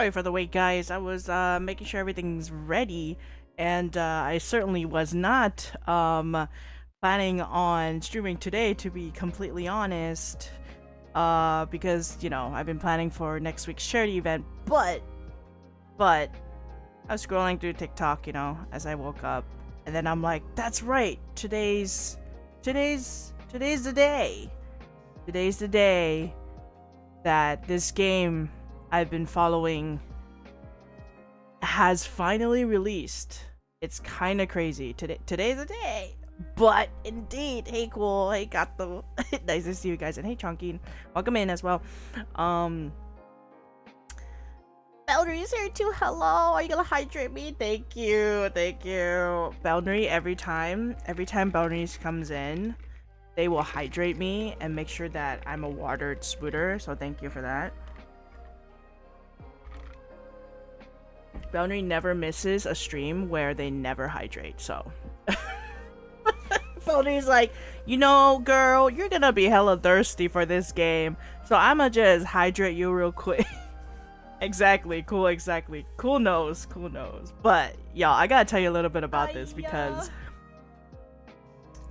Sorry for the wait, guys. I was making sure everything's ready, and I certainly was not planning on streaming today, to be completely honest. Because I've been planning for next week's charity event, but I was scrolling through TikTok, as I woke up, and then I'm like, that's right, today's the day. Today's the day that this game I've been following has finally released. It's kind of crazy. Today's the day. But indeed, hey cool, hey Gato, nice to see you guys, and hey Chunky, welcome in as well. Boundary's here too. Hello, are you gonna hydrate me? Thank you. Boundary, every time Boundaries comes in, they will hydrate me and make sure that I'm a watered spooter. So thank you for that. Boundary never misses a stream where they never hydrate, so. Boundary's like, girl, you're gonna be hella thirsty for this game, so I'ma just hydrate you real quick. Exactly. Cool knows. But, y'all, I gotta tell you a little bit about this because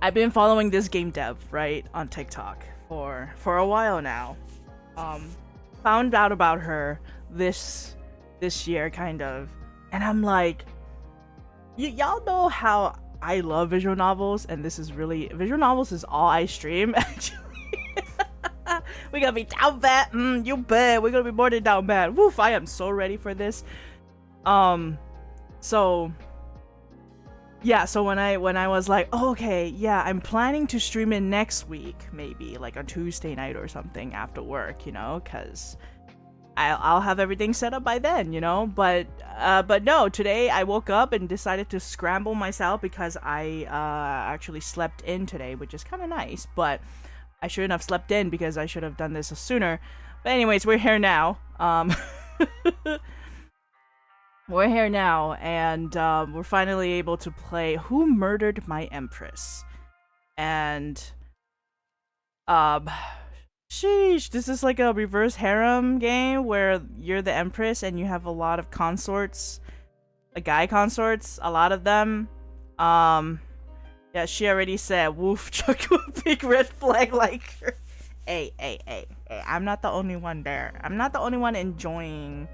I've been following this game dev, right, on TikTok for a while now. Found out about her this year, kind of, and I'm like, y'all know how I love visual novels, and this is really, visual novels is all I stream, actually. We gonna be down bad, you bet, we're gonna be more than down bad. Woof, I am so ready for this. So yeah, so when I was like, oh, okay, yeah, I'm planning to stream it next week, maybe like on Tuesday night or something after work, because I'll have everything set up by then, but no, today I woke up and decided to scramble myself because I actually slept in today, which is kind of nice, but I shouldn't have slept in because I should have done this sooner. But anyways, we're here now. We're here now, and we're finally able to play Who Murdered My Empress? And sheesh, this is like a reverse harem game where you're the Empress and you have a lot of consorts, guy consorts, a lot of them. Yeah, she already said, woof, chuck a big red flag like her. Hey, I'm not the only one there. I'm not the only one enjoying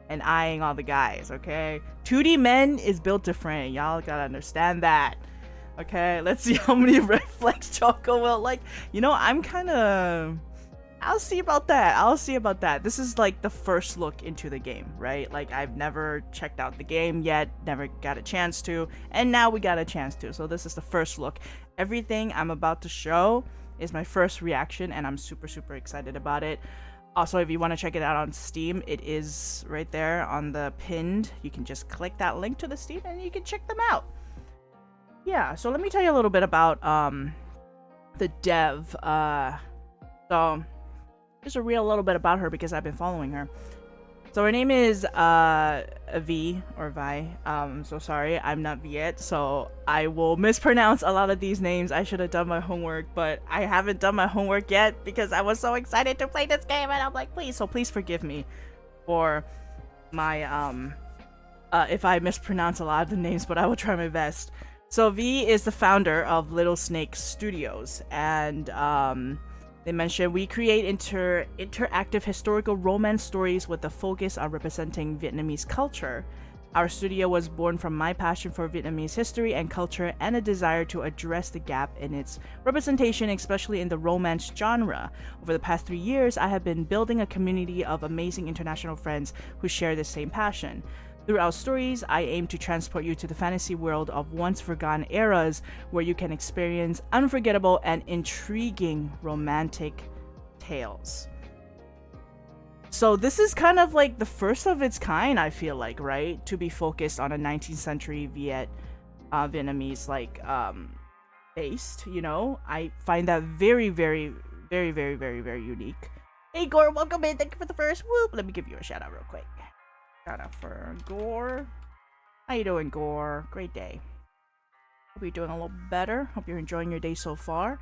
and eyeing all the guys, okay? 2D men is built different. Y'all gotta understand that. Okay, let's see how many red flags Choco will like. I'm kind of... I'll see about that. This is like the first look into the game, right? Like, I've never checked out the game yet, never got a chance to, and now we got a chance to. So this is the first look. Everything I'm about to show is my first reaction, and I'm super, super excited about it. Also, if you want to check it out on Steam, it is right there on the pinned. You can just click that link to the Steam and you can check them out. Yeah, so let me tell you a little bit about the dev. So just a little bit about her because I've been following her. So her name is V or Vi. So sorry, I'm not Viet, so I will mispronounce a lot of these names. I should have done my homework, but I haven't done my homework yet because I was so excited to play this game, and I'm like, please forgive me for my if I mispronounce a lot of the names, but I will try my best. So V is the founder of Little Snake Studios, and they mentioned we create interactive historical romance stories with a focus on representing Vietnamese culture. Our studio was born from my passion for Vietnamese history and culture and a desire to address the gap in its representation, especially in the romance genre. Over the past 3 years, I have been building a community of amazing international friends who share the same passion. Through our stories, I aim to transport you to the fantasy world of once forgotten eras where you can experience unforgettable and intriguing romantic tales. So this is kind of like the first of its kind, I feel like, right? To be focused on a 19th century Vietnamese based, I find that very, very, very, very, very, very unique. Hey Gore, welcome in. Thank you for the first whoop. Let me give you a shout out real quick. Shout out for Gore. How you doing, Gore? Great day. Hope you're doing a little better. Hope you're enjoying your day so far.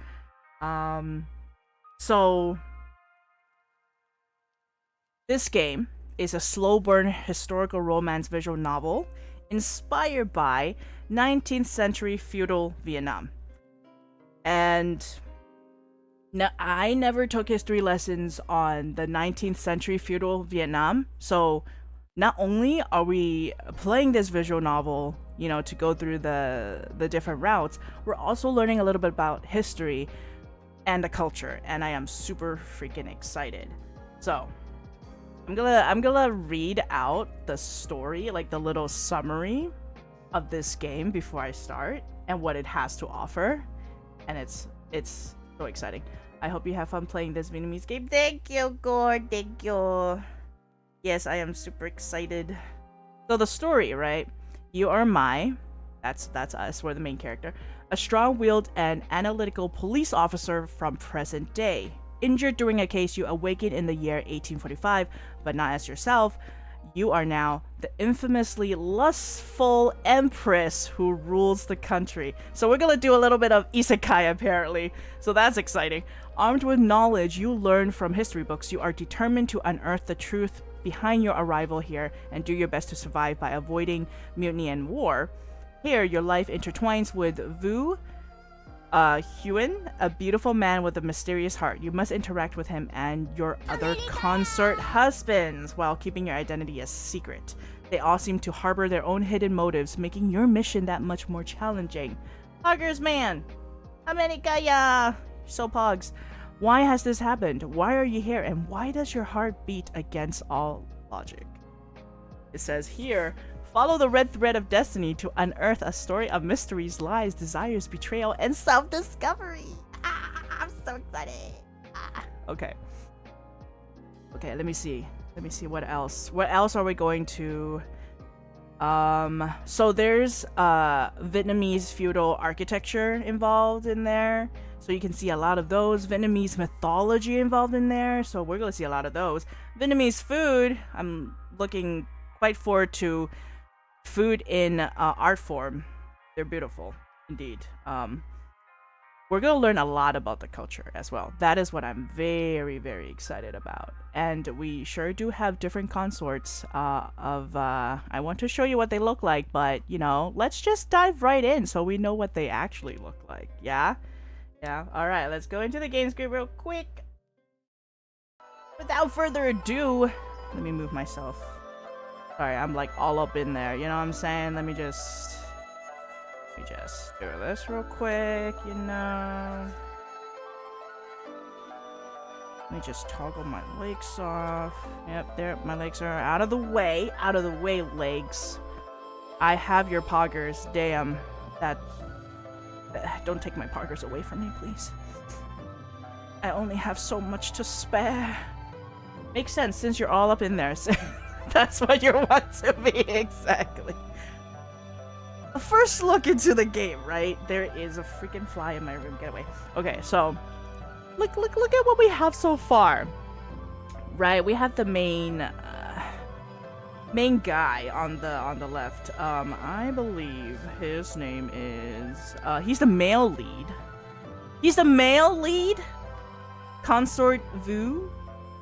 So this game is a slow burn historical romance visual novel inspired by 19th century feudal Vietnam. And now, I never took history lessons on the 19th century feudal Vietnam, so not only are we playing this visual novel, you know, to go through the different routes, we're also learning a little bit about history and the culture, and I am super freaking excited. So, I'm gonna read out the story, like the little summary of this game before I start and what it has to offer, and it's so exciting. I hope you have fun playing this Vietnamese game. Thank you, Gord. Thank you. Yes, I am super excited. So the story, right? You are Mai. That's us. We're the main character. A strong-willed and analytical police officer from present day. Injured during a case, you awaken in the year 1845, but not as yourself. You are now the infamously lustful Empress who rules the country. So we're gonna do a little bit of isekai apparently. So that's exciting. Armed with knowledge you learn from history books, you are determined to unearth the truth behind your arrival here and do your best to survive by avoiding mutiny and war. Here, your life intertwines with Vu Huyen, a beautiful man with a mysterious heart. You must interact with him and your other consort husbands while keeping your identity a secret. They all seem to harbor their own hidden motives, making your mission that much more challenging. Poggers man! America! So pogs. Why has this happened? Why are you here? And why does your heart beat against all logic? It says here, follow the red thread of destiny to unearth a story of mysteries, lies, desires, betrayal, and self-discovery. I'm so excited. Okay. Okay, let me see. Let me see what else. What else are we going to... So there's Vietnamese feudal architecture involved in there. So you can see a lot of those. Vietnamese mythology involved in there. So we're going to see a lot of those. Vietnamese food. I'm looking quite forward to food in art form. They're beautiful, indeed. We're going to learn a lot about the culture as well. That is what I'm very, very excited about. And we sure do have different consorts I want to show you what they look like, but, you know, let's just dive right in so we know what they actually look like. Yeah? Yeah? Alright, let's go into the game screen real quick. Without further ado, let me move myself. Sorry, I'm like all up in there, you know what I'm saying? Let me just do this real quick, you know. Let me just toggle my legs off. Yep, there, my legs are out of the way. Out of the way, legs. I have your poggers. Damn. Don't take my poggers away from me, please. I only have so much to spare. Makes sense, since you're all up in there. So that's what you want to be, exactly. A first look into the game, right? There is a freaking fly in my room. Get away. Okay, so look at what we have so far. Right, we have the main guy on the left. I believe his name is he's the male lead. He's the male lead. Consort Vu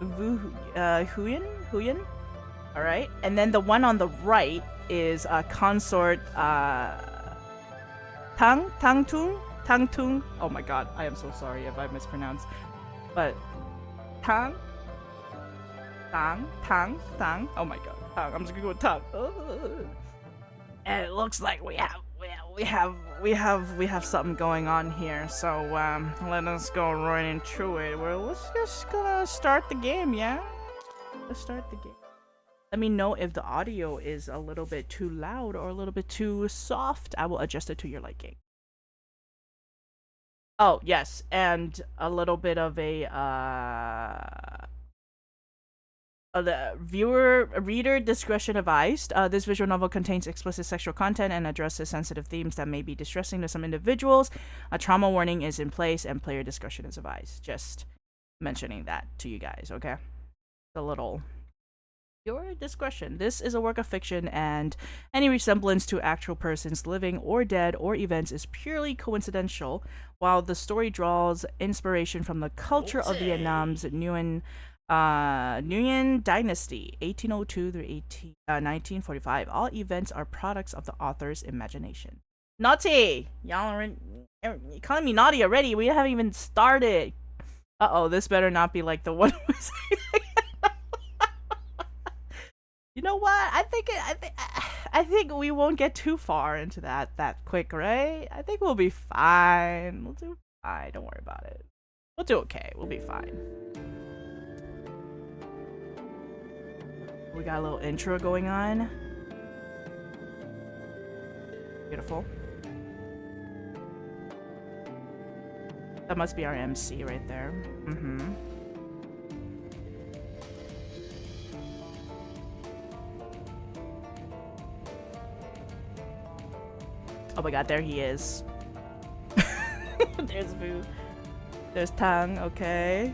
Huyen. All right, and then the one on the right is consort Tang Tung. Oh my god, I am so sorry if I mispronounced. But Tang. Oh my god, Tang. I'm just gonna go with Tang. And it looks like we have something going on here. So let us go right into it. Well, let's just gonna start the game, yeah. Let's start the game. Let me know if the audio is a little bit too loud or a little bit too soft. I will adjust it to your liking. Oh, yes, and a little bit of the reader discretion advised. This visual novel contains explicit sexual content and addresses sensitive themes that may be distressing to some individuals. A trauma warning is in place and player discretion is advised. Just mentioning that to you guys, okay? A little... your discretion. This is a work of fiction, and any resemblance to actual persons living or dead or events is purely coincidental, while the story draws inspiration from the culture of Vietnam's Nguyen Nguyen Dynasty, 1802 through 1945. All events are products of the author's imagination. Naughty! Y'all are calling me naughty already. We haven't even started. Uh-oh, this better not be like the one. You know what? I think we won't get too far into that quick, right? I think we'll be fine. We'll do fine. Don't worry about it. We'll do okay. We'll be fine. We got a little intro going on. Beautiful. That must be our MC right there. Mm-hmm. Oh my god, there he is. There's Vu. There's Tang, okay.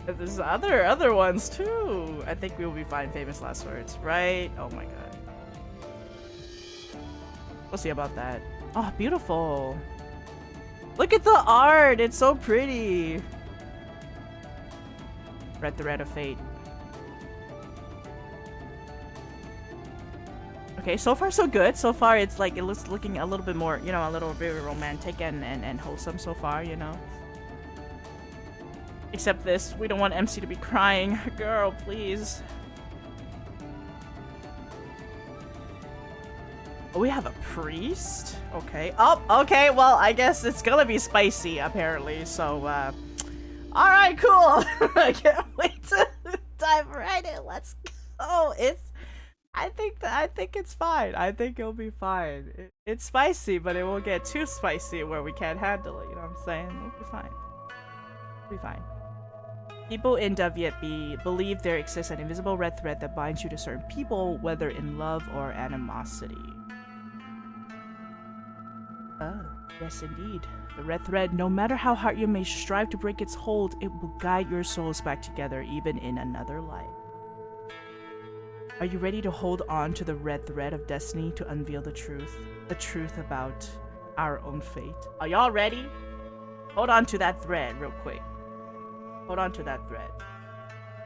There's other ones too. I think we will be fine. Famous last words, right? Oh my god. We'll see about that. Oh, beautiful. Look at the art. It's so pretty. Red Thread of Fate. Okay, so far so good. So far it's like it's looking a little bit more, you know, a little bit romantic and wholesome so far, you know. Except this, we don't want MC to be crying. Girl, please. Oh, we have a priest? Okay. Oh, okay, well, I guess it's gonna be spicy, apparently, so, alright, cool! I can't wait to dive right in. Let's go! I think it's fine. I think it'll be fine. It's spicy, but it won't get too spicy where we can't handle it, you know what I'm saying? It'll be fine. It'll be fine. People in Viet believe there exists an invisible red thread that binds you to certain people, whether in love or animosity. Oh, yes indeed. The red thread, no matter how hard you may strive to break its hold, it will guide your souls back together even in another life. Are you ready to hold on to the red thread of destiny to unveil the truth about our own fate? Are y'all ready? Hold on to that thread real quick. Hold on to that thread.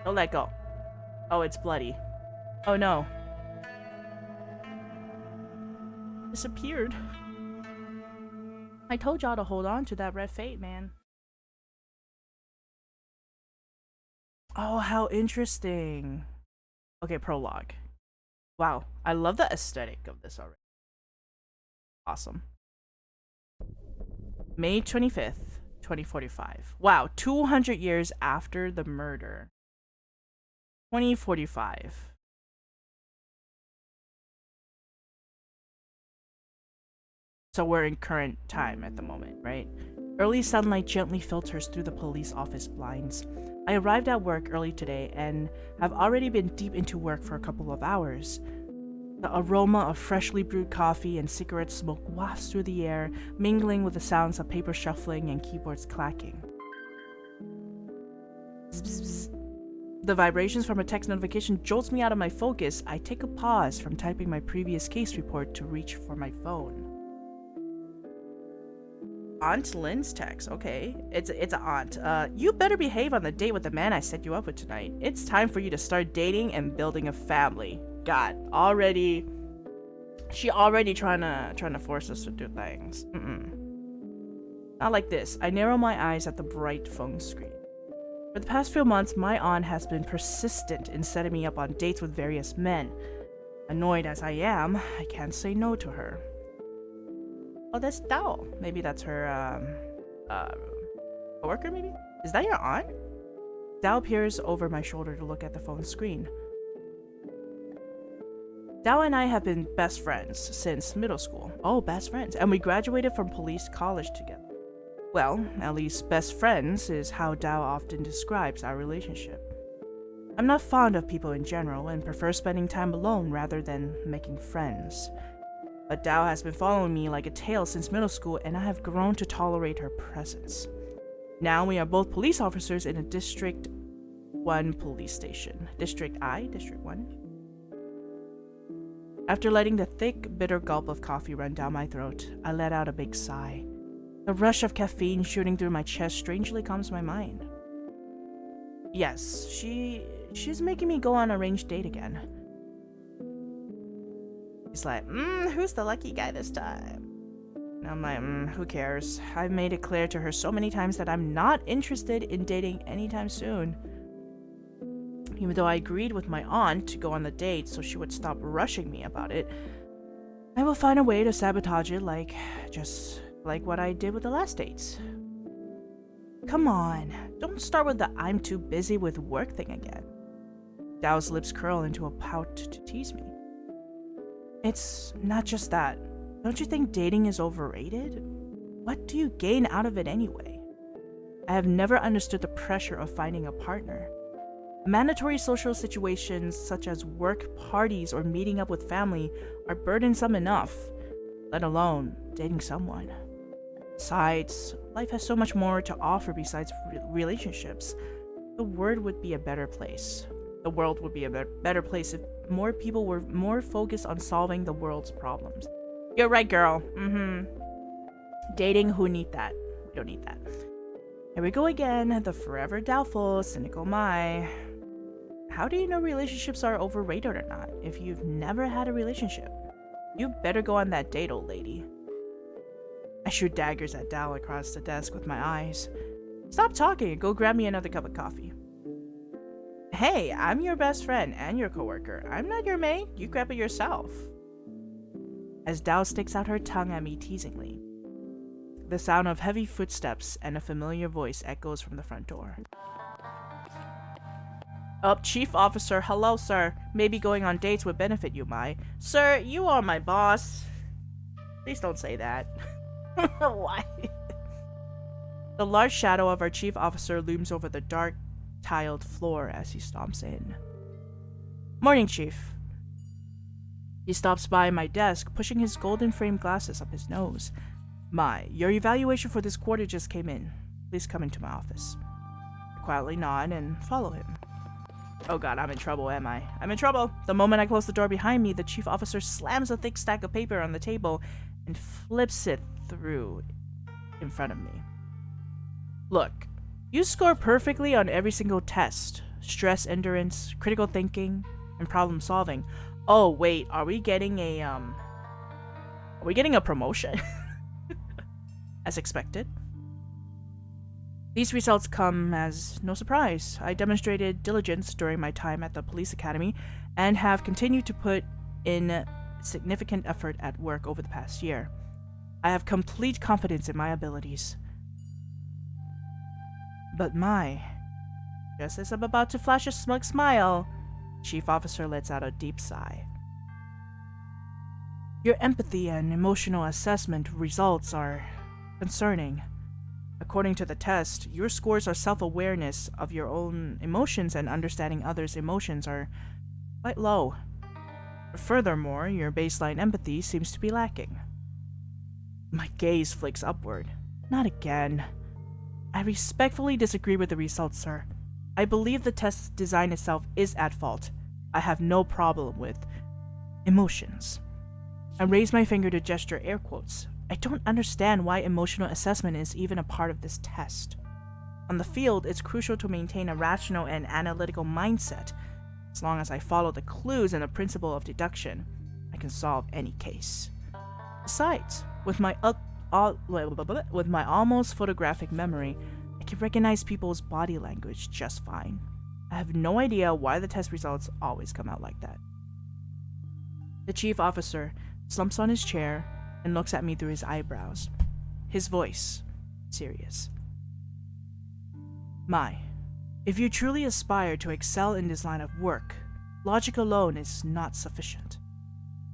Don't let go. Oh, it's bloody. Oh no. Disappeared. I told y'all to hold on to that red fate, man. Oh, how interesting. Okay, prologue. Wow, I love the aesthetic of this already. Awesome. May 25th, 2045. Wow, 200 years after the murder. 2045. So we're in current time at the moment, right? Early sunlight gently filters through the police office blinds. I arrived at work early today and have already been deep into work for a couple of hours. The aroma of freshly brewed coffee and cigarette smoke wafts through the air, mingling with the sounds of paper shuffling and keyboards clacking. The vibrations from a text notification jolts me out of my focus. I take a pause from typing my previous case report to reach for my phone. Aunt Lynn's text. Okay, it's an aunt. You better behave on the date with the man I set you up with tonight. It's time for you to start dating and building a family. God, she already trying to force us to do things. Not like this. I narrow my eyes at the bright phone screen. For the past few months, my aunt has been persistent in setting me up on dates with various men. Annoyed as I am, I can't say no to her. Oh, that's Dao. Maybe that's her, coworker, maybe? Is that your aunt? Dao peers over my shoulder to look at the phone screen. Dao and I have been best friends since middle school. Oh, best friends. And we graduated from police college together. Well, at least best friends is how Dao often describes our relationship. I'm not fond of people in general and prefer spending time alone rather than making friends. But Dao has been following me like a tail since middle school, and I have grown to tolerate her presence. Now we are both police officers in a District 1 police station. District I? District 1? After letting the thick, bitter gulp of coffee run down my throat, I let out a big sigh. The rush of caffeine shooting through my chest strangely calms my mind. Yes, she's making me go on a arranged date again. She's like, who's the lucky guy this time? And I'm like, who cares? I've made it clear to her so many times that I'm not interested in dating anytime soon. Even though I agreed with my aunt to go on the date so she would stop rushing me about it, I will find a way to sabotage it just like what I did with the last dates. Come on, don't start with the I'm too busy with work thing again. Dao's lips curl into a pout to tease me. It's not just that. Don't you think dating is overrated? What do you gain out of it anyway? I have never understood the pressure of finding a partner. Mandatory social situations such as work parties or meeting up with family are burdensome enough, let alone dating someone. Besides, life has so much more to offer besides relationships. The world would be a better place. The world would be a better place if more people were more focused on solving the world's problems. You're right, girl. Dating, who need that? We don't need that. Here we go again, the forever doubtful, cynical Mai. How do you know relationships are overrated or not if you've never had a relationship? You better go on that date, old lady. I shoot daggers at Dao across the desk with my eyes. Stop talking and go grab me another cup of coffee. Hey, I'm your best friend and your coworker. I'm not your mate. You grab it yourself. As Dao sticks out her tongue at me teasingly, the sound of heavy footsteps and a familiar voice echoes from the front door. Chief Officer, hello, sir. Maybe going on dates would benefit you, Mai. Sir, you are my boss. Please don't say that. Why? The large shadow of our chief officer looms over the dark, tiled floor as he stomps in. Morning, Chief. He stops by my desk, pushing his golden-framed glasses up his nose. Mai, your evaluation for this quarter just came in. Please come into my office. I quietly nod and follow him. Oh god, I'm in trouble, am I? I'm in trouble! The moment I close the door behind me, the chief officer slams a thick stack of paper on the table and flips it through in front of me. Look, you score perfectly on every single test. Stress endurance, critical thinking, and problem solving. Oh wait, are we getting a promotion? As expected. These results come as no surprise. I demonstrated diligence during my time at the police academy and have continued to put in significant effort at work over the past year. I have complete confidence in my abilities. But just as I'm about to flash a smug smile, Chief Officer lets out a deep sigh. Your empathy and emotional assessment results are concerning. According to the test, your scores are self-awareness of your own emotions and understanding others' emotions are quite low. Furthermore, your baseline empathy seems to be lacking. My gaze flicks upward. Not again. I respectfully disagree with the results, sir. I believe the test design itself is at fault. I have no problem with emotions. I raise my finger to gesture air quotes. I don't understand why emotional assessment is even a part of this test. On the field, it's crucial to maintain a rational and analytical mindset. As long as I follow the clues and the principle of deduction, I can solve any case. Besides, with my almost photographic memory, I can recognize people's body language just fine. I have no idea why the test results always come out like that. The chief officer slumps on his chair and looks at me through his eyebrows. His voice, serious. Mai, if you truly aspire to excel in this line of work, logic alone is not sufficient.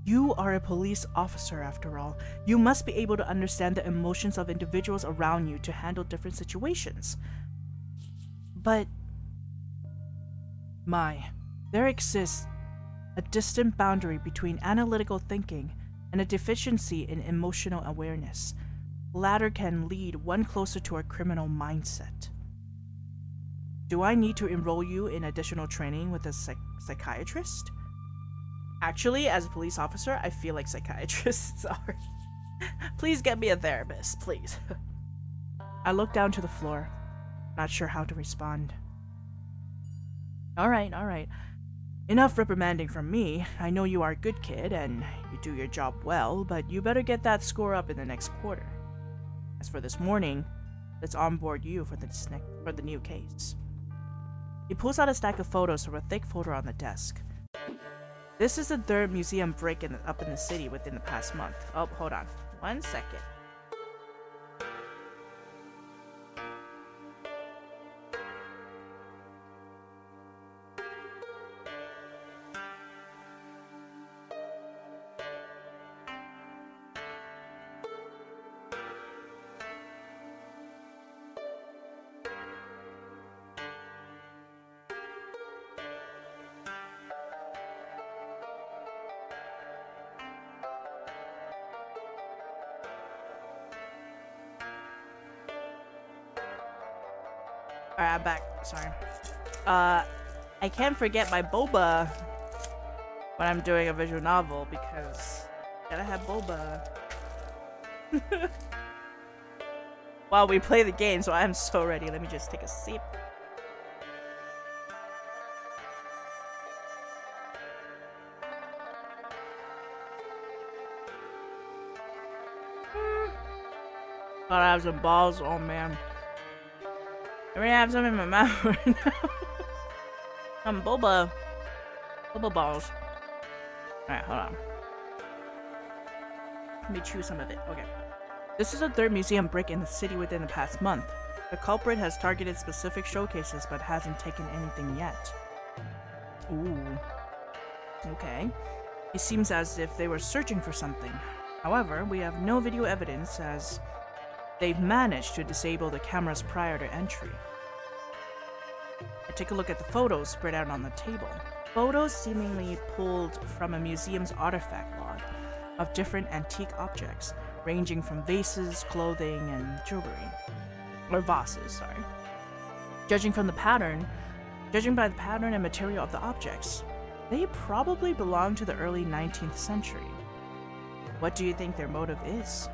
You are a police officer after all. You must be able to understand the emotions of individuals around you to handle different situations. But, Mai, there exists a distant boundary between analytical thinking and a deficiency in emotional awareness. The latter can lead one closer to a criminal mindset. Do I need to enroll you in additional training with a psychiatrist? Actually, as a police officer, I feel like psychiatrists are. Please get me a therapist, please. I looked down to the floor, not sure how to respond. Alright, alright. Enough reprimanding from me. I know you are a good kid and you do your job well, but you better get that score up in the next quarter. As for this morning, let's onboard you for the new case. He pulls out a stack of photos from a thick folder on the desk. This is the third museum break up in the city within the past month. Oh, hold on. 1 second. Alright, I'm back. Sorry. I can't forget my boba when I'm doing a visual novel because gotta have boba. While we play the game, so I'm so ready. Let me just take a sip. Thought I have some balls. Oh man. I already have some in my mouth right now. Some boba. Boba balls. Alright, hold on. Let me chew some of it. Okay. This is the third museum break in the city within the past month. The culprit has targeted specific showcases but hasn't taken anything yet. Ooh. Okay. It seems as if they were searching for something. However, we have no video evidence as they've managed to disable the cameras prior to entry. I take a look at the photos spread out on the table. Photos seemingly pulled from a museum's artifact log of different antique objects, ranging from vases, clothing, and jewelry. Or vases, sorry. Judging by the pattern and material of the objects, they probably belong to the early 19th century. What do you think their motive is?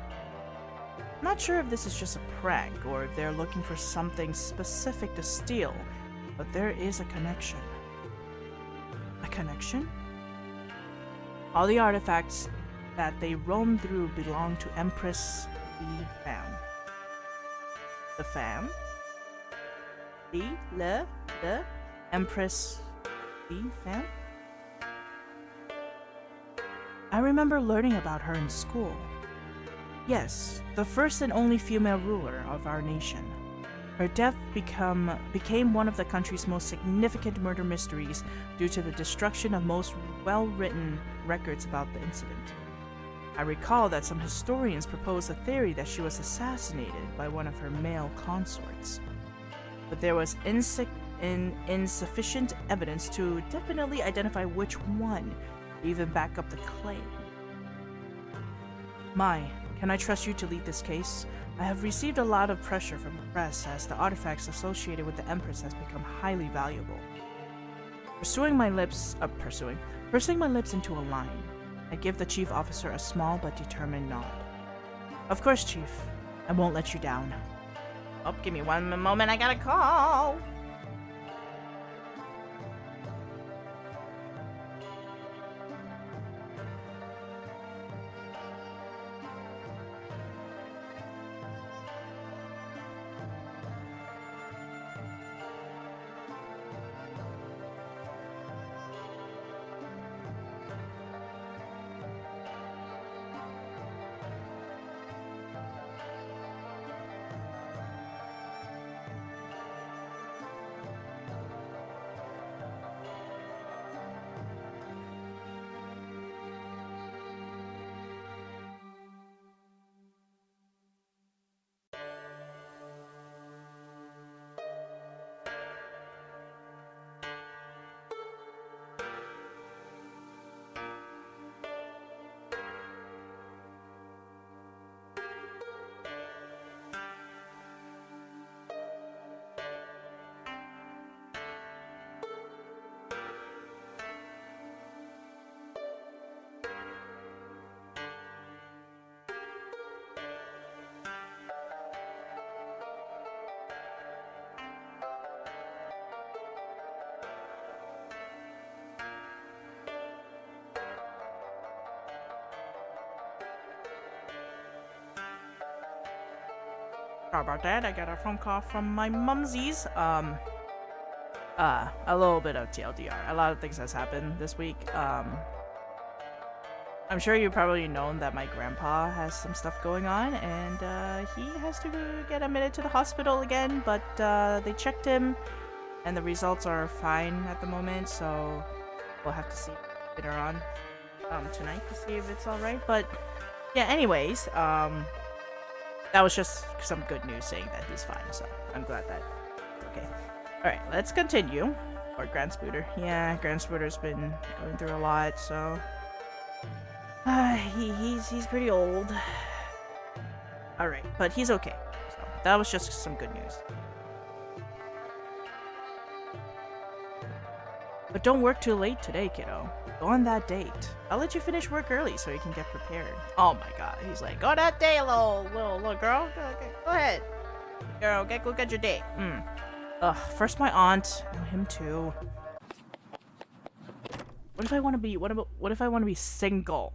I'm not sure if this is just a prank or if they're looking for something specific to steal, but there is a connection. A connection? All the artifacts that they roam through belong to Empress the Fam. The Fam? The Empress the Fam? I remember learning about her in school. Yes, the first and only female ruler of our nation. Her death became one of the country's most significant murder mysteries due to the destruction of most well-written records about the incident. I recall that some historians proposed a theory that she was assassinated by one of her male consorts, but there was insufficient evidence to definitely identify which one, to even back up the claim. Mai, can I trust you to lead this case? I have received a lot of pressure from the press as the artifacts associated with the Empress has become highly valuable. Pursing my lips into a line, I give the chief officer a small but determined nod. Of course, Chief. I won't let you down. Oh, give me one moment, I got a call! Sorry about that. I got a phone call from my mumsies. A little bit of TLDR. A lot of things has happened this week. I'm sure you've probably known that my grandpa has some stuff going on, and he has to get admitted to the hospital again, but they checked him, and the results are fine at the moment, so we'll have to see later on tonight to see if it's alright. But yeah, anyways, that was just some good news saying that he's fine, so I'm glad that it's okay. Alright, let's continue. Or Grand Spooter. Yeah, Grand Spooter's been going through a lot, so he's pretty old. Alright, but he's okay. So that was just some good news. But don't work too late today, kiddo. Go on that date. I'll let you finish work early so you can get prepared. Oh my god, he's like, go on that date, little girl. Go ahead. Girl, go get your date. Ugh, first my aunt, now him too. What if I want to be, what if I want to be single?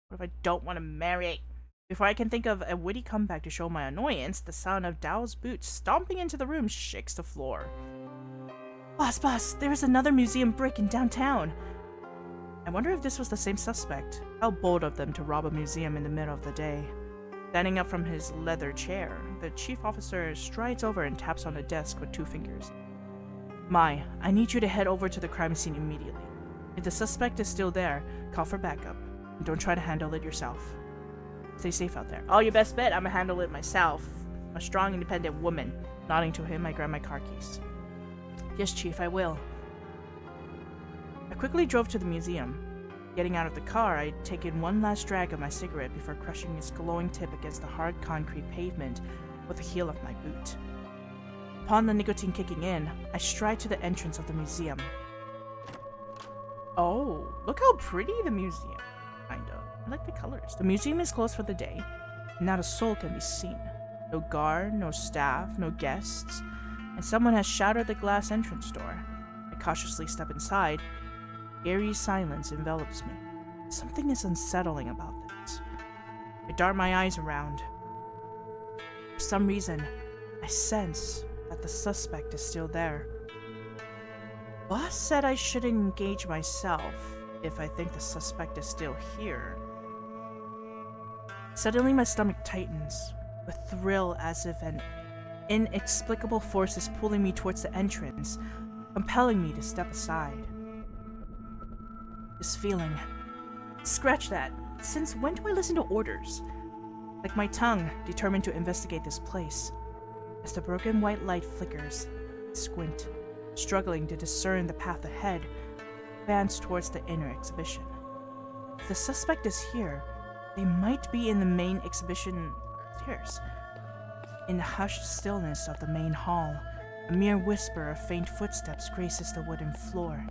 What if I don't want to marry? Before I can think of a witty comeback to show my annoyance, the sound of Dao's boots stomping into the room shakes the floor. Boss, there is another museum brick in downtown. I wonder if this was the same suspect. How bold of them to rob a museum in the middle of the day. Standing up from his leather chair, the chief officer strides over and taps on the desk with 2 fingers. Mai, I need you to head over to the crime scene immediately. If the suspect is still there, call for backup. And don't try to handle it yourself. Stay safe out there. Oh, you best bet I'm gonna handle it myself. I'm a strong, independent woman. Nodding to him, I grab my car keys. Yes, Chief, I will. I quickly drove to the museum. Getting out of the car, I take in one last drag of my cigarette before crushing its glowing tip against the hard concrete pavement with the heel of my boot. Upon the nicotine kicking in, I stride to the entrance of the museum. Oh, look how pretty the museum. Kind of. I like the colors. The museum is closed for the day, and not a soul can be seen. No guard, no staff, no guests, and someone has shattered the glass entrance door. I cautiously step inside. Eerie silence envelops me. Something is unsettling about this. I dart my eyes around. For some reason, I sense that the suspect is still there. Boss said I shouldn't engage myself if I think the suspect is still here. Suddenly my stomach tightens, a thrill as if an inexplicable force is pulling me towards the entrance, compelling me to step aside. This feeling. Scratch that. Since when do I listen to orders? Like my tongue, determined to investigate this place. As the broken white light flickers, I squint, struggling to discern the path ahead, advance towards the inner exhibition. If the suspect is here, they might be in the main exhibition upstairs. In the hushed stillness of the main hall, a mere whisper of faint footsteps graces the wooden floor.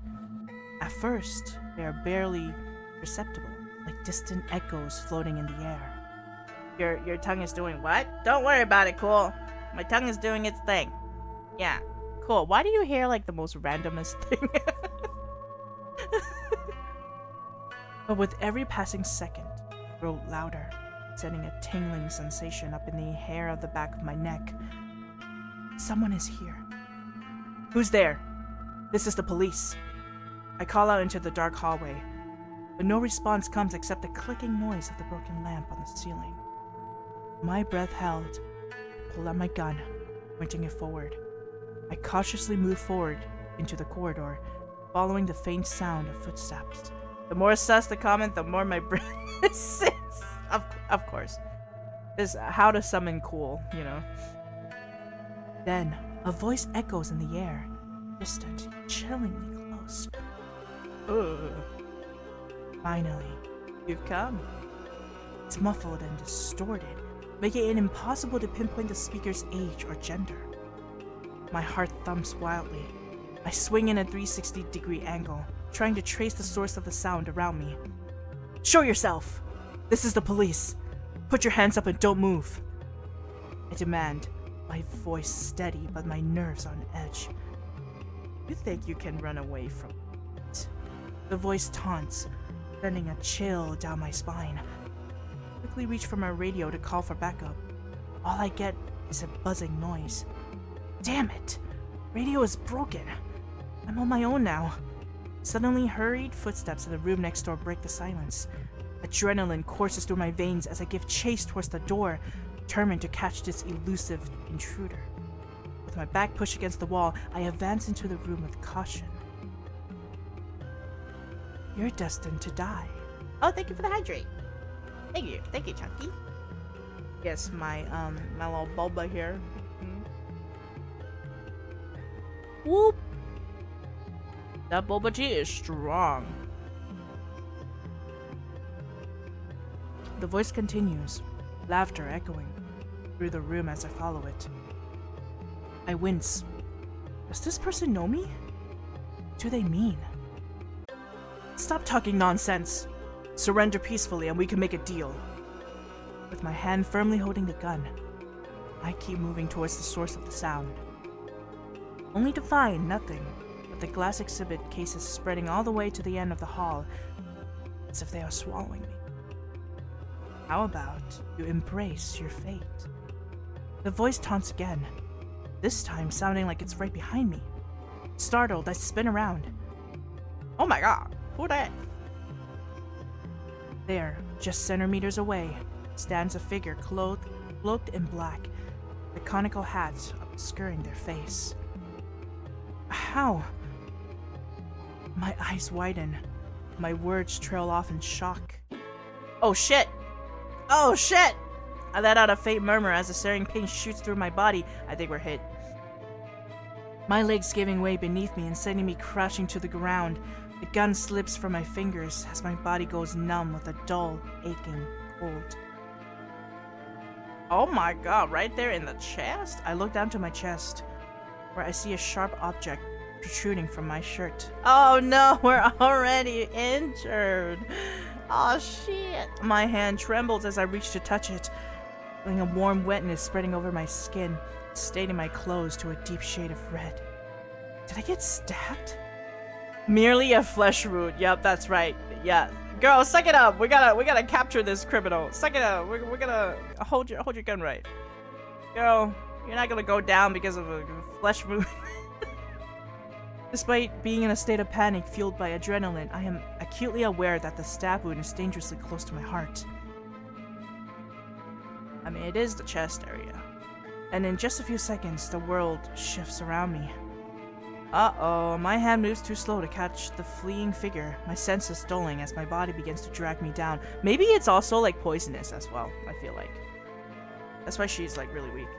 At first, they are barely perceptible, like distant echoes floating in the air. Your tongue is doing what? Don't worry about it, cool. My tongue is doing its thing. Yeah, cool. Why do you hear like the most randomest thing? But with every passing second, it grew louder, sending a tingling sensation up in the hair of the back of my neck. Someone is here. Who's there? This is the police. I call out into the dark hallway, but no response comes except the clicking noise of the broken lamp on the ceiling. My breath held, I pulled out my gun, pointing it forward. I cautiously move forward into the corridor, following the faint sound of footsteps. The more sus the comment, the more my brain sits. Of course. Is how to summon cool, you know. Then, a voice echoes in the air, distant, chillingly close. Ugh. Finally, you've come. It's muffled and distorted, making it impossible to pinpoint the speaker's age or gender. My heart thumps wildly. I swing in a 360-degree angle, trying to trace the source of the sound around me. Show yourself! This is the police. Put your hands up and don't move. I demand, my voice steady but my nerves on edge. You think you can run away from it? The voice taunts, sending a chill down my spine. I quickly reach for my radio to call for backup. All I get is a buzzing noise. Damn it! Radio is broken. I'm on my own now. Suddenly, hurried footsteps in the room next door break the silence. Adrenaline courses through my veins as I give chase towards the door, determined to catch this elusive intruder. With my back pushed against the wall, I advance into the room with caution. You're destined to die. Oh, thank you for the hydrate. Thank you, Chunky. Yes, my little boba here. Whoop! That boba tea is strong. The voice continues, laughter echoing through the room as I follow it. I wince. Does this person know me? What do they mean? Stop talking nonsense. Surrender peacefully and we can make a deal. With my hand firmly holding the gun, I keep moving towards the source of the sound. Only to find nothing but the glass exhibit cases spreading all the way to the end of the hall, as if they are swallowing me. How about you embrace your fate? The voice taunts again, this time sounding like it's right behind me. Startled, I spin around. Oh my god, who that? There, just centimeters away, stands a figure cloaked in black, the conical hat obscuring their face. How? My eyes widen. My words trail off in shock. Oh shit! Oh shit! I let out a faint murmur as the searing pain shoots through my body. I think we're hit. My legs giving way beneath me and sending me crashing to the ground. The gun slips from my fingers as my body goes numb with a dull, aching cold. Oh my god, right there in the chest? I look down to my chest, where I see a sharp object protruding from my shirt. Oh no, we're already injured. Oh shit. My hand trembles as I reach to touch it, feeling a warm wetness spreading over my skin, staining my clothes to a deep shade of red. Did I get stabbed? Merely a flesh wound. Yep, that's right. Yeah. Girl, suck it up. We gotta capture this criminal. Suck it up. We're gonna hold your gun right. Girl, you're not gonna go down because of a flesh wound. Despite being in a state of panic fueled by adrenaline, I am acutely aware that the stab wound is dangerously close to my heart. I mean, it is the chest area. And in just a few seconds, the world shifts around me. Uh-oh, my hand moves too slow to catch the fleeing figure, my senses dulling as my body begins to drag me down. Maybe it's also, like, poisonous as well, I feel like. That's why she's, like, really weak.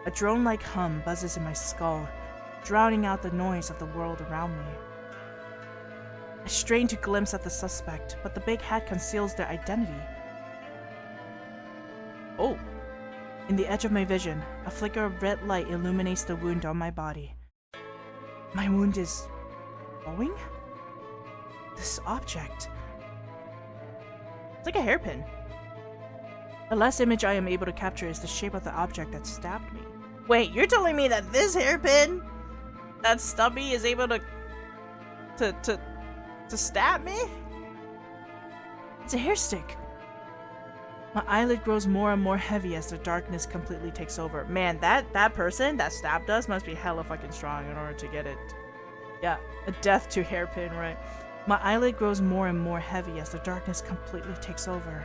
A drone-like hum buzzes in my skull, drowning out the noise of the world around me. I strain to glimpse at the suspect, but the big hat conceals their identity. Oh. In the edge of my vision, a flicker of red light illuminates the wound on my body. My wound is glowing? This object. It's like a hairpin. The last image I am able to capture is the shape of the object that stabbed me. Wait, you're telling me that this hairpin, that stubby, is able to stab me? It's a hair stick. My eyelid grows more and more heavy as the darkness completely takes over. Man, that person that stabbed us must be hella fucking strong in order to get it. Yeah, a death to hairpin, right? My eyelid grows more and more heavy as the darkness completely takes over.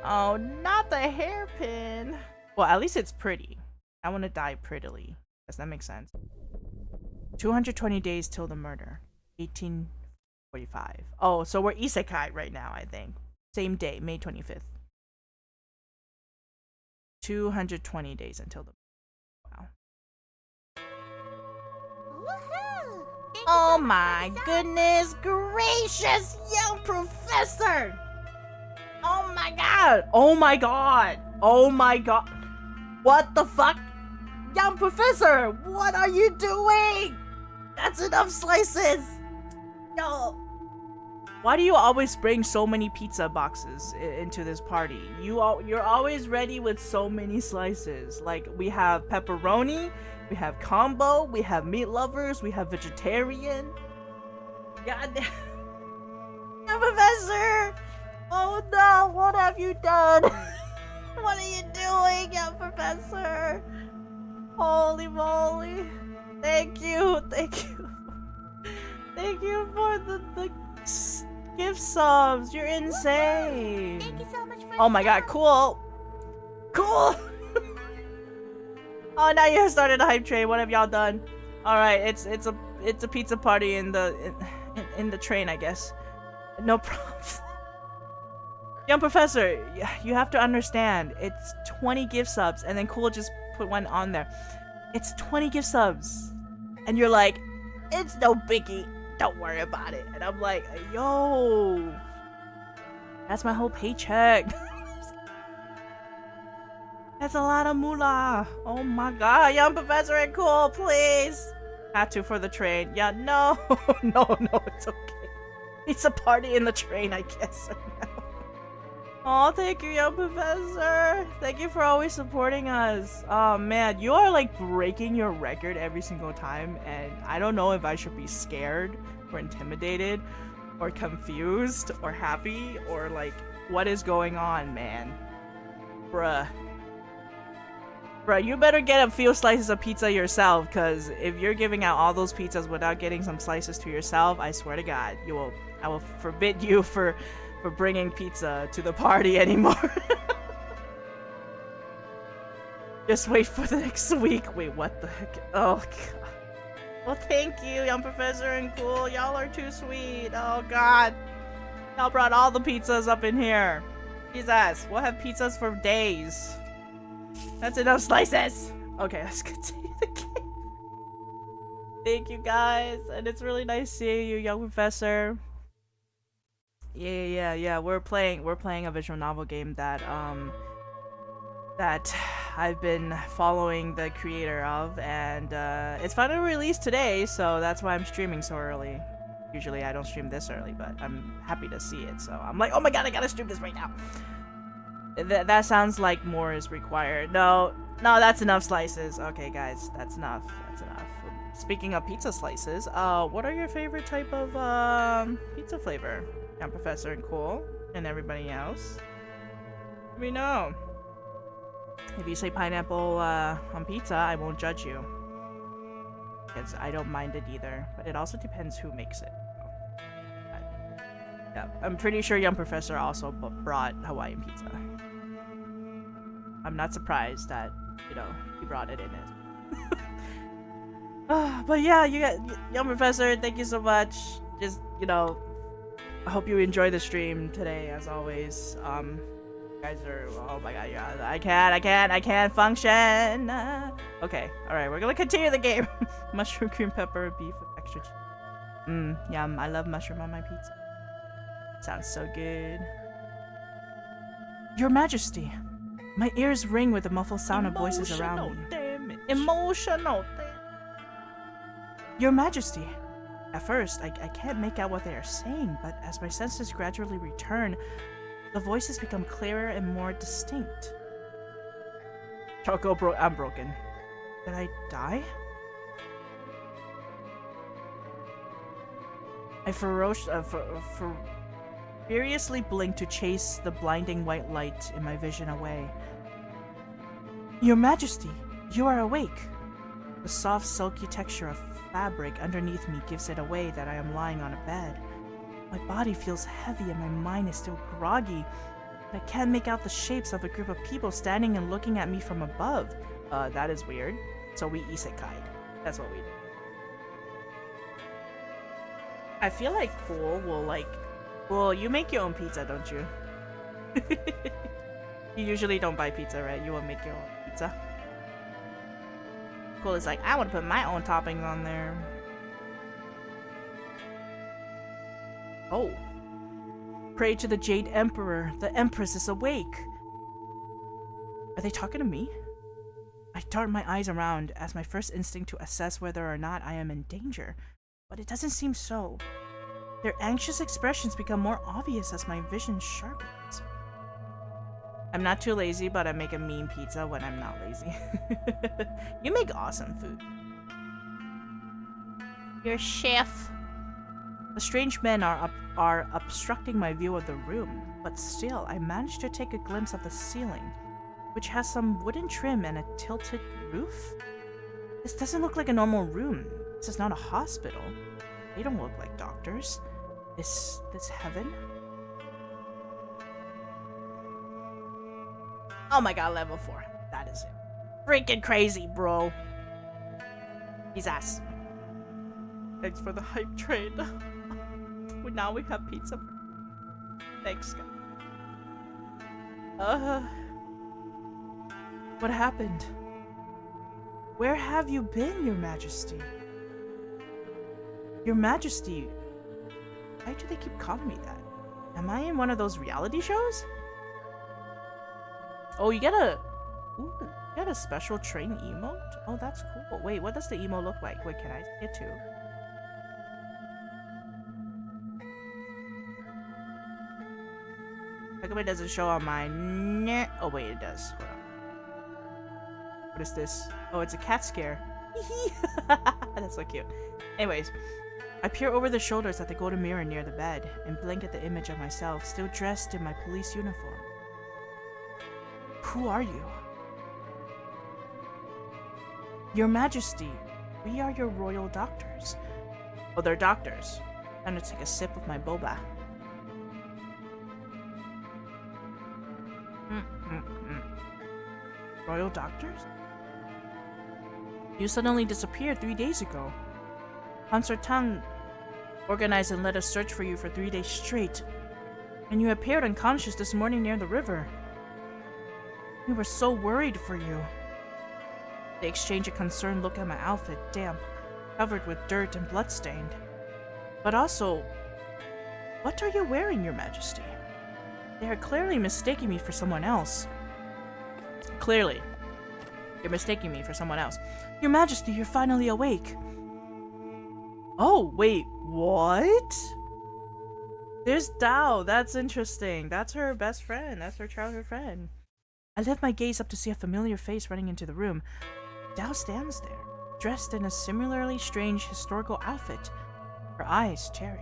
Oh, not the hairpin. Well, at least it's pretty. I want to die prettily. Does that make sense? 220 days till the murder. 1845. Oh, so we're isekai right now, I think. Same day, May 25th. 220 days until the... Wow. Oh my goodness gracious, young professor! Oh my god! Oh my god! Oh my god! What the fuck? Young professor, what are you doing? That's enough slices! Yo! Why do you always bring so many pizza boxes into this party? You're always ready with so many slices. Like, we have pepperoni, we have combo, we have meat lovers, we have vegetarian. God damn. Professor! Oh no, what have you done? What are you doing, young professor? Holy moly. Thank you. Thank you. Thank you for the gift subs. You're insane. Thank you so much for Oh my god, cool. Cool. Oh, now you have started a hype train. What have y'all done? All right, it's a pizza party in the train, I guess. No problem. Young professor, you have to understand. It's 20 gift subs, and then Cool just put one on there. It's 20 gift subs, and you're like, it's no biggie. Don't worry about it. And I'm like, yo, that's my whole paycheck. That's a lot of moolah. Oh my god, young professor and Cool, please. Had to for the train. Yeah, no, no, it's okay. It's a party in the train, I guess. Oh, thank you, young professor. Thank you for always supporting us. Oh man, you are like breaking your record every single time, and I don't know if I should be scared or intimidated or confused or happy or like what is going on, man. Bruh, you better get a few slices of pizza yourself, because if you're giving out all those pizzas without getting some slices to yourself, I swear to God, I will forbid you for bringing pizza to the party anymore. Just wait for the next week. Wait, what the heck? Oh, God. Well, thank you, young professor and Cool. Y'all are too sweet. Oh, God. Y'all brought all the pizzas up in here. Jesus, we'll have pizzas for days. That's enough slices. Okay, let's continue the game. Thank you, guys. And it's really nice seeing you, young professor. Yeah. We're playing a visual novel game that I've been following the creator of, and it's finally released today, so that's why I'm streaming so early. Usually I don't stream this early, but I'm happy to see it, so I'm like, oh my god, I gotta stream this right now. That sounds like more is required. No, that's enough slices. Okay, guys, that's enough. Speaking of pizza slices, what are your favorite type of pizza flavor? Young Professor and Cool, and everybody else. Let me know. If you say pineapple on pizza, I won't judge you, because I don't mind it either. But it also depends who makes it. Yeah, I'm pretty sure Young Professor also brought Hawaiian pizza. I'm not surprised that, you know, he brought it in it. But yeah, you got Young Professor, thank you so much. Just, you know, I hope you enjoy the stream today, as always. You guys are, oh my god, yeah, I can't function. Okay, alright, we're gonna continue the game. Mushroom, cream pepper, beef with extra cheese. Yum, I love mushroom on my pizza. Sounds so good. Your Majesty, my ears ring with the muffled sound of voices around me. Emotional damage. Your Majesty. At first, I can't make out what they are saying, but as my senses gradually return, the voices become clearer and more distinct. Choco, I'm broken. Did I die? I furiously blinked to chase the blinding white light in my vision away. Your Majesty, you are awake. The soft, silky texture of fabric underneath me gives it away that I am lying on a bed. My body feels heavy and my mind is still groggy. But I can't make out the shapes of a group of people standing and looking at me from above. That is weird. So we isekai'd. That's what we did. I feel like Cool will like... Well, you make your own pizza, don't you? You usually don't buy pizza, right? You will make your own pizza. Cool is like, I want to put my own toppings on there. Oh. Pray to the Jade Emperor. The Empress is awake. Are they talking to me? I dart my eyes around as my first instinct to assess whether or not I am in danger. But it doesn't seem so. Their anxious expressions become more obvious as my vision sharpens. I'm not too lazy, but I make a mean pizza when I'm not lazy. You make awesome food. Your chef. The strange men are obstructing my view of the room, but still, I managed to take a glimpse of the ceiling. which has some wooden trim and a tilted roof. This doesn't look like a normal room. This is not a hospital. They don't look like doctors. This heaven? Oh my god, level 4. That is it. Freaking crazy, bro. He's ass. Thanks for the hype train. Now we have pizza. Thanks, guys. What happened? Where have you been, Your Majesty? Your Majesty, why do they keep calling me that? Am I in one of those reality shows? Oh, you get a... Ooh, you get a special train emote? Oh, that's cool. Wait, what does the emote look like? Wait, can I see it too? How come it doesn't show on mine? Oh, wait, it does. Hold on. What is this? Oh, it's a cat scare. That's so cute. Anyways, I peer over the shoulders at the golden mirror near the bed and blink at the image of myself, still dressed in my police uniform. Who are you? Your Majesty, we are your royal doctors. Oh, they're doctors. I'm gonna take a sip of my boba. Royal doctors? You suddenly disappeared 3 days ago. Concert Tang organized and led us search for you for 3 days straight. And you appeared unconscious this morning near the river. We were so worried for you. They exchanged a concerned look at my outfit, damp, covered with dirt and bloodstained. But also, what are you wearing, Your Majesty? They are clearly mistaking me for someone else. Clearly. You're mistaking me for someone else. Your Majesty, you're finally awake. Oh, wait, what? There's Dao. That's interesting. That's her best friend. That's her childhood friend. I lift my gaze up to see a familiar face running into the room. Dao stands there, dressed in a similarly strange historical outfit. Her eyes cherry.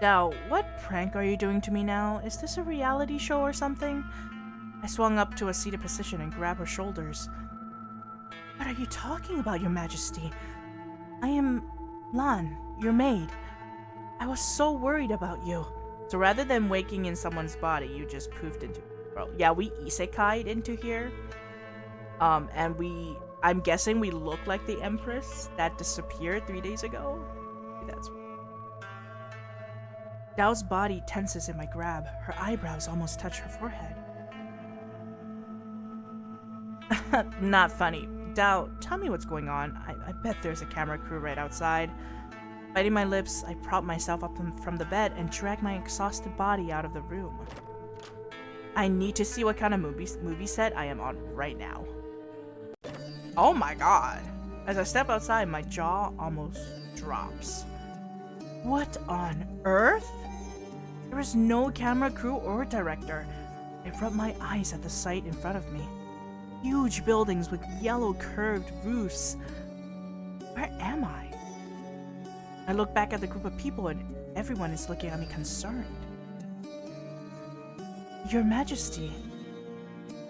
Dao, what prank are you doing to me now? Is this a reality show or something? I swung up to a seated position and grabbed her shoulders. What are you talking about, Your Majesty? I am Lan, your maid. I was so worried about you. So rather than waking in someone's body, you just poofed into it. Bro, yeah, we isekai'd into here. And I'm guessing we look like the Empress that disappeared 3 days ago. Maybe that's Dao's body tenses in my grab. Her eyebrows almost touch her forehead. Not funny. Dao, tell me what's going on. I bet there's a camera crew right outside. Biting my lips, I prop myself up from the bed and drag my exhausted body out of the room. I need to see what kind of movie set I am on right now. Oh my god. As I step outside, my jaw almost drops. What on earth? There is no camera crew or director. I rub my eyes at the sight in front of me. Huge buildings with yellow curved roofs. Where am I? I look back at the group of people and everyone is looking at me concerned. Your Majesty,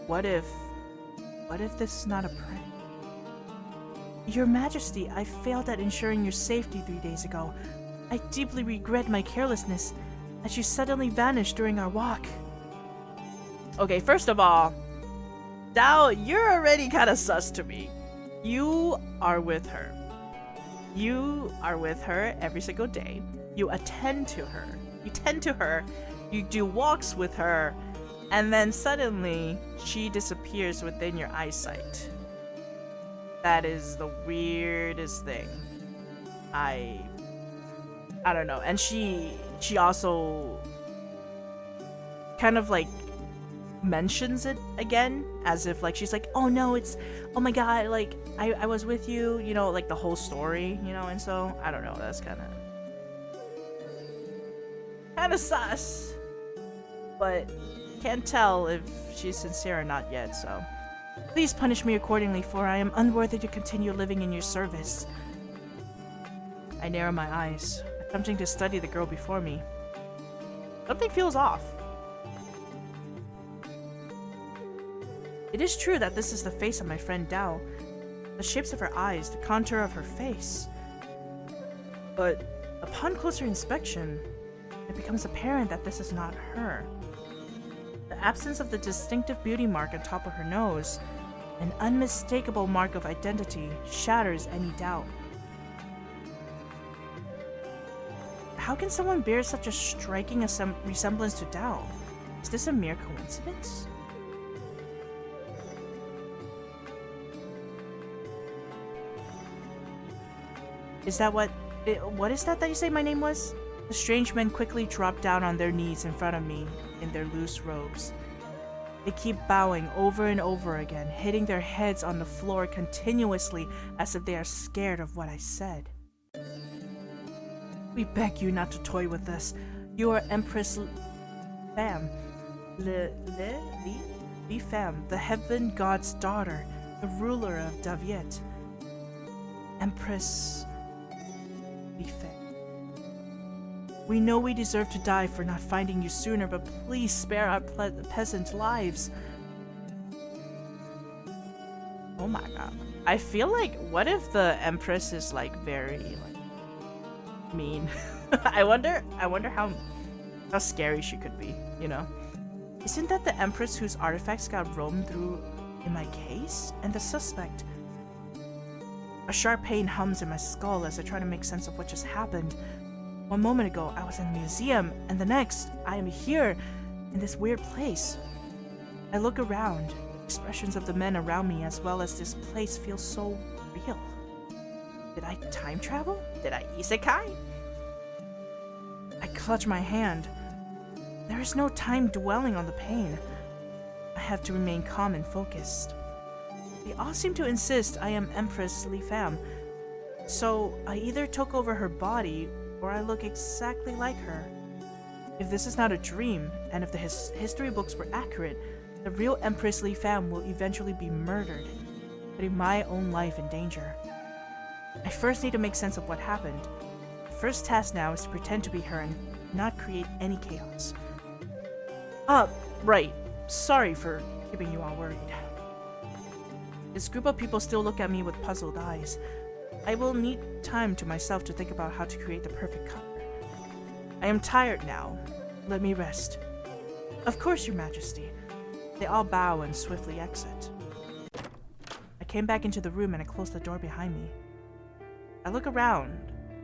what if this is not a prank? Your Majesty, I failed at ensuring your safety 3 days ago. I deeply regret my carelessness as you suddenly vanished during our walk. Okay, first of all, Dao, you're already kind of sus to me. You are with her. You are with her every single day. You attend to her. You tend to her. You do walks with her. And then suddenly, she disappears within your eyesight. That is the weirdest thing. I don't know. And she also kind of like mentions it again as if like she's like, oh no, oh my god, like I was with you, you know, like the whole story, you know. And so I don't know, that's kind of sus, but can't tell if she's sincere or not yet. So please punish me accordingly, for I am unworthy to continue living in your service. I narrow my eyes, attempting to study the girl before me. Something feels off. It is true that this is the face of my friend Dao. The shapes of her eyes, the contour of her face. But upon closer inspection, it becomes apparent that this is not her. The absence of the distinctive beauty mark on top of her nose, an unmistakable mark of identity, shatters any doubt. How can someone bear such a striking resemblance to Dao? Is this a mere coincidence? Is that what is that you say my name was? The strange men quickly drop down on their knees in front of me in their loose robes. They keep bowing over and over again, hitting their heads on the floor continuously as if they are scared of what I said. We beg you not to toy with us. You are Empress Fam. Li Fam, the heaven god's daughter, the ruler of Daviet. Empress Li Fam. We know we deserve to die for not finding you sooner, but please spare our peasant lives. Oh my god. I feel like, what if the Empress is like very like mean? I wonder how scary she could be, you know? Isn't that the Empress whose artifacts got roamed through in my case? And the suspect? A sharp pain hums in my skull as I try to make sense of what just happened. One moment ago, I was in the museum, and the next, I am here, in this weird place. I look around. The expressions of the men around me, as well as this place, feel so real. Did I time travel? Did I isekai? I clutch my hand. There is no time dwelling on the pain. I have to remain calm and focused. They all seem to insist I am Empress Li Fam, so I either took over her body or I look exactly like her. If this is not a dream, and if the history books were accurate, the real Empress Li Fam will eventually be murdered, putting my own life in danger. I first need to make sense of what happened. The first task now is to pretend to be her and not create any chaos. Right. Sorry for keeping you all worried. This group of people still look at me with puzzled eyes. I will need time to myself to think about how to create the perfect color. I am tired now. Let me rest. Of course, Your Majesty. They all bow and swiftly exit. I came back into the room and I closed the door behind me. I look around.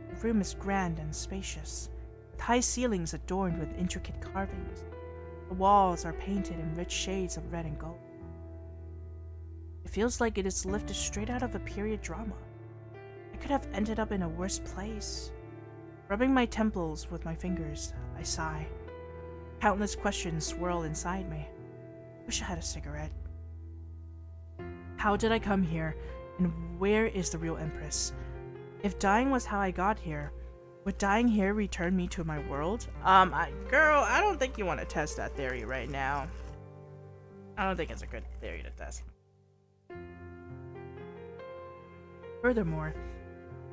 The room is grand and spacious, with high ceilings adorned with intricate carvings. The walls are painted in rich shades of red and gold. It feels like it is lifted straight out of a period drama. I could have ended up in a worse place. Rubbing my temples with my fingers, I sigh. Countless questions swirl inside me. Wish I had a cigarette. How did I come here, and where is the real Empress? If dying was how I got here, would dying here return me to my world? Girl, I don't think you want to test that theory right now. I don't think it's a good theory to test. Furthermore,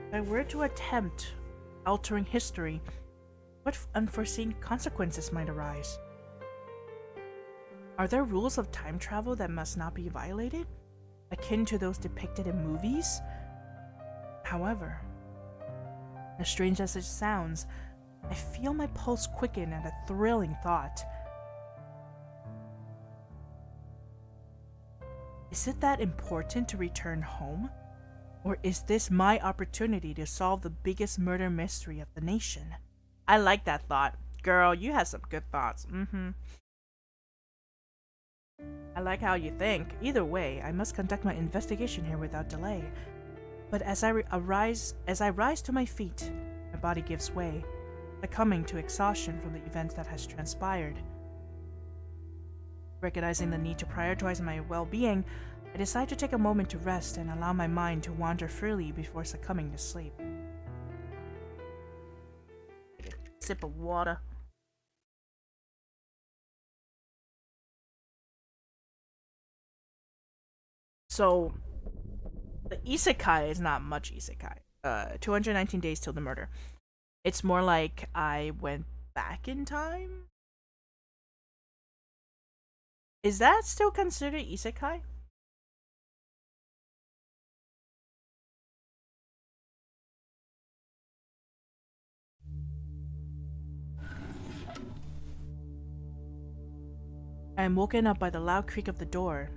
if I were to attempt altering history, what unforeseen consequences might arise? Are there rules of time travel that must not be violated, akin to those depicted in movies? However, as strange as it sounds, I feel my pulse quicken at a thrilling thought. Is it that important to return home? Or is this my opportunity to solve the biggest murder mystery of the nation? I like that thought. Girl, you have some good thoughts. I like how you think. Either way, I must conduct my investigation here without delay. But as I rise to my feet, my body gives way, succumbing to exhaustion from the events that has transpired. Recognizing the need to prioritize my well-being, I decide to take a moment to rest and allow my mind to wander freely before succumbing to sleep. Take a sip of water. So, the isekai is not much isekai. 219 days till the murder. It's more like I went back in time? Is that still considered isekai? I am woken up by the loud creak of the door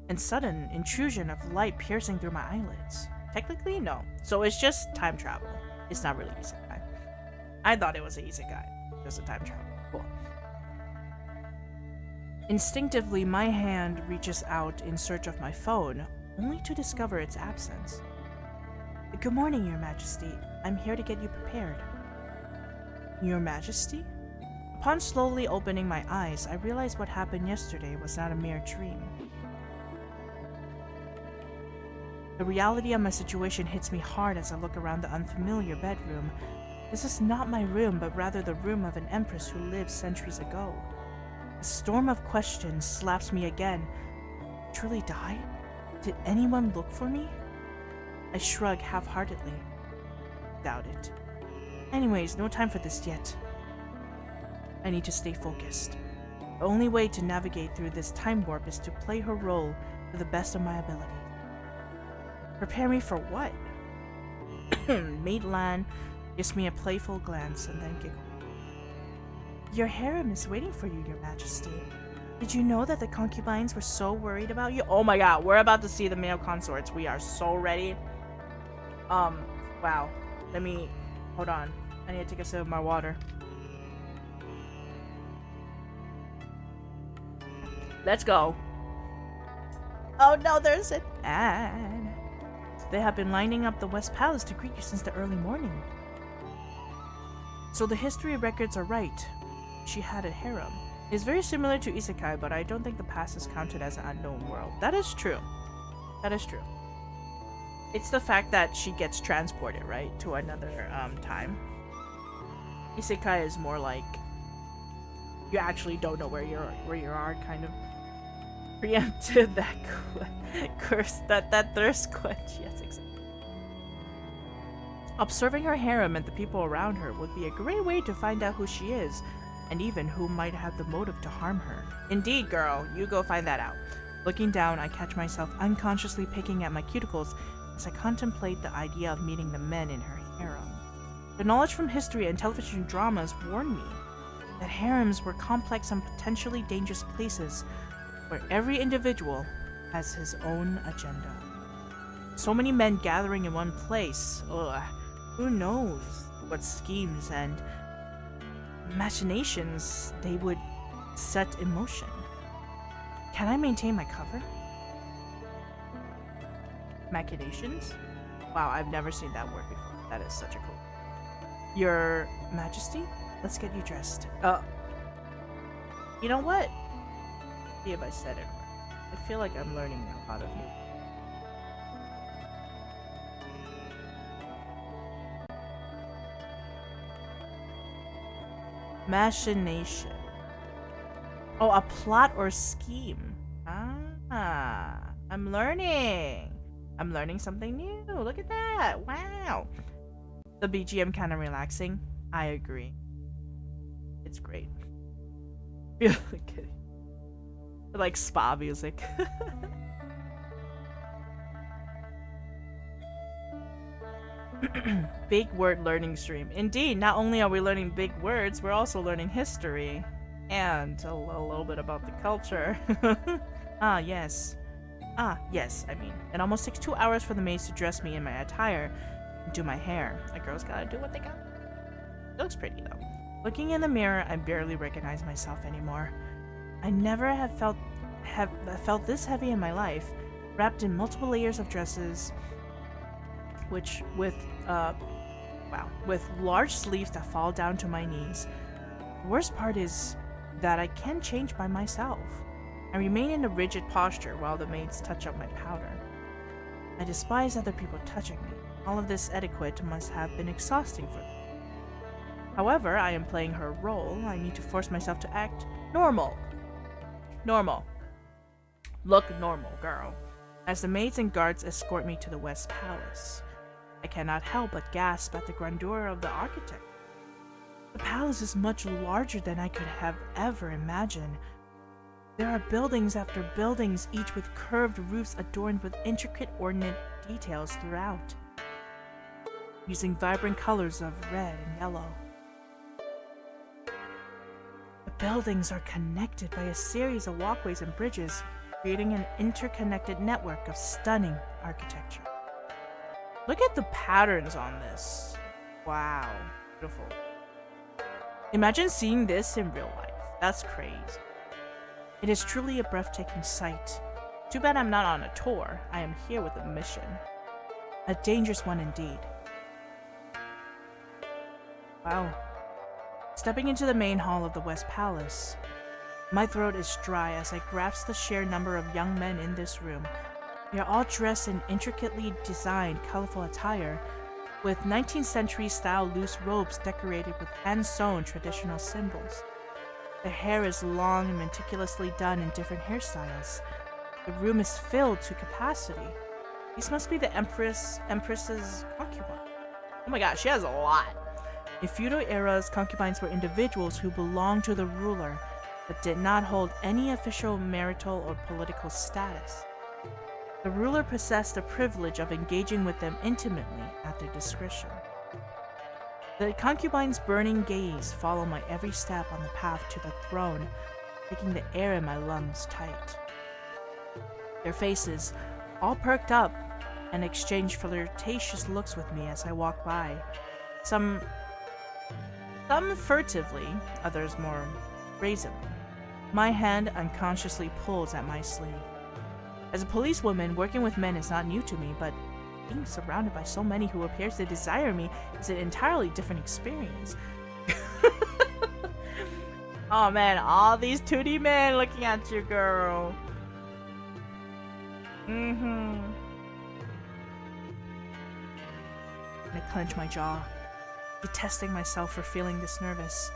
and sudden intrusion of light piercing through my eyelids. Technically, no. So it's just time travel. It's not really isekai. I thought it was an isekai. Just a time travel. Cool. Instinctively, my hand reaches out in search of my phone, only to discover its absence. Good morning, Your Majesty. I'm here to get you prepared. Your Majesty? Upon slowly opening my eyes, I realized what happened yesterday was not a mere dream. The reality of my situation hits me hard as I look around the unfamiliar bedroom. This is not my room, but rather the room of an empress who lived centuries ago. A storm of questions slaps me again. Truly died? Did anyone look for me? I shrug half-heartedly. Doubt it. Anyways, no time for this yet. I need to stay focused. The only way to navigate through this time warp is to play her role to the best of my ability. Prepare me for what? Maitland gives me a playful glance and then giggles. Your harem is waiting for you, Your Majesty. Did you know that the concubines were so worried about you? Oh my god, we're about to see the male consorts. We are so ready. Wow. Hold on. I need to take a sip of my water. Let's go. Oh no, there's an ad. They have been lining up the West Palace to greet you since the early morning. So the history records are right. She had a harem. It's very similar to isekai, but I don't think the past is counted as an unknown world. That is true. That is true. It's the fact that she gets transported, right, to another time. Isekai is more like you actually don't know where you are, kind of. Preempted that curse, that thirst quench. Yes, exactly. Observing her harem and the people around her would be a great way to find out who she is, and even who might have the motive to harm her. Indeed, girl, you go find that out. Looking down, I catch myself unconsciously picking at my cuticles as I contemplate the idea of meeting the men in her harem. The knowledge from history and television dramas warned me that harems were complex and potentially dangerous places where every individual has his own agenda. So many men gathering in one place. Ugh, who knows what schemes and machinations they would set in motion. Can I maintain my cover? Machinations? Wow, I've never seen that word before. That is such a cool. Your Majesty, let's get you dressed. You know what? See if I said it right. I feel like I'm learning a lot of new. Machination. Oh, a plot or scheme. Ah, I'm learning. I'm learning something new. Look at that. Wow. The BGM kind of relaxing. I agree. It's great. Really kidding. Like spa music. Big word learning stream. Indeed, not only are we learning big words, we're also learning history. And a little bit about the culture. Yes. Yes, I mean. It almost takes 2 hours for the maids to dress me in my attire and do my hair. A girl's gotta do what they got. It looks pretty though. Looking in the mirror, I barely recognize myself anymore. I never have felt this heavy in my life, wrapped in multiple layers of dresses, which with large sleeves that fall down to my knees. The worst part is that I can change by myself. I remain in a rigid posture while the maids touch up my powder. I despise other people touching me. All of this etiquette must have been exhausting for them. However, I am playing her role. I need to force myself to act normal. Normal. Look normal, girl. As the maids and guards escort me to the West Palace, I cannot help but gasp at the grandeur of the architect. The palace is much larger than I could have ever imagined. There are buildings after buildings, each with curved roofs adorned with intricate ornate details throughout, using vibrant colors of red and yellow. The buildings are connected by a series of walkways and bridges, creating an interconnected network of stunning architecture. Look at the patterns on this. Wow, beautiful. Imagine seeing this in real life. That's crazy. It is truly a breathtaking sight. Too bad I'm not on a tour. I am here with a mission. A dangerous one indeed. Wow. Stepping into the main hall of the West Palace, my throat is dry as I grasp the sheer number of young men in this room. They are all dressed in intricately designed, colorful attire, with 19th century style loose robes decorated with hand-sewn traditional symbols. Their hair is long and meticulously done in different hairstyles. The room is filled to capacity. These must be the Empress's concubines. Oh my gosh, she has a lot. In feudal eras, concubines were individuals who belonged to the ruler, but did not hold any official marital or political status. The ruler possessed the privilege of engaging with them intimately at their discretion. The concubine's burning gaze followed my every step on the path to the throne, making the air in my lungs tight. Their faces, all perked up, and exchanged flirtatious looks with me as I walked by. Some furtively, others more brazenly. My hand unconsciously pulls at my sleeve. As a policewoman, working with men is not new to me, but being surrounded by so many who appears to desire me is an entirely different experience. Oh man, all these 2D men looking at you, girl. I clench my jaw, detesting myself for feeling this nervous.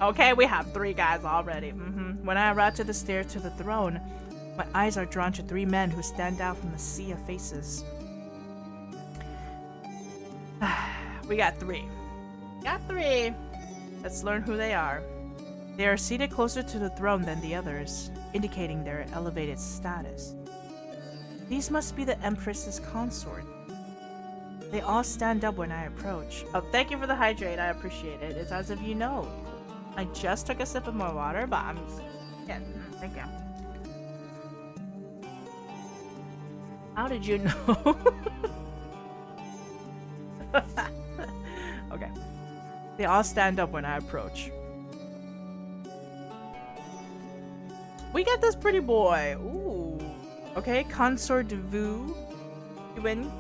Okay, we have 3 guys already. When I arrive to the stairs to the throne, my eyes are drawn to 3 men who stand out from the sea of faces. We got 3. Got 3. Let's learn who they are. They are seated closer to the throne than the others, indicating their elevated status. These must be the Empress's consort. They all stand up when I approach. Oh, thank you for the hydrate. I appreciate it. It's as if you know. I just took a sip of my water, but I'm... Yeah, thank you. How did you know? Okay. They all stand up when I approach. We got this pretty boy. Ooh. Okay, Consort de Vu. Yuen,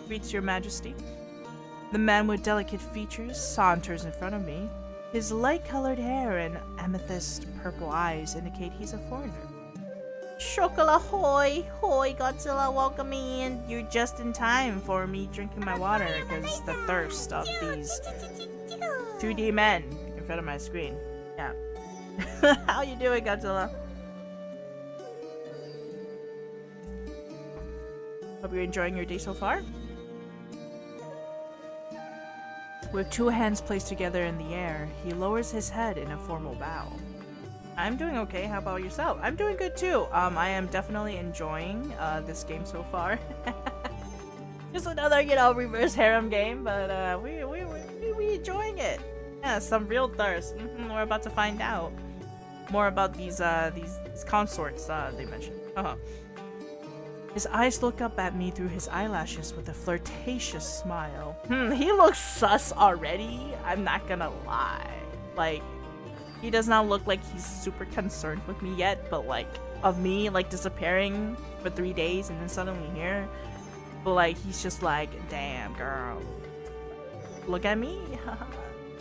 greets your majesty. The man with delicate features saunters in front of me. His light-colored hair and amethyst purple eyes indicate he's a foreigner. Chocolat hoy! Hoy, Godzilla, welcome me in. You're just in time for me drinking my water because the thirst of these 2D men in front of my screen. Yeah. How you doing, Godzilla? Hope you're enjoying your day so far. With 2 hands placed together in the air, he lowers his head in a formal bow. I'm doing okay. How about yourself? I'm doing good too. I am definitely enjoying this game so far. Just another, reverse harem game, but we enjoying it. Yeah, some real thirst. We're about to find out more about these consorts they mentioned. His eyes look up at me through his eyelashes with a flirtatious smile. He looks sus already. I'm not gonna lie. Like, he does not look like he's super concerned with me yet, but of me disappearing for 3 days and then suddenly here. But he's just like, damn girl, look at me.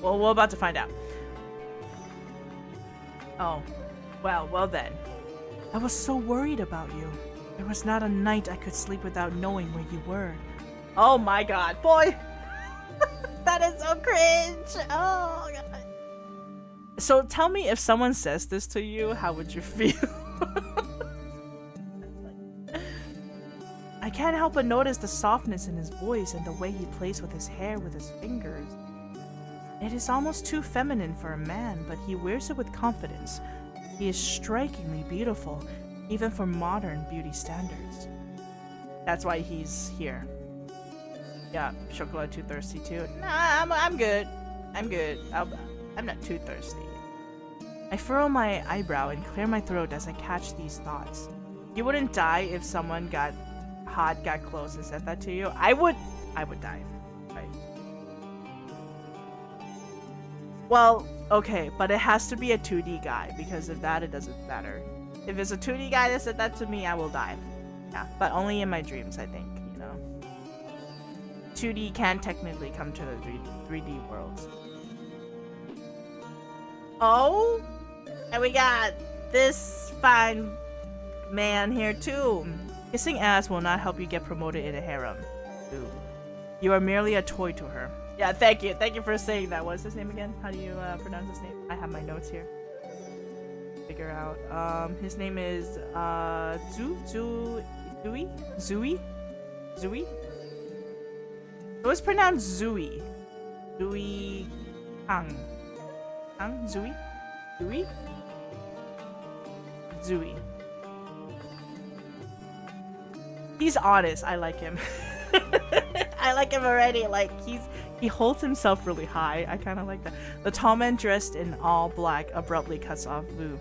Well, we're about to find out. Oh, well then. I was so worried about you. There was not a night I could sleep without knowing where you were. Oh my god, boy! That is so cringe! Oh god. So tell me, if someone says this to you, how would you feel? I can't help but notice the softness in his voice and the way he plays with his hair with his fingers. It is almost too feminine for a man, but he wears it with confidence, He is strikingly beautiful, even for modern beauty standards. That's why he's here. Yeah, Chocolat too thirsty too. Nah, I'm good. I'm good. I'm not too thirsty. I furrow my eyebrow and clear my throat as I catch these thoughts. You wouldn't die if someone got close and said that to you. I would die. Right. Well, okay, but it has to be a 2D guy, because if that, it doesn't matter. If it's a 2D guy that said that to me, I will die. Yeah, but only in my dreams, I think, you know. 2D can technically come to the 3D worlds. Oh, and we got this fine man here too. Kissing ass will not help you get promoted in a harem. Ooh. You are merely a toy to her. Yeah, thank you. Thank you for saying that. What's his name again? How do you pronounce his name? I have my notes here. Figure out. His name is Zui? It was pronounced Zui. Zui Kang. Zui? Zui. He's honest. I like him. I like him already. Like, he holds himself really high. I kind of like that. The tall man dressed in all black abruptly cuts off Vu.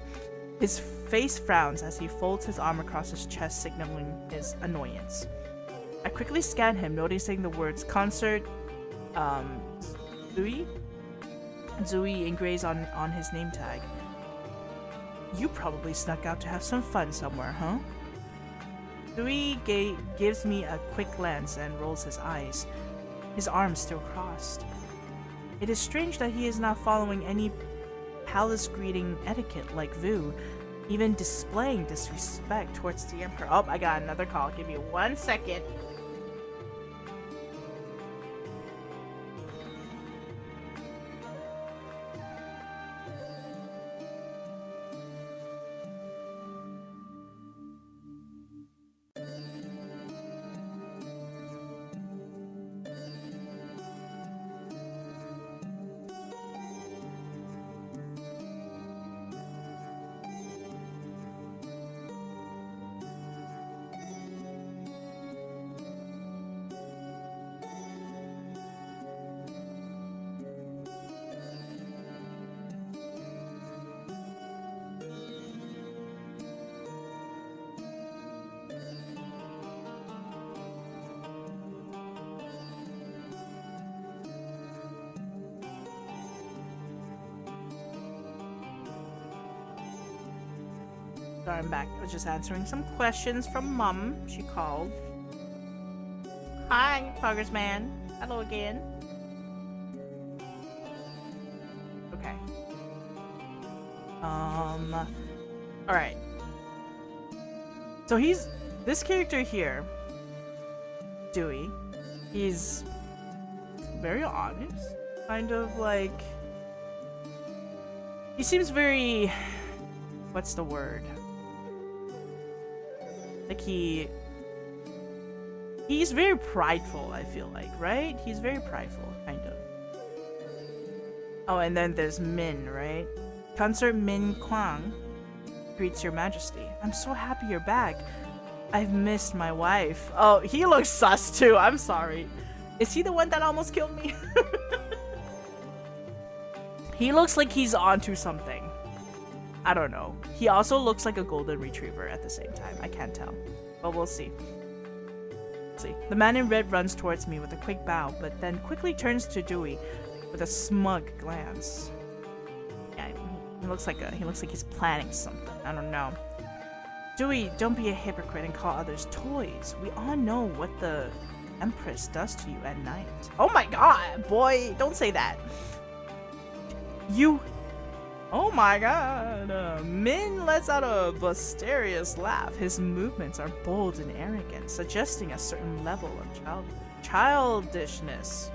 His face frowns as he folds his arm across his chest, signaling his annoyance. I quickly scan him, noticing the words concert, Zui engraved on his name tag. You probably snuck out to have some fun somewhere, huh? Zui gives me a quick glance and rolls his eyes, his arms still crossed. It is strange that he is not following any palace greeting etiquette like Vu, even displaying disrespect towards the Emperor. Oh, I got another call. Give me 1 second. Sorry, I'm back. I was just answering some questions from Mom. She called. Hi, Progress Man. Hello again. Okay. Alright. So this character here, Dewey, he's very honest. Kind of like, he seems very, what's the word? Like he's very prideful, I feel like, right? He's very prideful, kind of. Oh, and then there's Min, right? Consort Min Kwang greets your majesty. I'm so happy you're back. I've missed my wife. Oh, he looks sus too. I'm sorry. Is he the one that almost killed me? He looks like he's onto something. I don't know. He also looks like a golden retriever at the same time. I can't tell. But we'll see. See. The man in red runs towards me with a quick bow, but then quickly turns to Dewey with a smug glance. Yeah, he looks like he's planning something. I don't know. Dewey, don't be a hypocrite and call others toys. We all know what the Empress does to you at night. Oh my god, boy, don't say that. You... Oh my god. Min lets out a boisterous laugh. His movements are bold and arrogant, suggesting a certain level of childishness.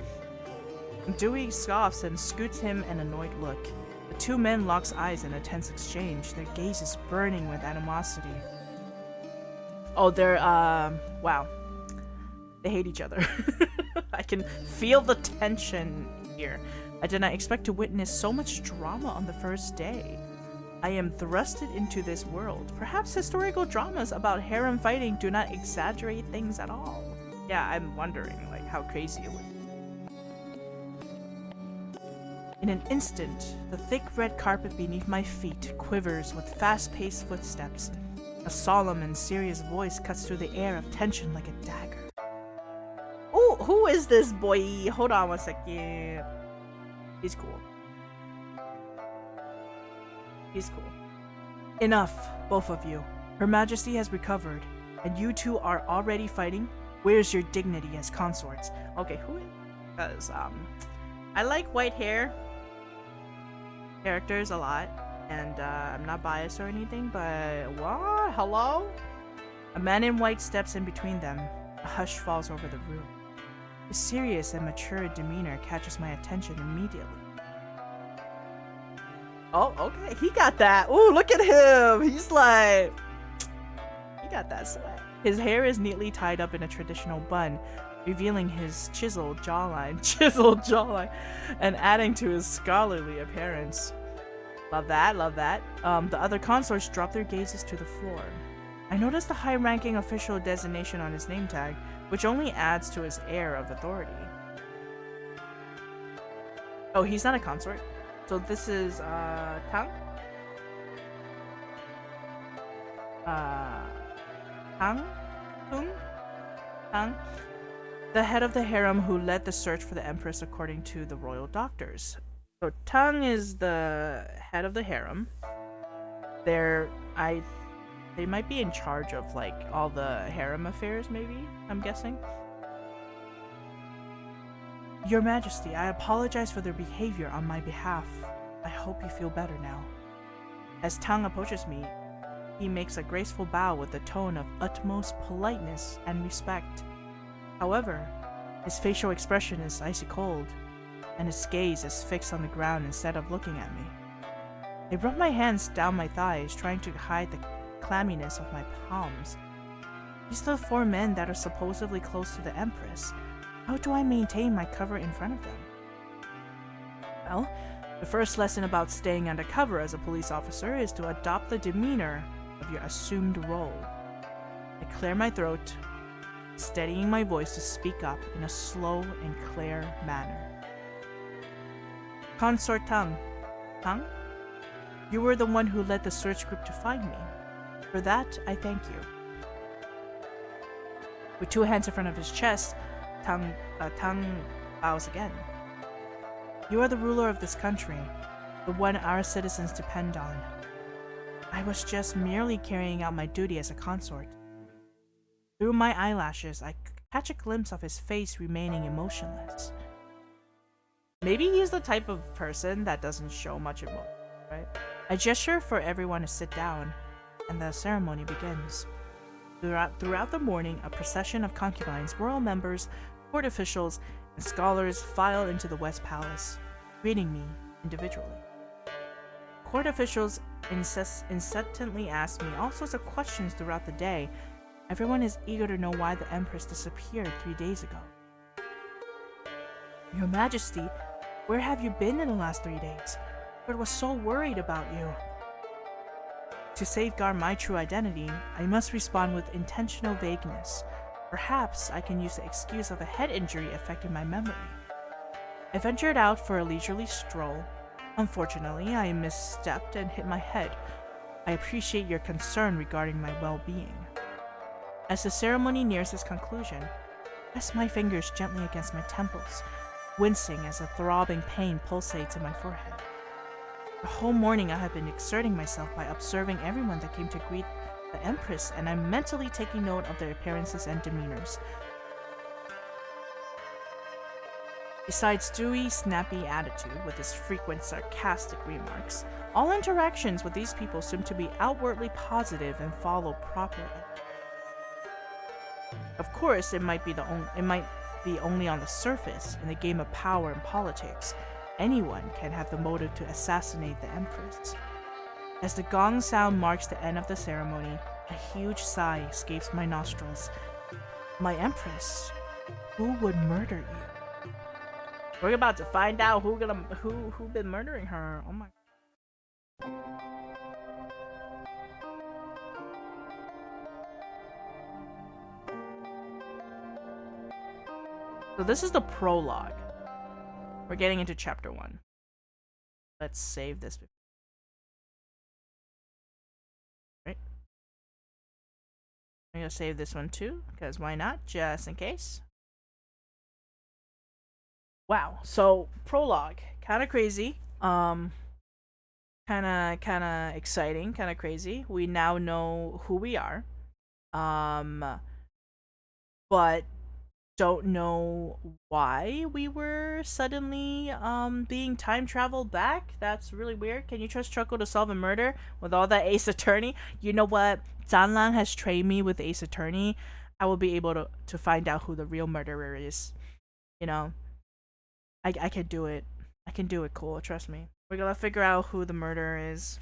Dewey scoffs and scoots him an annoyed look. The two men locks eyes in a tense exchange, their gazes burning with animosity. Oh, they're, wow. They hate each other. I can feel the tension here. I did not expect to witness so much drama on the first day. I am thrusted into this world. Perhaps historical dramas about harem fighting do not exaggerate things at all. Yeah, I'm wondering, like, how crazy it would be. In an instant, the thick red carpet beneath my feet quivers with fast-paced footsteps. A solemn and serious voice cuts through the air of tension like a dagger. Oh, who is this boy? Hold on one second. He's cool. He's cool. Enough, both of you. Her Majesty has recovered, and you two are already fighting? Where's your dignity as consorts? Okay, who is... Because, I like white hair characters a lot, and, I'm not biased or anything, but... What? Hello? A man in white steps in between them. A hush falls over the room. His serious and mature demeanor catches my attention immediately. Oh, okay. He got that. Ooh, look at him. He's like... He got that swag. His hair is neatly tied up in a traditional bun, revealing his chiseled jawline, and adding to his scholarly appearance. Love that, love that. The other consorts drop their gazes to the floor. I notice the high-ranking official designation on his name tag, which only adds to his air of authority. Oh, he's not a consort. So this is, Tang? Tang? Tang? The head of the harem who led the search for the Empress according to the royal doctors. So Tang is the head of the harem. They might be in charge of, like, all the harem affairs, maybe? I'm guessing. Your Majesty, I apologize for their behavior on my behalf. I hope you feel better now. As Tang approaches me, he makes a graceful bow with a tone of utmost politeness and respect. However, his facial expression is icy cold, and his gaze is fixed on the ground instead of looking at me. I rub my hands down my thighs, trying to hide the clamminess of my palms. These are the 4 men that are supposedly close to the Empress. How do I maintain my cover in front of them? Well, the first lesson about staying undercover as a police officer is to adopt the demeanor of your assumed role. I clear my throat, steadying my voice to speak up in a slow and clear manner. Consort Tang. Tang? You were the one who led the search group to find me. For that, I thank you. With 2 hands in front of his chest, Tang bows again. You are the ruler of this country, the one our citizens depend on. I was just merely carrying out my duty as a consort. Through my eyelashes, I catch a glimpse of his face remaining emotionless. Maybe he's the type of person that doesn't show much emotion, right? I gesture for everyone to sit down, and the ceremony begins. Throughout the morning, a procession of concubines, royal members, court officials, and scholars file into the West Palace, greeting me individually. Court officials incessantly ask me all sorts of questions throughout the day. Everyone is eager to know why the Empress disappeared 3 days ago. Your Majesty, where have you been in the last 3 days? I was so worried about you. To safeguard my true identity, I must respond with intentional vagueness. Perhaps I can use the excuse of a head injury affecting my memory. I ventured out for a leisurely stroll. Unfortunately, I misstepped and hit my head. I appreciate your concern regarding my well-being. As the ceremony nears its conclusion, I press my fingers gently against my temples, wincing as a throbbing pain pulsates in my forehead. The whole morning I have been exerting myself by observing everyone that came to greet the Empress, and I'm mentally taking note of their appearances and demeanors. Besides Dewey's snappy attitude with his frequent sarcastic remarks, all interactions with these people seem to be outwardly positive and follow properly. Of course, it might be only on the surface in the game of power and politics. Anyone can have the motive to assassinate the Empress. As the gong sound marks the end of the ceremony, a huge sigh escapes my nostrils. My Empress, who would murder you? We're about to find out who been murdering her. Oh my. So this is the prologue. We're getting into chapter 1. Let's save this. Right. I'm gonna save this one too, because why not? Just in case. Wow. So prologue, kind of crazy. Kind of exciting, kind of crazy. We now know who we are. But don't know why we were suddenly being time traveled back. That's really weird. Can you trust Truckle to solve a murder with all that Ace Attorney? You know what? Zanlang has trained me with Ace Attorney. I will be able to find out who the real murderer is. You know, I can do it. I can do it. Cool. Trust me. We're gonna figure out who the murderer is.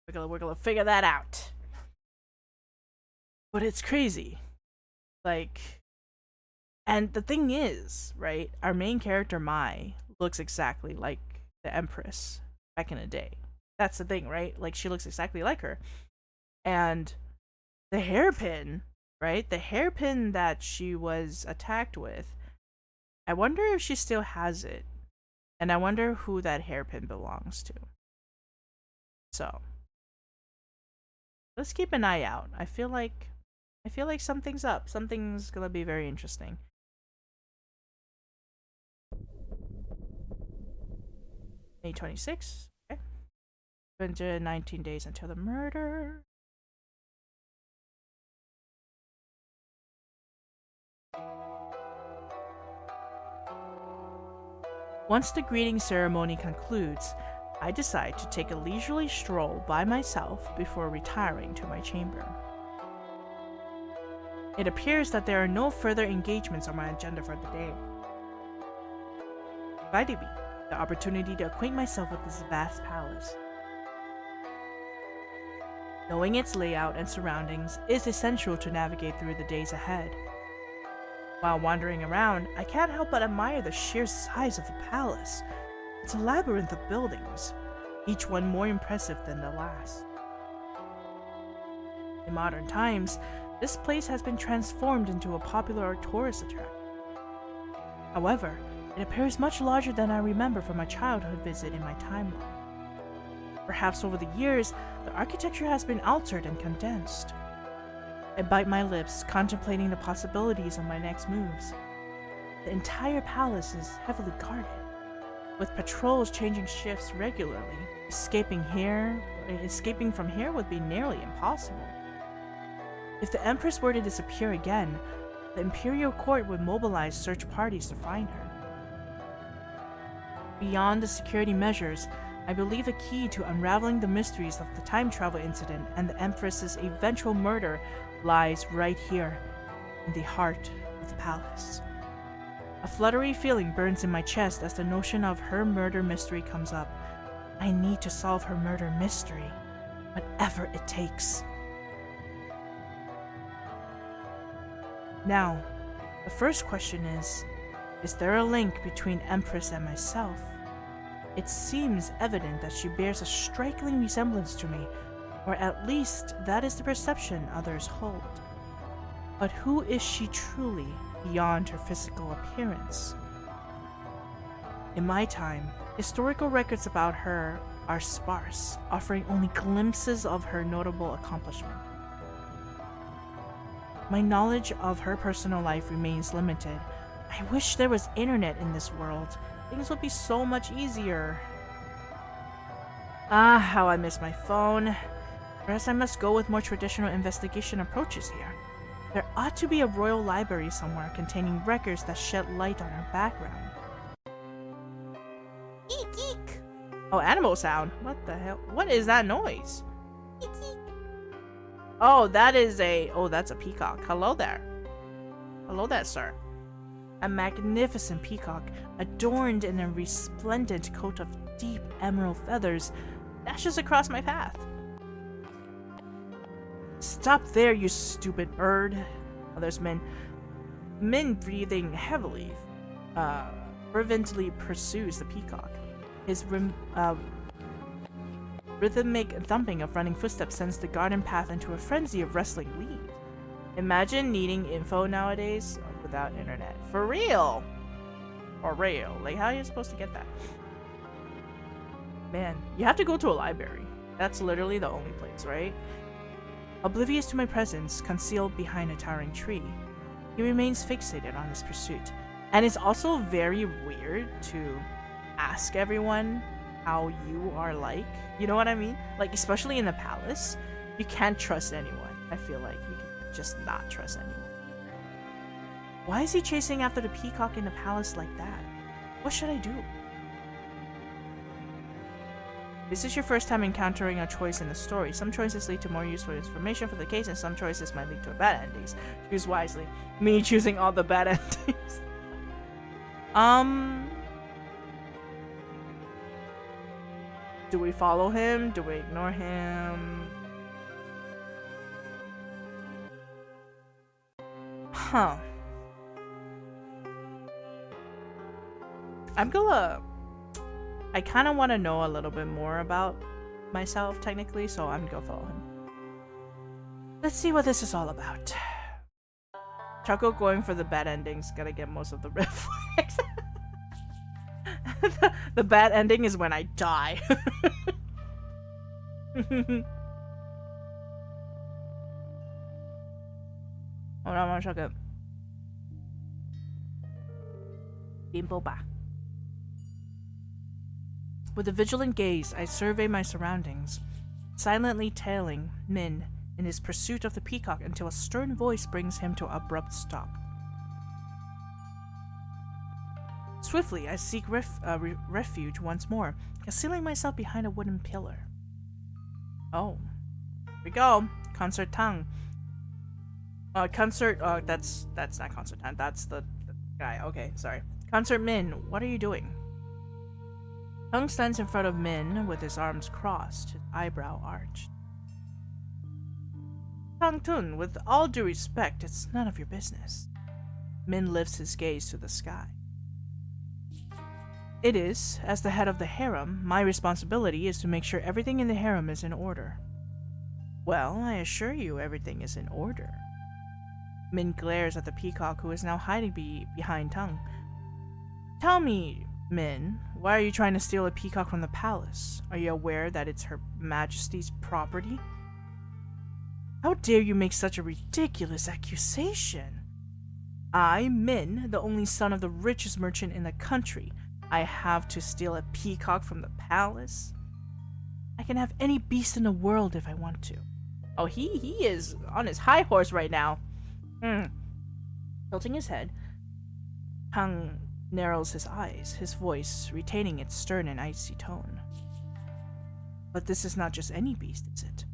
We're gonna figure that out. But it's crazy. Like, and the thing is, right, our main character, Mai, looks exactly like the Empress back in the day. That's the thing, right? Like, she looks exactly like her. And the hairpin, right? The hairpin that she was attacked with, I wonder if she still has it. And I wonder who that hairpin belongs to. So, let's keep an eye out. I feel like something's up. Something's gonna be very interesting. May 26th. Okay. 219 days until the murder. Once the greeting ceremony concludes, I decide to take a leisurely stroll by myself before retiring to my chamber. It appears that there are no further engagements on my agenda for the day. Provided me the opportunity to acquaint myself with this vast palace. Knowing its layout and surroundings is essential to navigate through the days ahead. While wandering around, I can't help but admire the sheer size of the palace. It's a labyrinth of buildings, each one more impressive than the last. In modern times, this place has been transformed into a popular tourist attraction. However, it appears much larger than I remember from my childhood visit in my timeline. Perhaps over the years, the architecture has been altered and condensed. I bite my lips, contemplating the possibilities of my next moves. The entire palace is heavily guarded, with patrols changing shifts regularly. Escaping from here would be nearly impossible. If the Empress were to disappear again, the Imperial Court would mobilize search parties to find her. Beyond the security measures, I believe the key to unraveling the mysteries of the time travel incident and the Empress's eventual murder lies right here, in the heart of the palace. A fluttery feeling burns in my chest as the notion of her murder mystery comes up. I need to solve her murder mystery, whatever it takes. Now, the first question is there a link between Empress and myself? It seems evident that she bears a striking resemblance to me, or at least that is the perception others hold. But who is she truly beyond her physical appearance? In my time, historical records about her are sparse, offering only glimpses of her notable accomplishment. My knowledge of her personal life remains limited. I wish there was internet in this world. Things would be so much easier. Ah, how I miss my phone. Perhaps I must go with more traditional investigation approaches here. There ought to be a royal library somewhere containing records that shed light on her background. Eek eek! Oh, animal sound. What the hell? What is that noise? Eek eek. Oh, that's a peacock. Hello there. Hello there, sir. A magnificent peacock, adorned in a resplendent coat of deep emerald feathers, dashes across my path. Stop there, you stupid bird. Oh, there's Min breathing heavily, fervently pursues the peacock. His rhythmic thumping of running footsteps sends the garden path into a frenzy of wrestling leaves. Imagine needing info nowadays without internet. For real? For real? Like, how are you supposed to get that? Man, you have to go to a library. That's literally the only place, right? Oblivious to my presence, concealed behind a towering tree, he remains fixated on his pursuit. And it's also very weird to ask everyone how you are like. You know what I mean? Like, especially in the palace, you can't trust anyone. I feel like you can just not trust anyone. Why is he chasing after the peacock in the palace like that? What should I do? This is your first time encountering a choice in the story. Some choices lead to more useful information for the case, and some choices might lead to bad endings. Choose wisely. Me choosing all the bad endings. Do we follow him? Do we ignore him? Huh. I kind of want to know a little bit more about myself, technically, so I'm gonna go follow him. Let's see what this is all about. Choco going for the bad ending's gonna get most of the red flags. The bad ending is when I die. Hold on, Choco. Tiempo ba. With a vigilant gaze, I survey my surroundings, silently tailing Min in his pursuit of the peacock until a stern voice brings him to an abrupt stop. Swiftly, I seek refuge once more, concealing myself behind a wooden pillar. Oh. Here we go. Concert Tang. That's not Concert Tang, that's the guy. Okay, sorry. Concert Min, what are you doing? Tang stands in front of Min with his arms crossed, his eyebrow arched. Tang Tun, with all due respect, it's none of your business. Min lifts his gaze to the sky. It is, as the head of the harem, my responsibility is to make sure everything in the harem is in order. Well, I assure you everything is in order. Min glares at the peacock, who is now hiding behind Tang. Tell me, Min, why are you trying to steal a peacock from the palace? Are you aware that it's Her Majesty's property? How dare you make such a ridiculous accusation? I, Min, the only son of the richest merchant in the country, I have to steal a peacock from the palace? I can have any beast in the world if I want to. Oh, he is on his high horse right now. Tilting his head, Tang narrows his eyes, his voice retaining its stern and icy tone. But this is not just any beast, is it?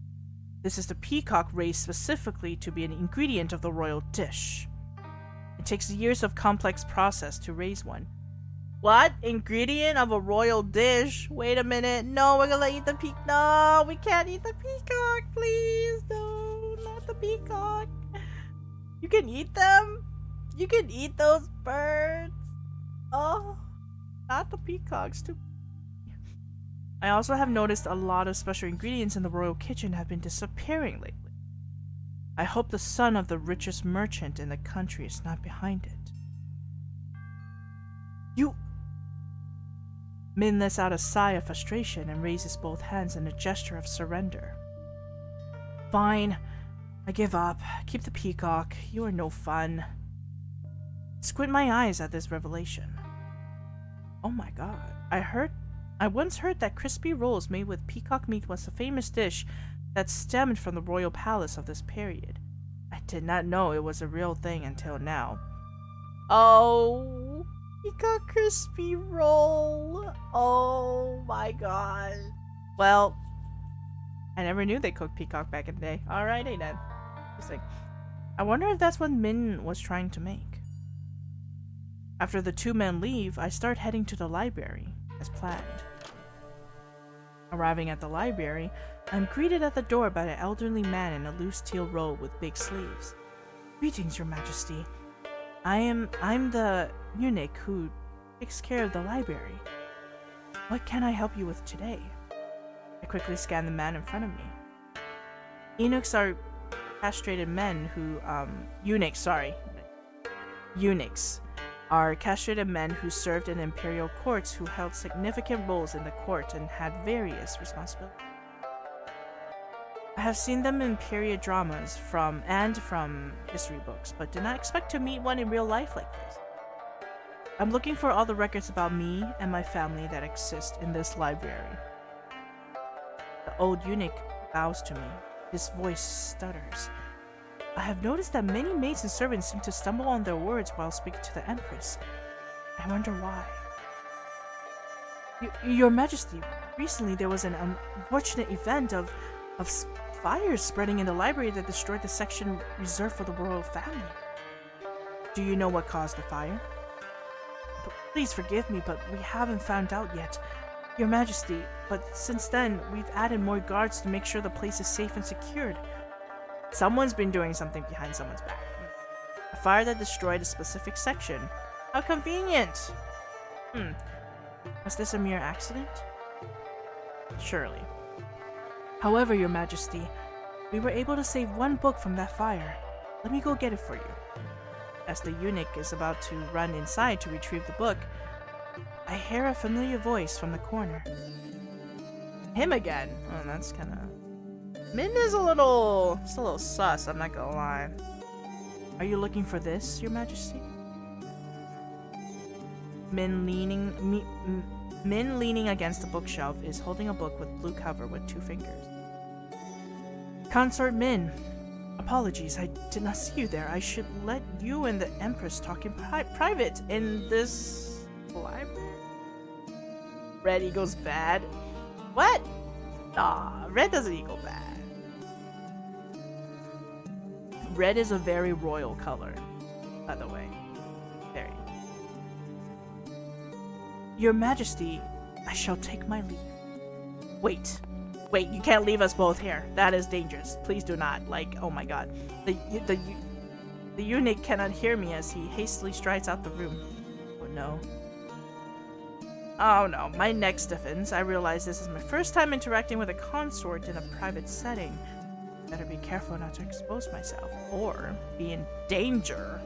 This is the peacock raised specifically to be an ingredient of the royal dish. It takes years of complex process to raise one. What? Ingredient of a royal dish? Wait a minute. No, we're gonna eat the peacock. No, we can't eat the peacock, please. No, not the peacock. You can eat them? You can eat those birds? Oh, not the peacocks, too. I also have noticed a lot of special ingredients in the royal kitchen have been disappearing lately. I hope the son of the richest merchant in the country is not behind it. You... Min lets out a sigh of frustration and raises both hands in a gesture of surrender. Fine. I give up. Keep the peacock. You are no fun. Squint my eyes at this revelation. Oh my god. I once heard that crispy rolls made with peacock meat was a famous dish that stemmed from the royal palace of this period. I did not know it was a real thing until now. Oh, peacock crispy roll. Oh my god. Well, I never knew they cooked peacock back in the day. Alrighty then. Interesting. I wonder if that's what Min was trying to make. After the two men leave, I start heading to the library, as planned. Arriving at the library, I'm greeted at the door by an elderly man in a loose teal robe with big sleeves. Greetings, Your Majesty. I'm the eunuch who takes care of the library. What can I help you with today? I quickly scan the man in front of me. Eunuchs are castrated men who, eunuchs, sorry. Eunuchs are castrated men who served in imperial courts who held significant roles in the court and had various responsibilities. I have seen them in period dramas from history books, but did not expect to meet one in real life like this. I'm looking for all the records about me and my family that exist in this library. The old eunuch bows to me. His voice stutters. I have noticed that many maids and servants seem to stumble on their words while speaking to the Empress. I wonder why. Your Majesty, recently there was an unfortunate event of fires spreading in the library that destroyed the section reserved for the royal family. Do you know what caused the fire? Please forgive me, but we haven't found out yet. Your Majesty, but since then, we've added more guards to make sure the place is safe and secured. Someone's been doing something behind someone's back. A fire that destroyed a specific section. How convenient! Was this a mere accident? Surely. However, Your Majesty, we were able to save one book from that fire. Let me go get it for you. As the eunuch is about to run inside to retrieve the book, I hear a familiar voice from the corner. Him again? Oh, that's kinda... Min is a little sus, I'm not gonna lie. Are you looking for this, Your Majesty? Min leaning against the bookshelf is holding a book with blue cover with 2 fingers. Consort Min, apologies, I did not see you there. I should let you and the Empress talk in private in this library. Red equals bad? What? Nah, red doesn't equal bad. Red is a very royal color, by the way. Very. Your Majesty, I shall take my leave. Wait, you can't leave us both here. That is dangerous. Please do not. Like, oh my god. The eunuch cannot hear me as he hastily strides out the room. Oh no. Oh no, my neck stiffens. I realize this is my first time interacting with a consort in a private setting. Better be careful not to expose myself, or be in danger.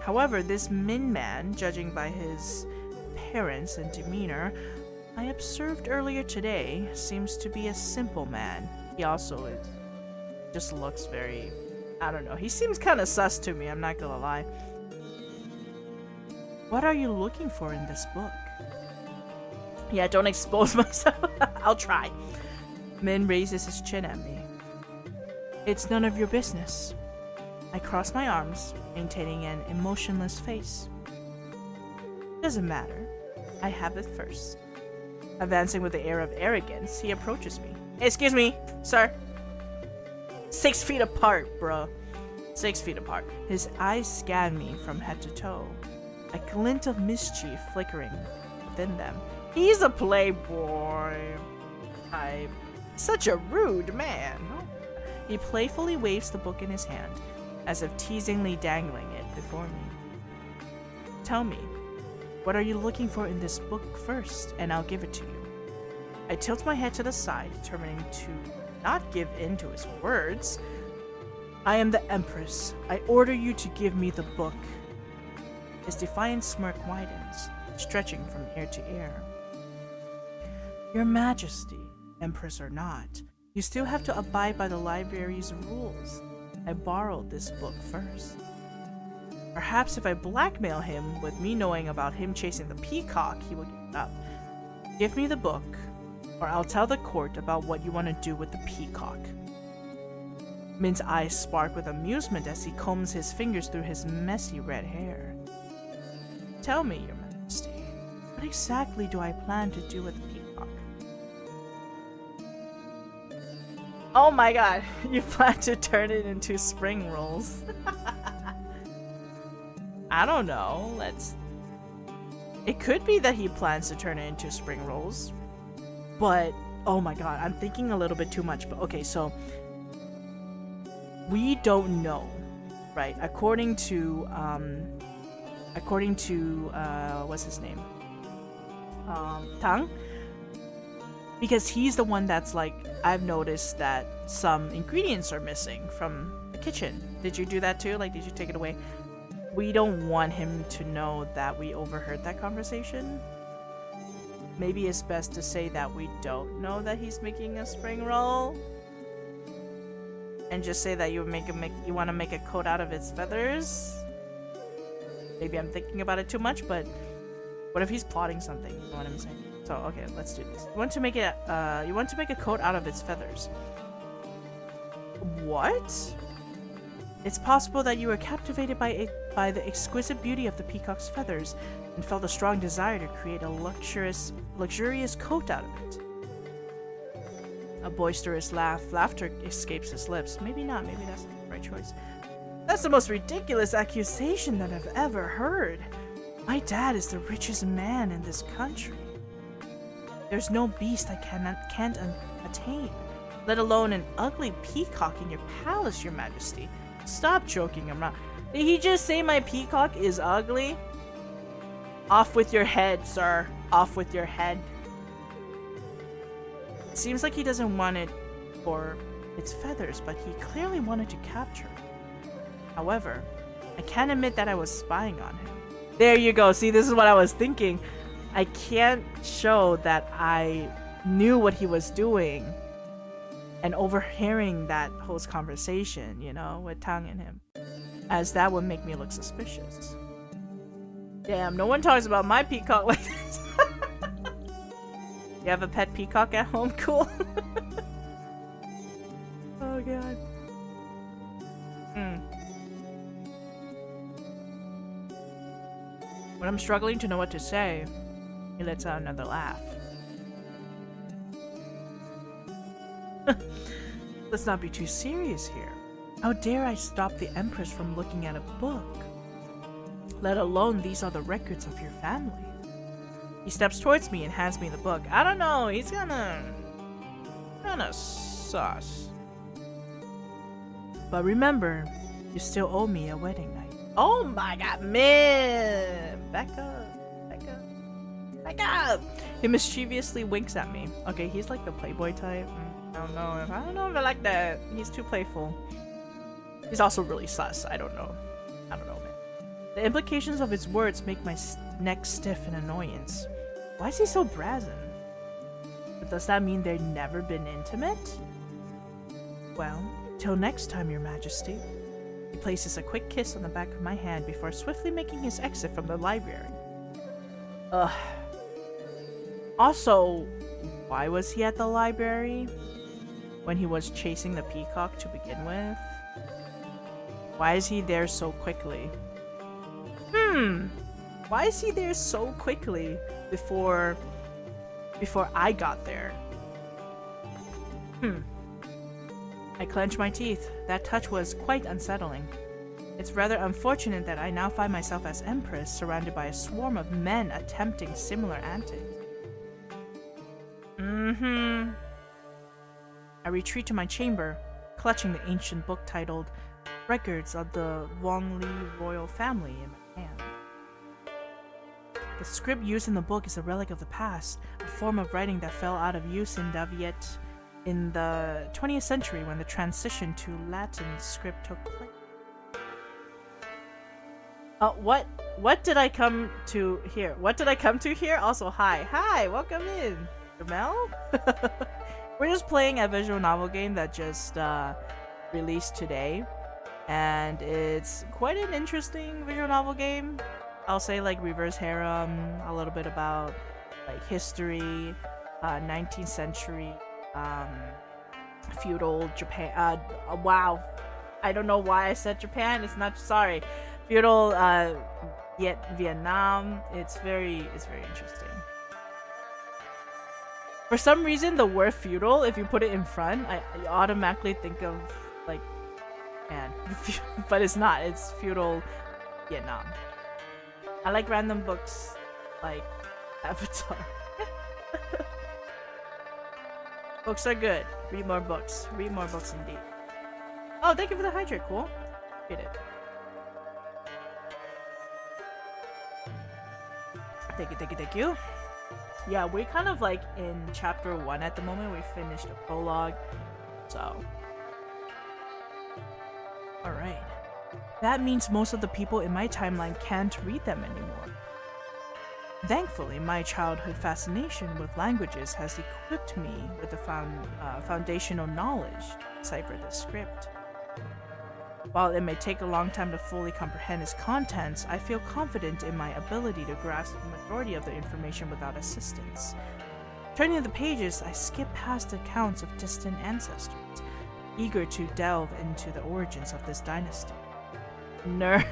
However, this Min man, judging by his appearance and demeanor, I observed earlier today, seems to be a simple man. He also just looks very, I don't know, he seems kind of sus to me, I'm not gonna lie. What are you looking for in this book? Yeah, don't expose myself. I'll try. Min raises his chin at me. It's none of your business. I cross my arms, maintaining an emotionless face. Doesn't matter. I have it first. Advancing with the air of arrogance, he approaches me. Hey, excuse me, sir. 6 feet apart, bruh. 6 feet apart. His eyes scan me from head to toe, a glint of mischief flickering within them. He's a playboy. Such a rude man. He playfully waves the book in his hand, as if teasingly dangling it before me. Tell me, what are you looking for in this book first, and I'll give it to you. I tilt my head to the side, determining to not give in to his words. I am the Empress. I order you to give me the book. His defiant smirk widens, stretching from ear to ear. Your Majesty, Empress or not, you still have to abide by the library's rules. I borrowed this book first. Perhaps if I blackmail him with me knowing about him chasing the peacock, he will give it up. Give me the book, or I'll tell the court about what you want to do with the peacock. Min's eyes spark with amusement as he combs his fingers through his messy red hair. Tell me, Your Majesty, what exactly do I plan to do with the peacock? Oh my god, you plan to turn it into spring rolls. I don't know, It could be that he plans to turn it into spring rolls. But, oh my god, I'm thinking a little bit too much. But okay, so we don't know, right? According to what's his name? Tang? Because he's the one that's like, I've noticed that some ingredients are missing from the kitchen. Did you do that too? Like, did you take it away? we don't want him to know that we overheard that conversation. Maybe it's best to say that we don't know that he's making a spring roll. And just say that you want to make a coat out of its feathers. Maybe I'm thinking about it too much, but what if he's plotting something? You know what I'm saying? So okay, let's do this. You want to make a coat out of its feathers. What? It's possible that you were captivated by the exquisite beauty of the peacock's feathers and felt a strong desire to create a luxurious coat out of it. A boisterous laughter escapes his lips. Maybe not, maybe that's not the right choice. That's the most ridiculous accusation that I've ever heard. My dad is the richest man in this country. There's no beast I can't attain, let alone an ugly peacock in your palace, your majesty. Stop joking around. Did he just say my peacock is ugly? Off with your head, sir. Off with your head. It seems like he doesn't want it for its feathers, but he clearly wanted to capture it. However, I can't admit that I was spying on him. There you go. See, this is what I was thinking. I can't show that I knew what he was doing and overhearing that whole conversation, you know, with Tang and him, as that would make me look suspicious. Damn, no one talks about my peacock like this. You have a pet peacock at home? Cool. Oh god. When I'm struggling to know what to say, he lets out another laugh. Let's not be too serious here. How dare I stop the Empress from looking at a book? Let alone these are the records of your family. He steps towards me and hands me the book. I don't know, he's kinda sus. But remember, you still owe me a wedding night. Oh my god, man! Back up, back up, back up! He mischievously winks at me. Okay, he's like the playboy type. I don't know if I like that. He's too playful. He's also really sus. I don't know, man. The implications of his words make my neck stiff in annoyance. Why is he so brazen? But does that mean they've never been intimate? Well, till next time, your majesty. He places a quick kiss on the back of my hand before swiftly making his exit from the library. Ugh. Also, why was he at the library when he was chasing the peacock to begin with? Why is he there so quickly? Why is he there so quickly before I got there? I clench my teeth. That touch was quite unsettling. It's rather unfortunate that I now find myself as Empress, surrounded by a swarm of men attempting similar antics. I retreat to my chamber, clutching the ancient book titled Records of the Wongli Royal Family in my hand. The script used in the book is a relic of the past, a form of writing that fell out of use in Daviet in the 20th century when the transition to Latin script took place. What did I come to here? What did I come to here? Also, hi, welcome in, Jamel. We're just playing a visual novel game that just released today, and it's quite an interesting visual novel game. I'll say like reverse harem, a little bit about like history, 19th century, feudal Japan. Wow, I don't know why I said Japan. It's not. Sorry, feudal Vietnam. It's very interesting. For some reason, the word feudal, if you put it in front, I automatically think of like, man, but it's not. It's feudal Vietnam. I like random books, like Avatar. Books are good. Read more books. Read more books indeed. Oh, thank you for the hydrate. Cool. Get it. Thank you. Yeah, we're kind of like in chapter 1 at the moment. We finished the prologue. So. Alright. That means most of the people in my timeline can't read them anymore. Thankfully, my childhood fascination with languages has equipped me with the foundational knowledge to decipher this script. While it may take a long time to fully comprehend its contents, I feel confident in my ability to grasp the majority of the information without assistance. Turning the pages, I skip past accounts of distant ancestors, eager to delve into the origins of this dynasty. Nerd.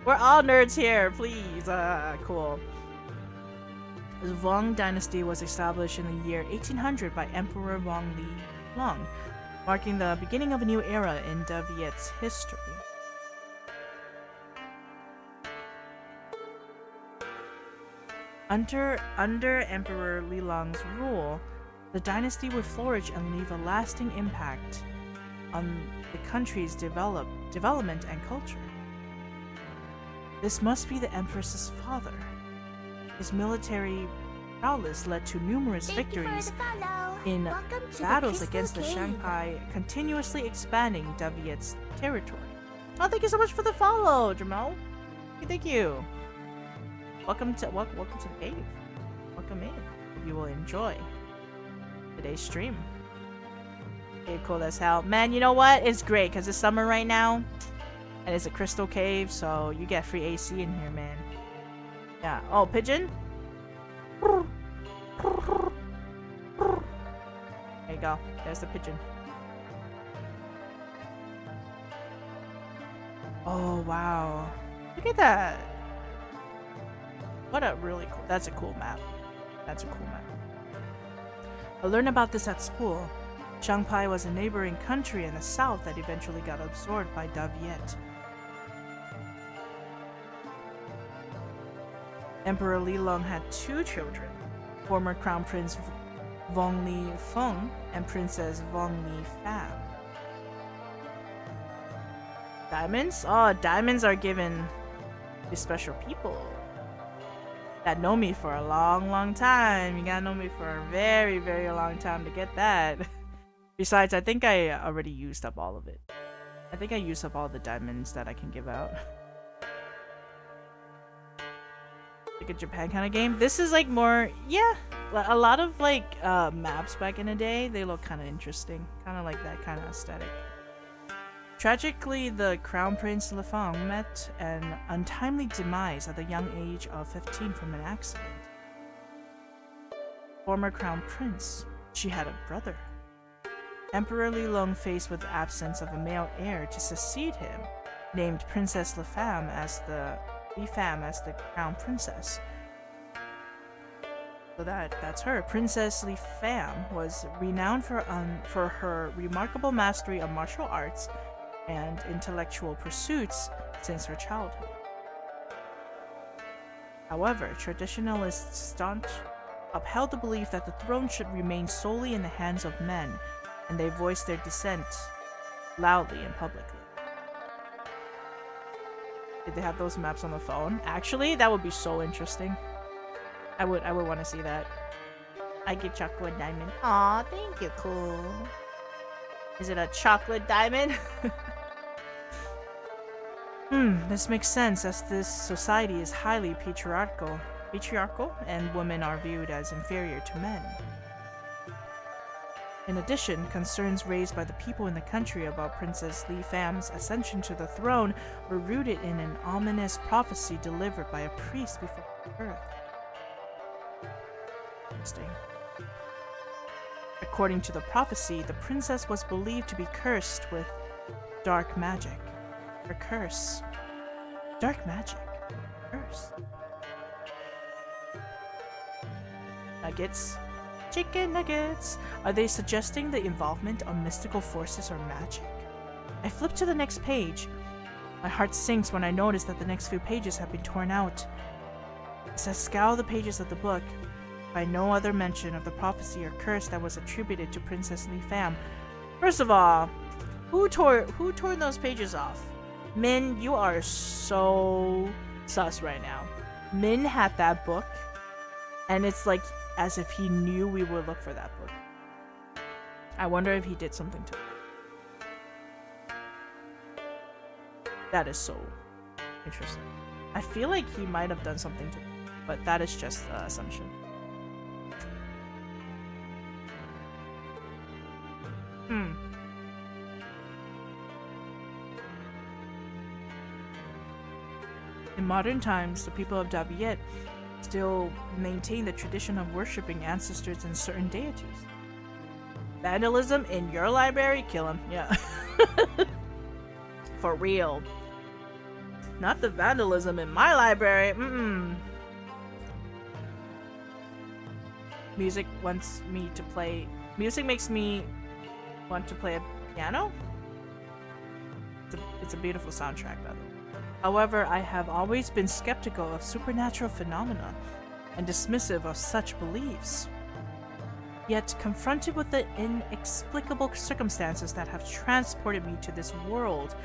We're all nerds here, please. Cool. The Vong dynasty was established in the year 1800 by Emperor Wang Long, marking the beginning of a new era in the Viet's history. Under Emperor Lilong's rule, the dynasty would flourish and leave a lasting impact on the country's development and culture. This must be the Empress's father. His military prowess led to numerous victories in battles against the Shanghai, continuously expanding Daviet's territory. Oh, thank you so much for the follow, Jamal. Thank you. Welcome to the cave. Welcome in. Hope you will enjoy today's stream. Okay, cool as hell. Man, you know what? It's great because it's summer right now. And it's a crystal cave, so you get free AC in here, man. Yeah. Oh, pigeon? There you go. There's the pigeon. Oh, wow. Look at that. What a really cool... That's a cool map. That's a cool map. I learned about this at school. Shanghai was a neighboring country in the south that eventually got absorbed by Daviet. Emperor Lilong had 2 children, former Crown Prince Vong Li Feng and Princess Vong Li Pham. Diamonds? Oh, diamonds are given to special people that know me for a long time. You gotta know me for a very, very long time to get that. Besides, I think I already used up all of it. I think I used up all the diamonds that I can give out. Like a Japan kind of game. This is like more, yeah, a lot of like maps back in the day, they look kind of interesting, kind of like that kind of aesthetic. Tragically, the Crown Prince Lifang met an untimely demise at the young age of 15 from an accident. Former Crown Prince, she had a brother. Emperor Lilong, faced with the absence of a male heir to succeed him, named Princess Lifam as the Crown Princess. So that's her. Princess Lifam was renowned for her remarkable mastery of martial arts and intellectual pursuits since her childhood. However, traditionalists staunch upheld the belief that the throne should remain solely in the hands of men, and they voiced their dissent loudly and publicly. Did they have those maps on the phone? Actually, that would be so interesting. I would want to see that. I get chocolate diamond. Aw, thank you, cool. Is it a chocolate diamond? This makes sense, as this society is highly patriarchal, and women are viewed as inferior to men. In addition, concerns raised by the people in the country about Princess Li Fam's ascension to the throne were rooted in an ominous prophecy delivered by a priest before her birth. Interesting. According to the prophecy, the princess was believed to be cursed with dark magic. Her curse. Dark magic. Curse. Nuggets. Chicken nuggets! Are they suggesting the involvement of mystical forces or magic? I flip to the next page. My heart sinks when I notice that the next few pages have been torn out. As I scour the pages of the book, I find no other mention of the prophecy or curse that was attributed to Princess Li Pham. First of all, who tore those pages off? Min, you are so sus right now. Min had that book, and it's like as if he knew we would look for that book. I wonder if he did something to it. That is so interesting. I feel like he might have done something to, but that is just an assumption. In modern times, the people of Daviet still maintain the tradition of worshipping ancestors and certain deities. Vandalism in your library? Kill him. Yeah. For real. Not the vandalism in my library. Music wants me to play. Music makes me want to play a piano? It's a beautiful soundtrack, by the way. However, I have always been skeptical of supernatural phenomena and dismissive of such beliefs. Yet, confronted with the inexplicable circumstances that have transported me to this world,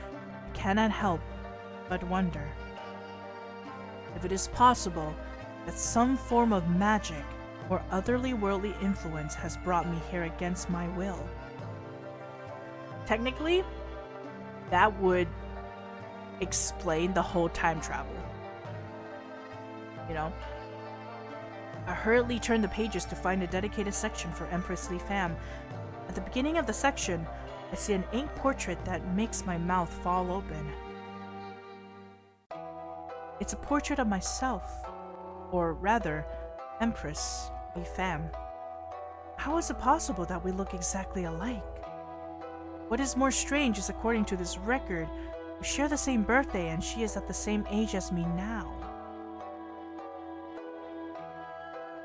I cannot help but wonder if it is possible that some form of magic or otherly worldly influence has brought me here against my will. Technically, that would explain the whole time travel. You know? I hurriedly turned the pages to find a dedicated section for Empress Li Fam. At the beginning of the section, I see an ink portrait that makes my mouth fall open. It's a portrait of myself, or rather, Empress Li Fam. How is it possible that we look exactly alike? What is more strange is, according to this record, we share the same birthday and she is at the same age as me now.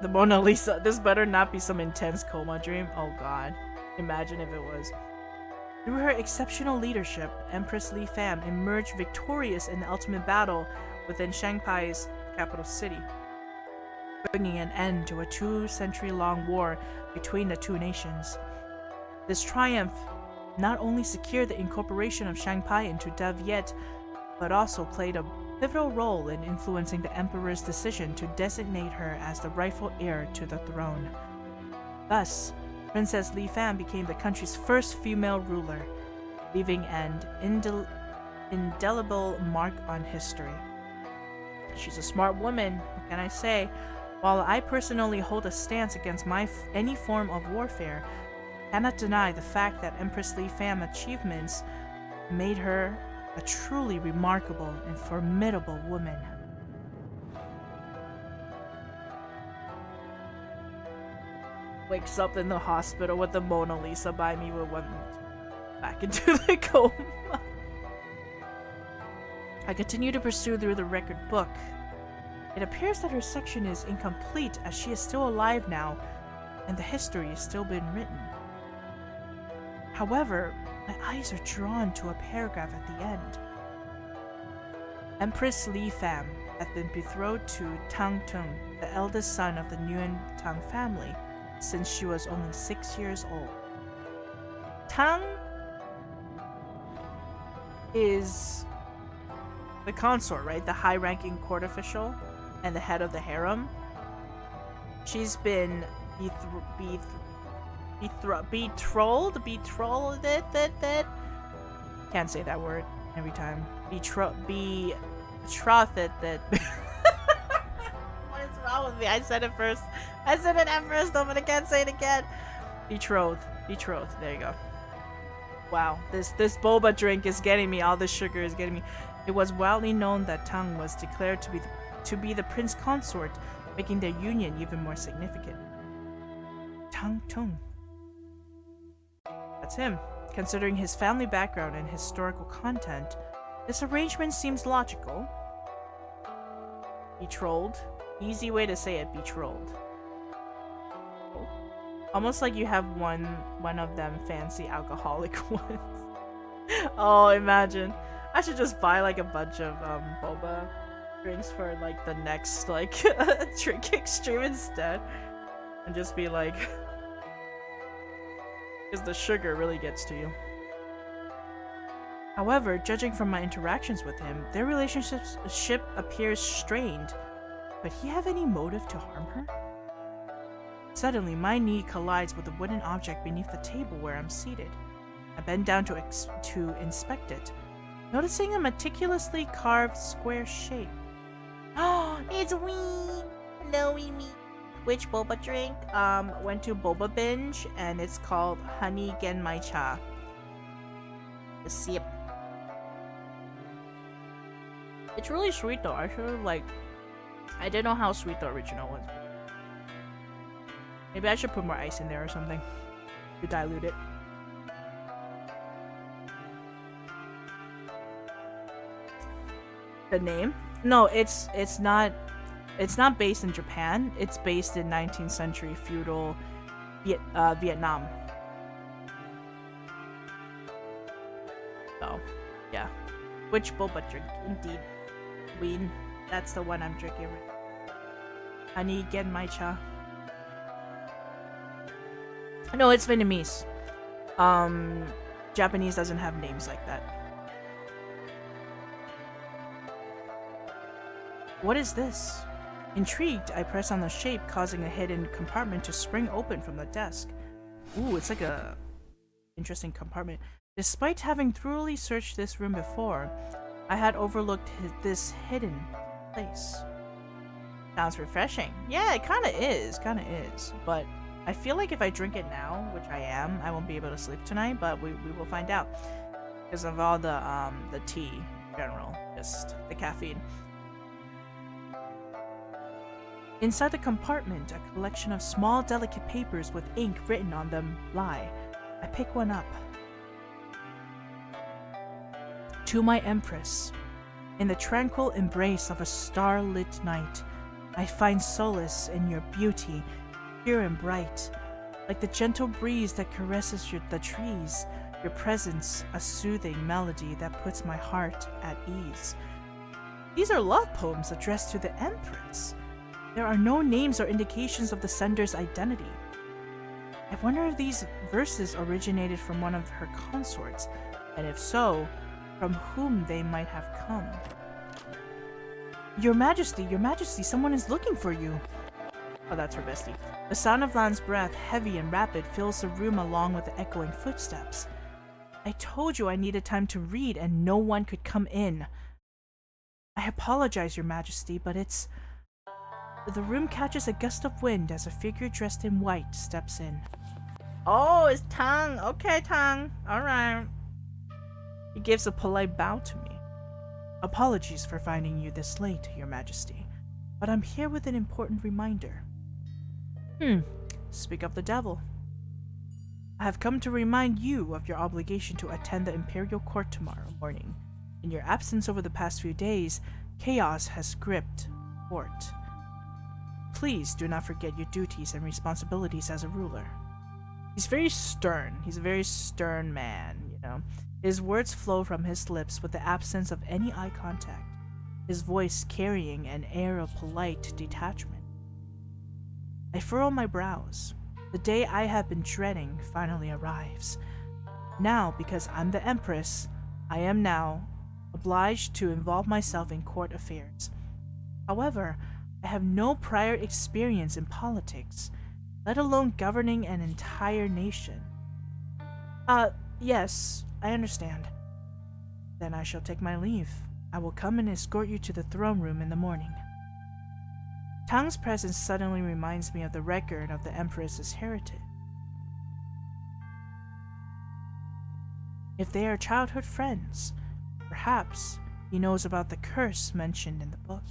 The Mona Lisa. This better not be some intense coma dream. Oh god. Imagine if it was. Through her exceptional leadership, Empress Li Fam emerged victorious in the ultimate battle within Shanghai's capital city, bringing an end to a 2-century-long war between the two nations. This triumph not only secured the incorporation of Shanghai into Daviet, but also played a pivotal role in influencing the emperor's decision to designate her as the rightful heir to the throne. Thus, Princess Li Fam became the country's first female ruler, leaving an indelible mark on history. She's a smart woman, what can I say? While I personally hold a stance against any form of warfare, cannot deny the fact that Empress Li Fam achievements made her a truly remarkable and formidable woman. Wakes up in the hospital with the Mona Lisa by me with one back into the coma. I continue to pursue through the record book. It appears that her section is incomplete as she is still alive now and the history is still being written. However, my eyes are drawn to a paragraph at the end. Empress Li Fam had been betrothed to Tang Tung, the eldest son of the Nguyen Tang family, since she was only 6 years old. Tang is the consort, right? The high-ranking court official and the head of the harem. She's been betrothed. Can't say that word every time. Betrothed. That. What is wrong with me? I said it first. I said it at first, though, but I can't say it again. Betrothed. There you go. Wow, this boba drink is getting me. All this sugar is getting me. It was widely known that Tang was declared to be the prince consort, making their union even more significant. Tang Tung. That's him. Considering his family background and historical content, this arrangement seems logical. Betrothed. Easy way to say it, betrothed. Almost like you have one of them fancy alcoholic ones. Oh, imagine. I should just buy like a bunch of boba drinks for like the next like drinking stream instead. And just be like, because the sugar really gets to you. However, judging from my interactions with him, their relationship appears strained. Could he have any motive to harm her? Suddenly, my knee collides with a wooden object beneath the table where I'm seated. I bend down to inspect it. Noticing a meticulously carved square shape. Oh, it's Wee. Hello, Wee Me. Which boba drink? Went to Boba Binge and it's called Honey Genmai Cha. A sip. It's really sweet though. I should have I didn't know how sweet the original was. Maybe I should put more ice in there or something to dilute it. The name? No, it's not based in Japan. It's based in 19th century feudal Vietnam. So, yeah. Which boba drink? Indeed. Ween. That's the one I'm drinking. Honey Genmai Cha. No, it's Vietnamese. Japanese doesn't have names like that. What is this? Intrigued, I press on the shape, causing a hidden compartment to spring open from the desk. Ooh, it's like a interesting compartment. Despite having thoroughly searched this room before, I had overlooked this hidden place. Sounds refreshing. Yeah, it kinda is, but I feel like if I drink it now, which I am, I won't be able to sleep tonight, but we will find out. Because of all the tea in general, just the caffeine. Inside the compartment, a collection of small, delicate papers with ink written on them lie. I pick one up. To my Empress. In the tranquil embrace of a star-lit night, I find solace in your beauty, pure and bright. Like the gentle breeze that caresses the trees, your presence a soothing melody that puts my heart at ease. These are love poems addressed to the Empress. There are no names or indications of the sender's identity. I wonder if these verses originated from one of her consorts, and if so, from whom they might have come. Your Majesty, someone is looking for you. Oh, that's her bestie. The sound of Lan's breath, heavy and rapid, fills the room along with the echoing footsteps. I told you I needed time to read and no one could come in. I apologize, Your Majesty, but it's... The room catches a gust of wind as a figure dressed in white steps in. Oh, it's Tang. Okay, Tang. Alright. He gives a polite bow to me. Apologies for finding you this late, Your Majesty, but I'm here with an important reminder. Speak of the devil. I have come to remind you of your obligation to attend the Imperial Court tomorrow morning. In your absence over the past few days, chaos has gripped court. Please do not forget your duties and responsibilities as a ruler. He's very stern. He's a very stern man, you know. His words flow from his lips with the absence of any eye contact, his voice carrying an air of polite detachment. I furrow my brows. The day I have been dreading finally arrives. Now, because I'm the Empress, I am now obliged to involve myself in court affairs. However, I have no prior experience in politics, let alone governing an entire nation. Yes, I understand. Then I shall take my leave. I will come and escort you to the throne room in the morning. Tang's presence suddenly reminds me of the record of the Empress's heritage. If they are childhood friends, perhaps he knows about the curse mentioned in the book.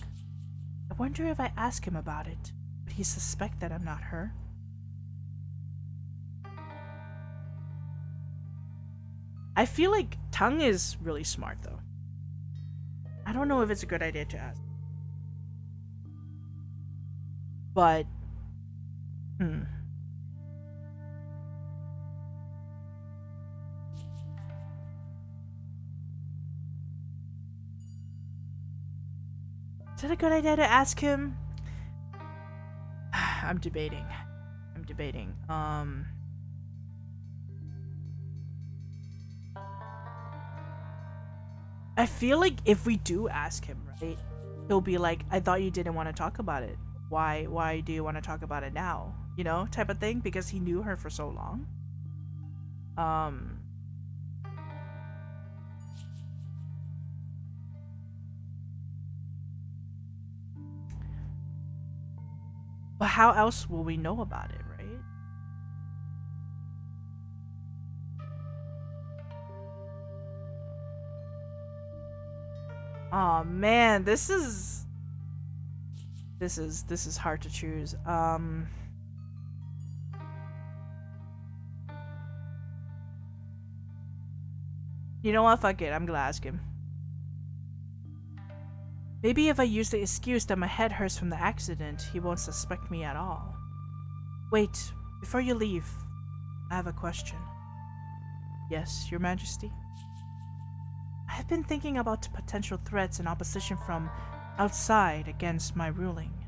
I wonder if I ask him about it, would he suspect that I'm not her? I feel like Tang is really smart, though. I don't know if it's a good idea to ask. But, is it a good idea to ask him? I'm debating. I feel like if we do ask him, right, he'll be like, I thought you didn't want to talk about it. Why do you want to talk about it now? You know, type of thing, because he knew her for so long. But how else will we know about it, right? Oh man, this is hard to choose. You know what? Fuck it. I'm gonna ask him. Maybe if I use the excuse that my head hurts from the accident, he won't suspect me at all. Wait, before you leave, I have a question. Yes, Your Majesty? I have been thinking about potential threats and opposition from outside against my ruling,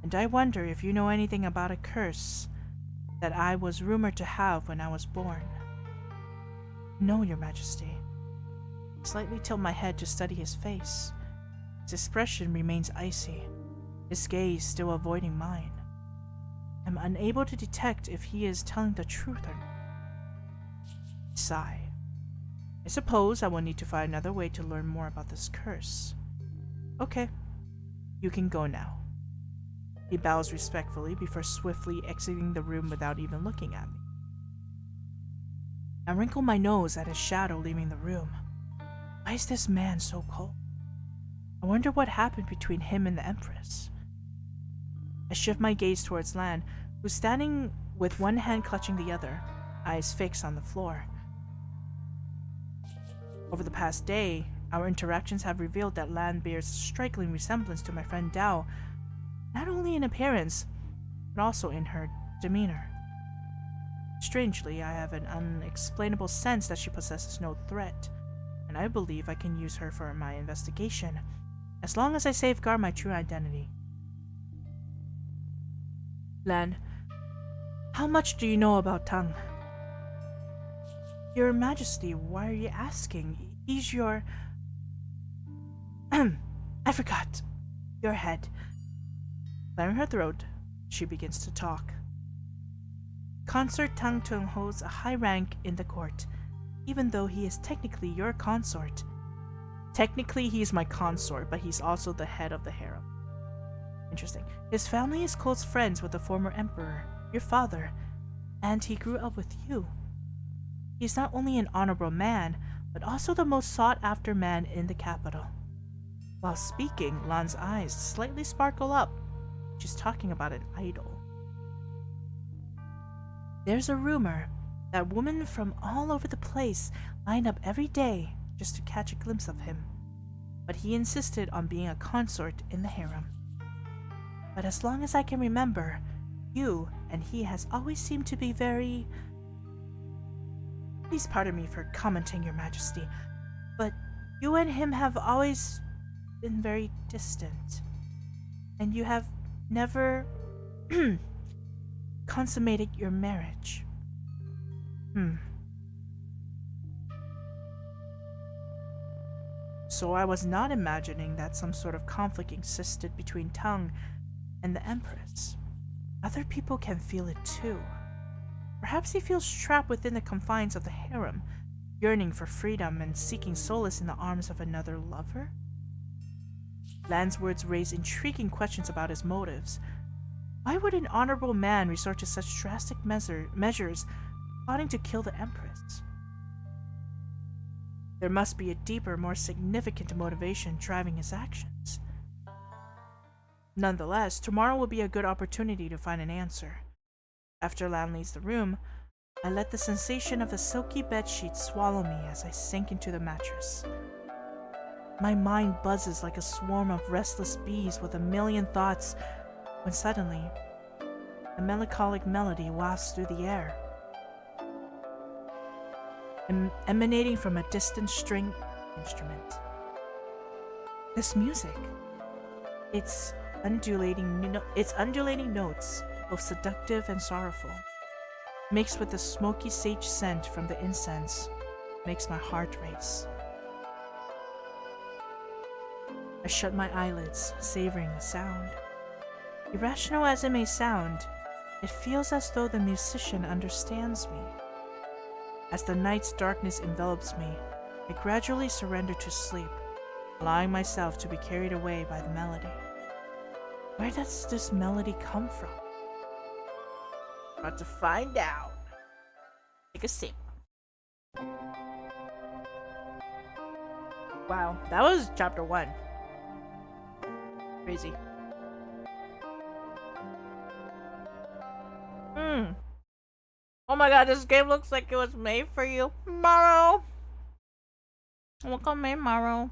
and I wonder if you know anything about a curse that I was rumored to have when I was born. No, Your Majesty. I slightly tilt my head to study his face. His expression remains icy, his gaze still avoiding mine. I'm unable to detect if he is telling the truth or not. I sigh. I suppose I will need to find another way to learn more about this curse. Okay, you can go now. He bows respectfully before swiftly exiting the room without even looking at me. I wrinkle my nose at his shadow leaving the room. Why is this man so cold? I wonder what happened between him and the Empress. I shift my gaze towards Lan, who's standing with one hand clutching the other, eyes fixed on the floor. Over the past day, our interactions have revealed that Lan bears a striking resemblance to my friend Dao, not only in appearance, but also in her demeanor. Strangely, I have an unexplainable sense that she possesses no threat, and I believe I can use her for my investigation, as long as I safeguard my true identity. Lan, how much do you know about Tang? Your Majesty, why are you asking? He's your... I forgot. Your head. Clearing her throat, she begins to talk. Consort Tang Tung holds a high rank in the court, even though he is technically your consort. Technically, he's my consort, but he's also the head of the harem. Interesting. His family is close friends with the former emperor, your father, and he grew up with you. He's not only an honorable man, but also the most sought-after man in the capital. While speaking, Lan's eyes slightly sparkle up. She's talking about an idol. There's a rumor that women from all over the place line up every day just to catch a glimpse of him, but he insisted on being a consort in the harem. But as long as I can remember, you and he has always seemed to be very... Please pardon me for commenting, Your Majesty, but you and him have always been very distant, and you have never consummated your marriage. So I was not imagining that some sort of conflict existed between Tang and the Empress. Other people can feel it too. Perhaps he feels trapped within the confines of the harem, yearning for freedom and seeking solace in the arms of another lover? Lan's words raise intriguing questions about his motives. Why would an honorable man resort to such drastic measures, plotting to kill the Empress? There must be a deeper, more significant motivation driving his actions. Nonetheless, tomorrow will be a good opportunity to find an answer. After Lan leaves the room, I let the sensation of the silky bedsheet swallow me as I sink into the mattress. My mind buzzes like a swarm of restless bees with a million thoughts, when suddenly, a melancholic melody wafts through the air, emanating from a distant string instrument. This music, its undulating notes, both seductive and sorrowful, mixed with the smoky sage scent from the incense, makes my heart race. I shut my eyelids, savoring the sound. Irrational as it may sound, it feels as though the musician understands me. As the night's darkness envelops me, I gradually surrender to sleep, allowing myself to be carried away by the melody. Where does this melody come from? About to find out. Take a sip. Wow, that was chapter 1. Crazy. Oh my god, this game looks like it was made for you. Morrow. Welcome in, Morrow.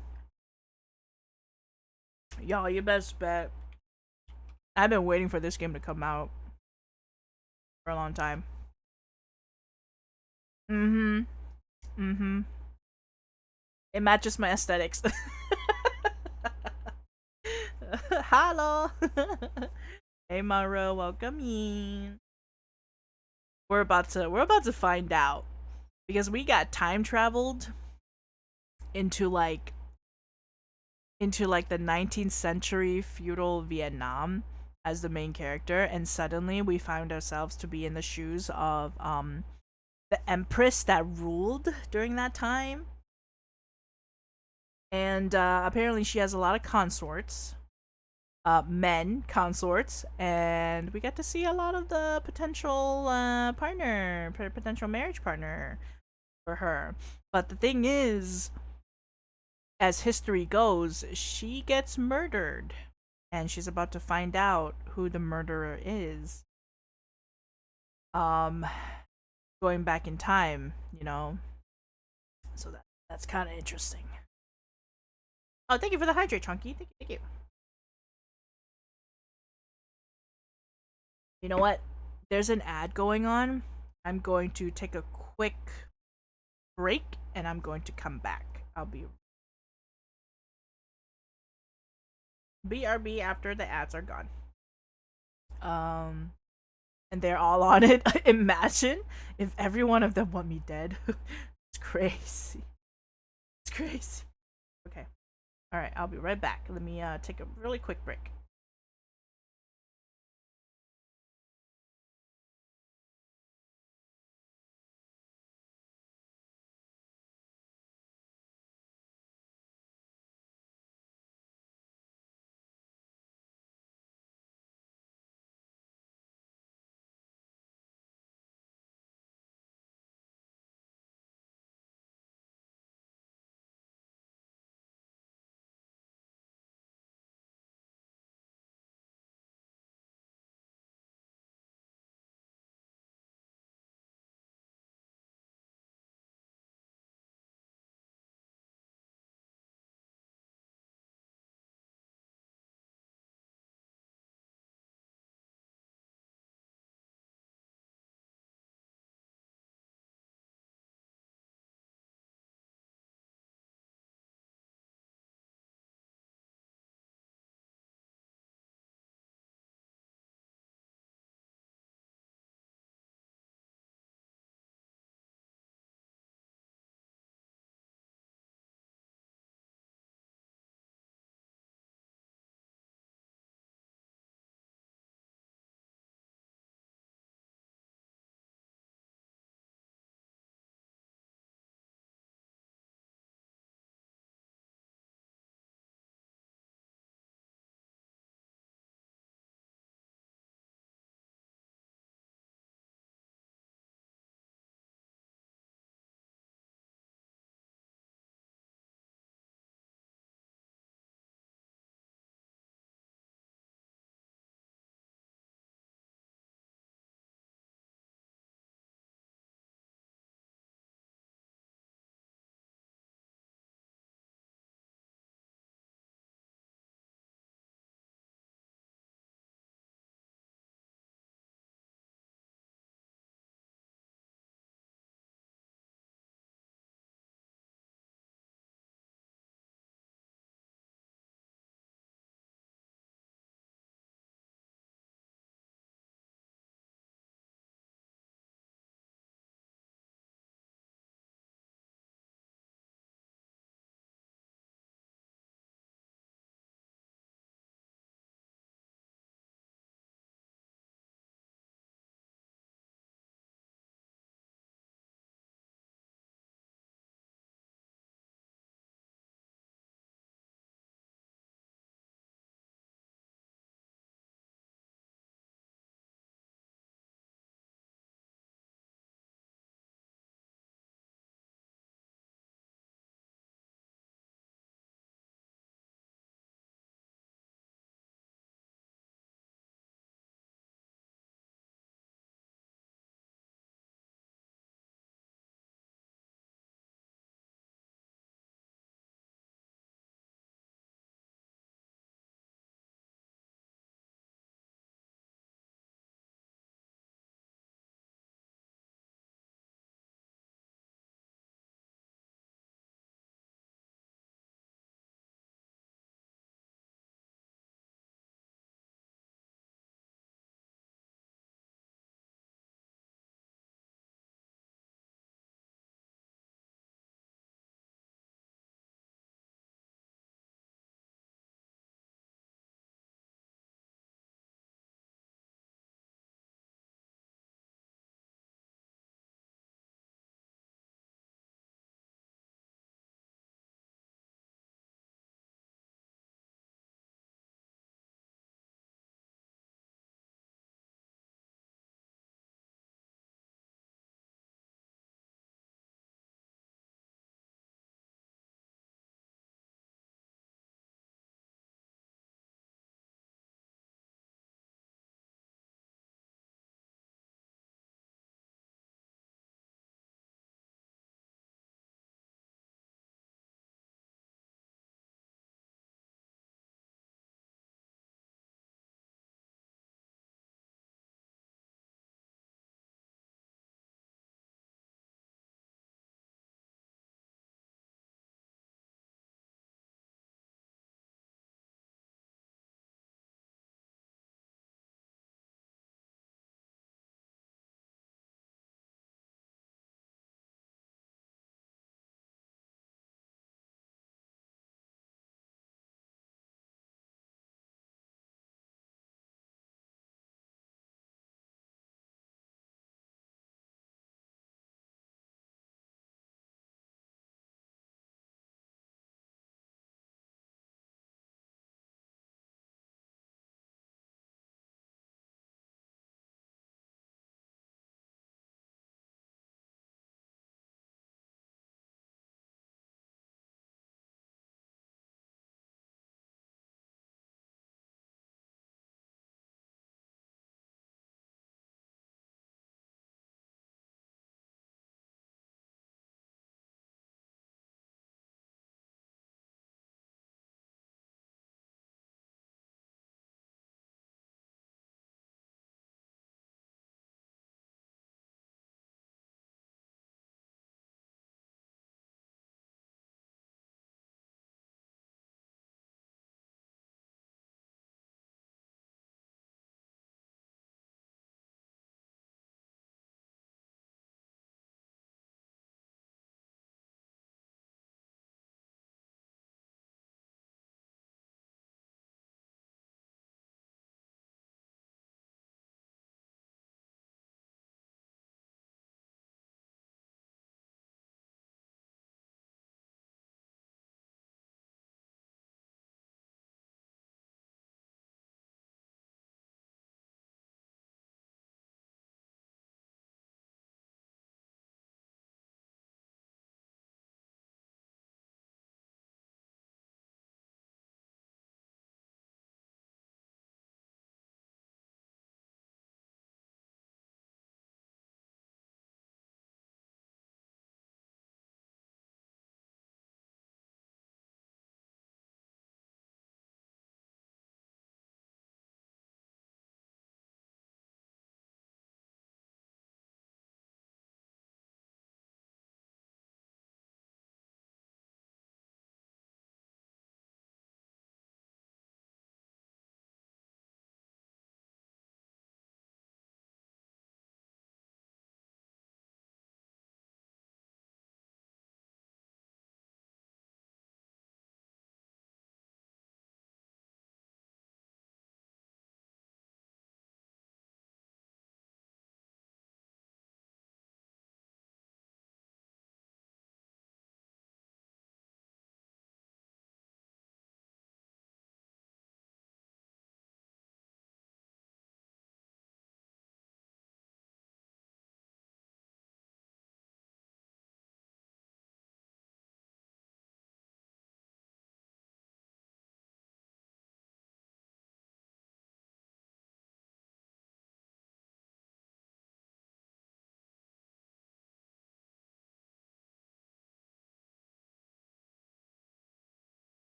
Y'all, you best bet. I've been waiting for this game to come out for a long time. Mm-hmm. Mm-hmm. It matches my aesthetics. Hello. Hey Monroe, welcome in. We're about to find out because we got time traveled into the 19th century feudal Vietnam as the main character, and suddenly we found ourselves to be in the shoes of the Empress that ruled during that time. And apparently she has a lot of consorts, men consorts, and we get to see a lot of the potential potential marriage partner for her. But the thing is, as history goes, she gets murdered, and she's about to find out who the murderer is. Um, Going back in time, you know. So that's kind of interesting. Oh, thank you for the hydrate, Chunky. Thank you. You know what? There's an ad going on. I'm going to take a quick break, and I'm going to come back. I'll be BRB after the ads are gone. And they're all on it. Imagine if every one of them want me dead. It's crazy. It's crazy. Okay. All right. I'll be right back. Let me take a really quick break.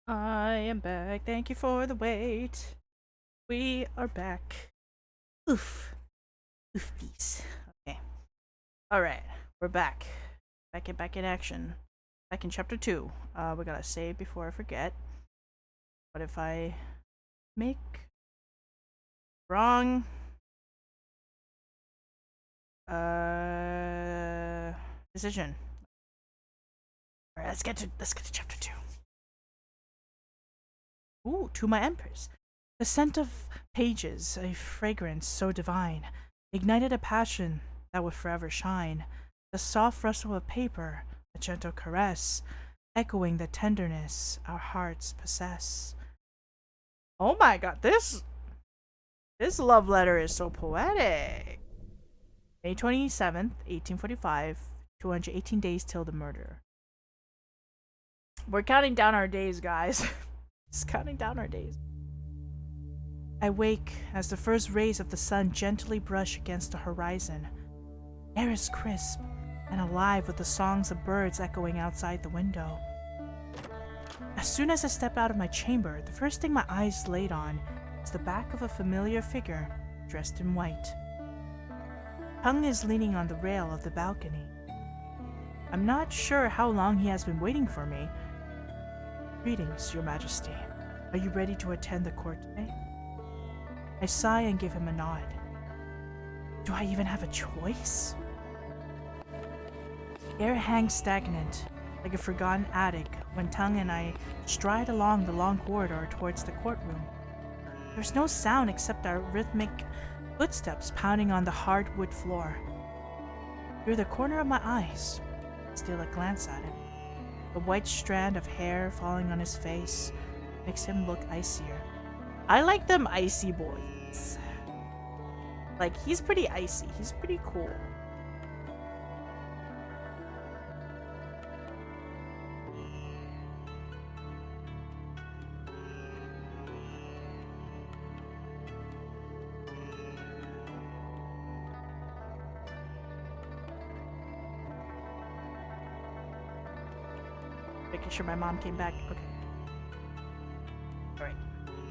I am back. Thank you for the wait. We are back. Oof. Oofies. Okay. Alright. We're back. Back in action. Back in chapter 2. We gotta save before I forget. What if I make wrong decision? Alright, let's get to chapter 2. Ooh, to my Empress. The scent of pages, a fragrance so divine, ignited a passion that would forever shine. The soft rustle of paper, a gentle caress, echoing the tenderness our hearts possess. Oh my god, this love letter is so poetic. May 27th, 1845, 218 days till the murder. We're counting down our days, guys. Just counting down our days. I wake as the first rays of the sun gently brush against the horizon. Air is crisp and alive with the songs of birds echoing outside the window. As soon as I step out of my chamber, the first thing my eyes laid on is the back of a familiar figure dressed in white. Tung is leaning on the rail of the balcony. I'm not sure how long he has been waiting for me. Greetings, Your Majesty. Are you ready to attend the court today? I sigh and give him a nod. Do I even have a choice? Air hangs stagnant, like a forgotten attic, when Tung and I stride along the long corridor towards the courtroom. There's no sound except our rhythmic footsteps pounding on the hardwood floor. Through the corner of my eyes, I steal a glance at him. The white strand of hair falling on his face makes him look icier. I like them icy boys. Like, he's pretty icy. He's pretty cool. Making sure my mom came back. Okay. Alright.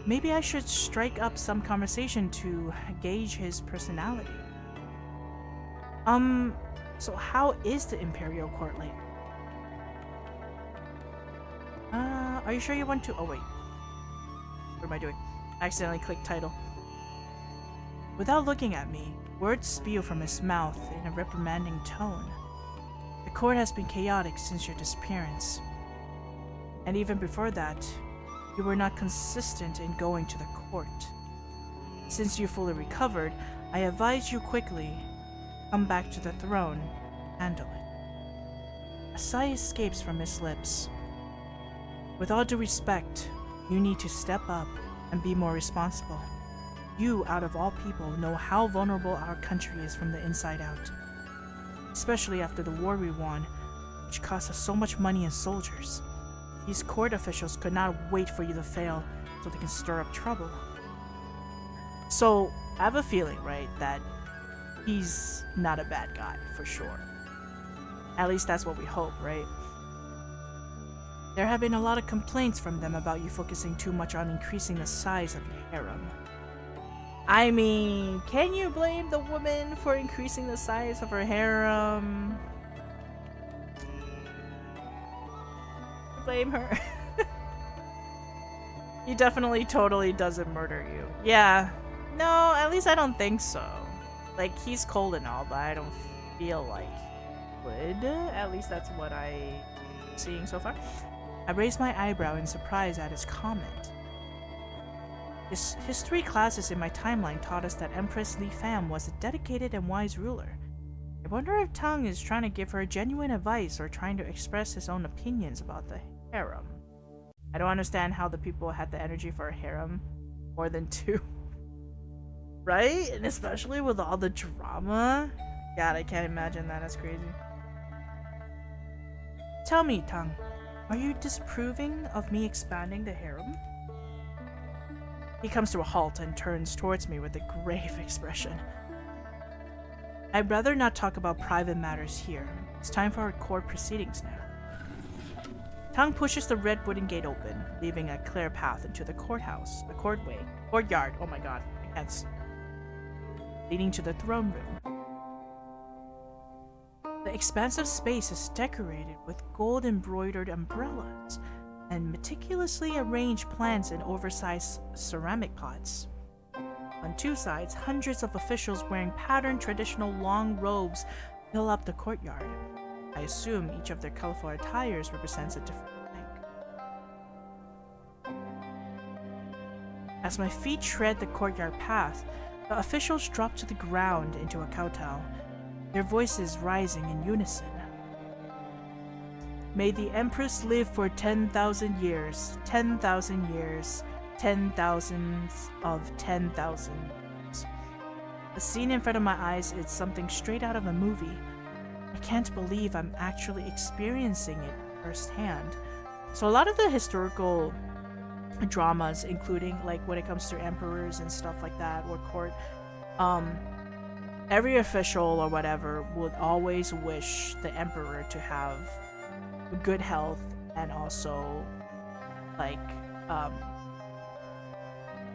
Maybe I should strike up some conversation to gauge his personality. So how is the Imperial Court lately? Are you sure you want to? Oh, wait. What am I doing? I accidentally clicked title. Without looking at me, words spew from his mouth in a reprimanding tone. The court has been chaotic since your disappearance. And even before that, you were not consistent in going to the court. Since you fully recovered, I advise you quickly come back to the throne, handle it. A sigh escapes from his lips. With all due respect, you need to step up and be more responsible. You, out of all people, know how vulnerable our country is from the inside out. Especially after the war we won, which cost us so much money and soldiers. These court officials could not wait for you to fail so they can stir up trouble. So, I have a feeling, right, that he's not a bad guy, for sure. At least that's what we hope, right? There have been a lot of complaints from them about you focusing too much on increasing the size of your harem. I mean, can you blame the woman for increasing the size of her harem? Blame her. He definitely totally doesn't murder you. Yeah. No, at least I don't think so. Like, he's cold and all, but I don't feel like he would. At least that's what I'm seeing so far. I raised my eyebrow in surprise at his comment. His history classes in my timeline taught us that Empress Li Fam was a dedicated and wise ruler. I wonder if Tung is trying to give her genuine advice or trying to express his own opinions about the harem. I don't understand how the people had the energy for a harem more than 2. Right? And especially with all the drama. God, I can't imagine that. That's crazy. Tell me, Tung, are you disapproving of me expanding the harem? He comes to a halt and turns towards me with a grave expression. I'd rather not talk about private matters here. It's time for our court proceedings now. Tang pushes the red wooden gate open, leaving a clear path into the courtyard. Oh my god, I can't. Leading to the throne room. The expansive space is decorated with gold embroidered umbrellas and meticulously arranged plants in oversized ceramic pots. On two sides, hundreds of officials wearing patterned traditional long robes fill up the courtyard. I assume each of their colorful attires represents a different rank. As my feet tread the courtyard path, the officials drop to the ground into a kowtow, their voices rising in unison. May the Empress live for 10,000 years, 10,000 years, 10,000s of 10,000 years. The scene in front of my eyes is something straight out of a movie. I can't believe I'm actually experiencing it firsthand. So a lot of the historical dramas, including like when it comes to emperors and stuff like that, or court, every official or whatever would always wish the emperor to have good health and also like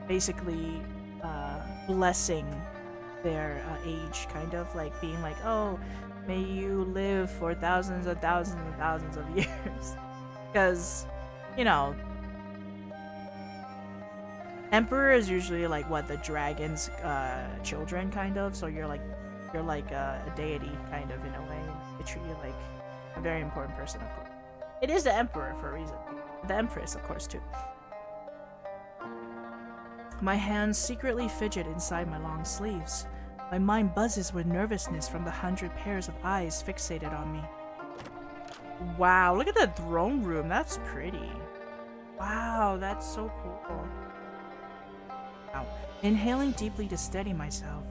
basically blessing their age, kind of like being like, oh, may you live for thousands and thousands and thousands of years. Because, you know, emperor is usually like what, the dragon's children, kind of. So you're like a deity, kind of, in a way. They treat you like a very important person, of course. It is the emperor for a reason. The empress, of course, too. My hands secretly fidget inside my long sleeves. My mind buzzes with nervousness from the 100 pairs of eyes fixated on me. Wow, look at that throne room. That's pretty. Wow, that's so cool. Wow. Inhaling deeply to steady myself,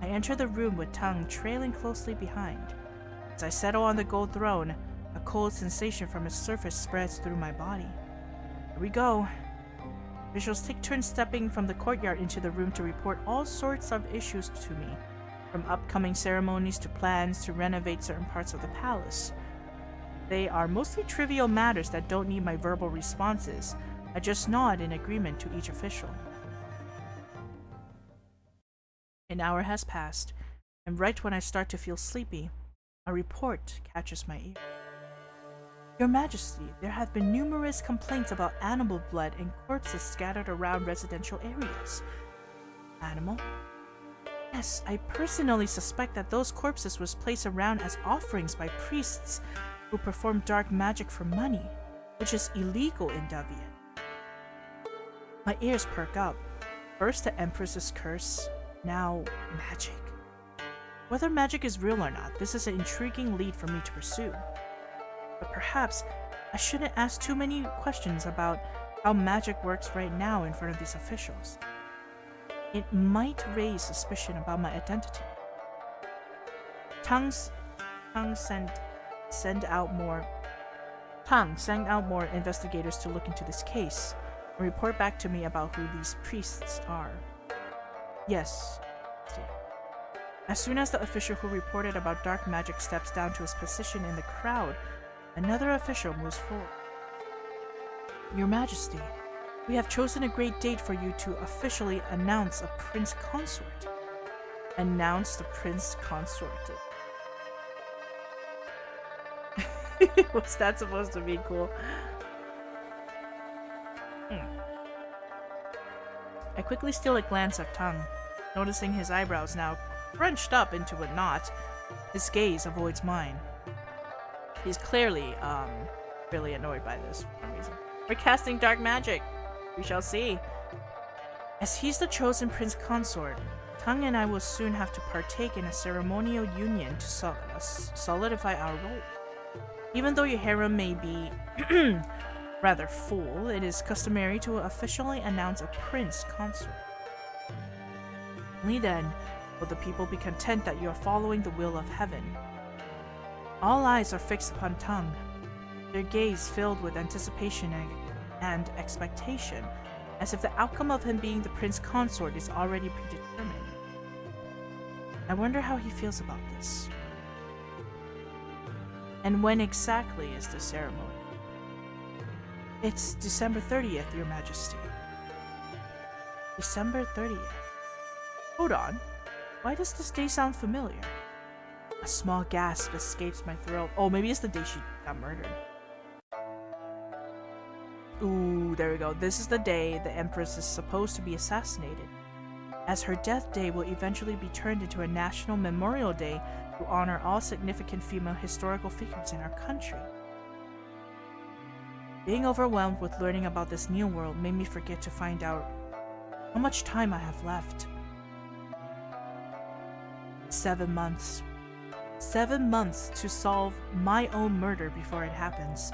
I enter the room with Tang trailing closely behind. As I settle on the gold throne, a cold sensation from its surface spreads through my body. Here we go. Officials take turns stepping from the courtyard into the room to report all sorts of issues to me, from upcoming ceremonies to plans to renovate certain parts of the palace. They are mostly trivial matters that don't need my verbal responses. I just nod in agreement to each official. An hour has passed, and right when I start to feel sleepy, a report catches my ear. Your Majesty, there have been numerous complaints about animal blood and corpses scattered around residential areas. Animal? Yes, I personally suspect that those corpses was placed around as offerings by priests who perform dark magic for money, which is illegal in Davian. My ears perk up. First the Empress's curse, now magic. Whether magic is real or not, this is an intriguing lead for me to pursue. But perhaps I shouldn't ask too many questions about how magic works right now in front of these officials. It might raise suspicion about my identity. Tang sent out more investigators to look into this case and report back to me about who these priests are. Yes. As soon as the official who reported about dark magic steps down to his position in the crowd, another official moves forward. Your Majesty, we have chosen a great date for you to officially announce a prince consort. Announce the prince consort. What's that supposed to be cool? I quickly steal a glance at Tang, noticing his eyebrows now crunched up into a knot. His gaze avoids mine. He's clearly, really annoyed by this for some reason. We're casting dark magic. We shall see. As he's the chosen prince consort, Tang and I will soon have to partake in a ceremonial union to solidify our role. Even though your harem may be rather full, it is customary to officially announce a prince consort. Only then will the people be content that you are following the will of heaven. All eyes are fixed upon Tang, their gaze filled with anticipation and expectation, as if the outcome of him being the prince consort is already predetermined. I wonder how he feels about this. And when exactly is the ceremony? It's December 30th, Your Majesty. December 30th. Hold on. Why does this day sound familiar? A small gasp escapes my throat. Oh, maybe it's the day she got murdered. Ooh, there we go. This is the day the Empress is supposed to be assassinated, as her death day will eventually be turned into a national memorial day to honor all significant female historical figures in our country. Being overwhelmed with learning about this new world made me forget to find out how much time I have left. 7 months. 7 months to solve my own murder before it happens.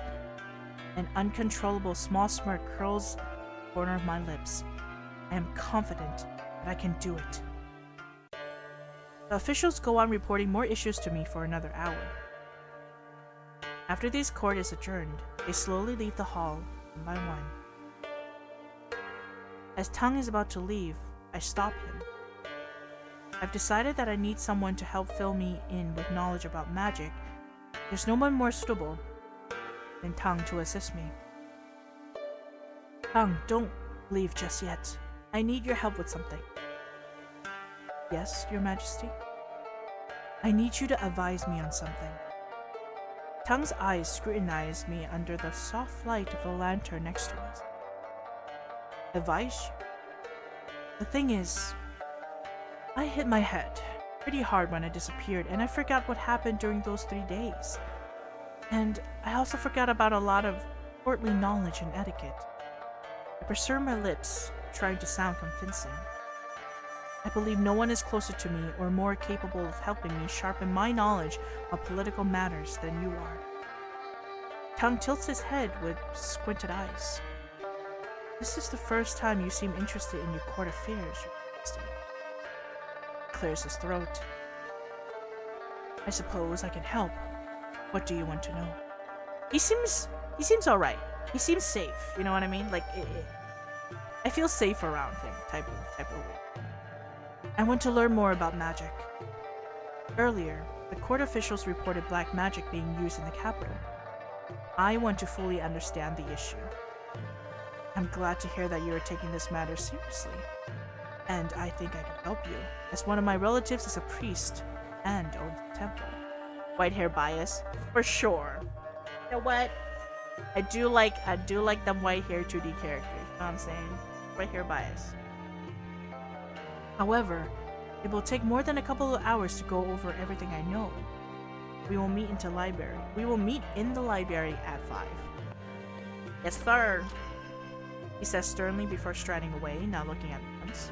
An uncontrollable small smirk curls the corner of my lips. I am confident that I can do it. The officials go on reporting more issues to me for another hour. After this court is adjourned, they slowly leave the hall one by one. As Tang is about to leave, I stop him. I've decided that I need someone to help fill me in with knowledge about magic. There's no one more suitable than Tang to assist me. Tang, don't leave just yet. I need your help with something. Yes, Your Majesty? I need you to advise me on something. Tang's eyes scrutinize me under the soft light of the lantern next to us. Advise? The thing is, I hit my head pretty hard when I disappeared, and I forgot what happened during those 3 days. And I also forgot about a lot of courtly knowledge and etiquette. I pursue my lips, trying to sound convincing. I believe no one is closer to me or more capable of helping me sharpen my knowledge of political matters than you are. Tang tilts his head with squinted eyes. This is the first time you seem interested in your court affairs, Your Majesty. Clears his throat. I suppose I can help. What do you want to know? He seems alright. He seems safe, you know what I mean? Like, I feel safe around him, type of way. I want to learn more about magic. Earlier, the court officials reported black magic being used in the capital. I want to fully understand the issue. I'm glad to hear that you are taking this matter seriously. And I think I can help you, as one of my relatives is a priest and owns a temple. White hair bias? For sure. You know what? I do like them white hair 2D characters, you know what I'm saying? White hair bias. However, it will take more than a couple of hours to go over everything I know. We will meet in the library. At 5. Yes, sir. He says sternly before striding away, not looking at the prince.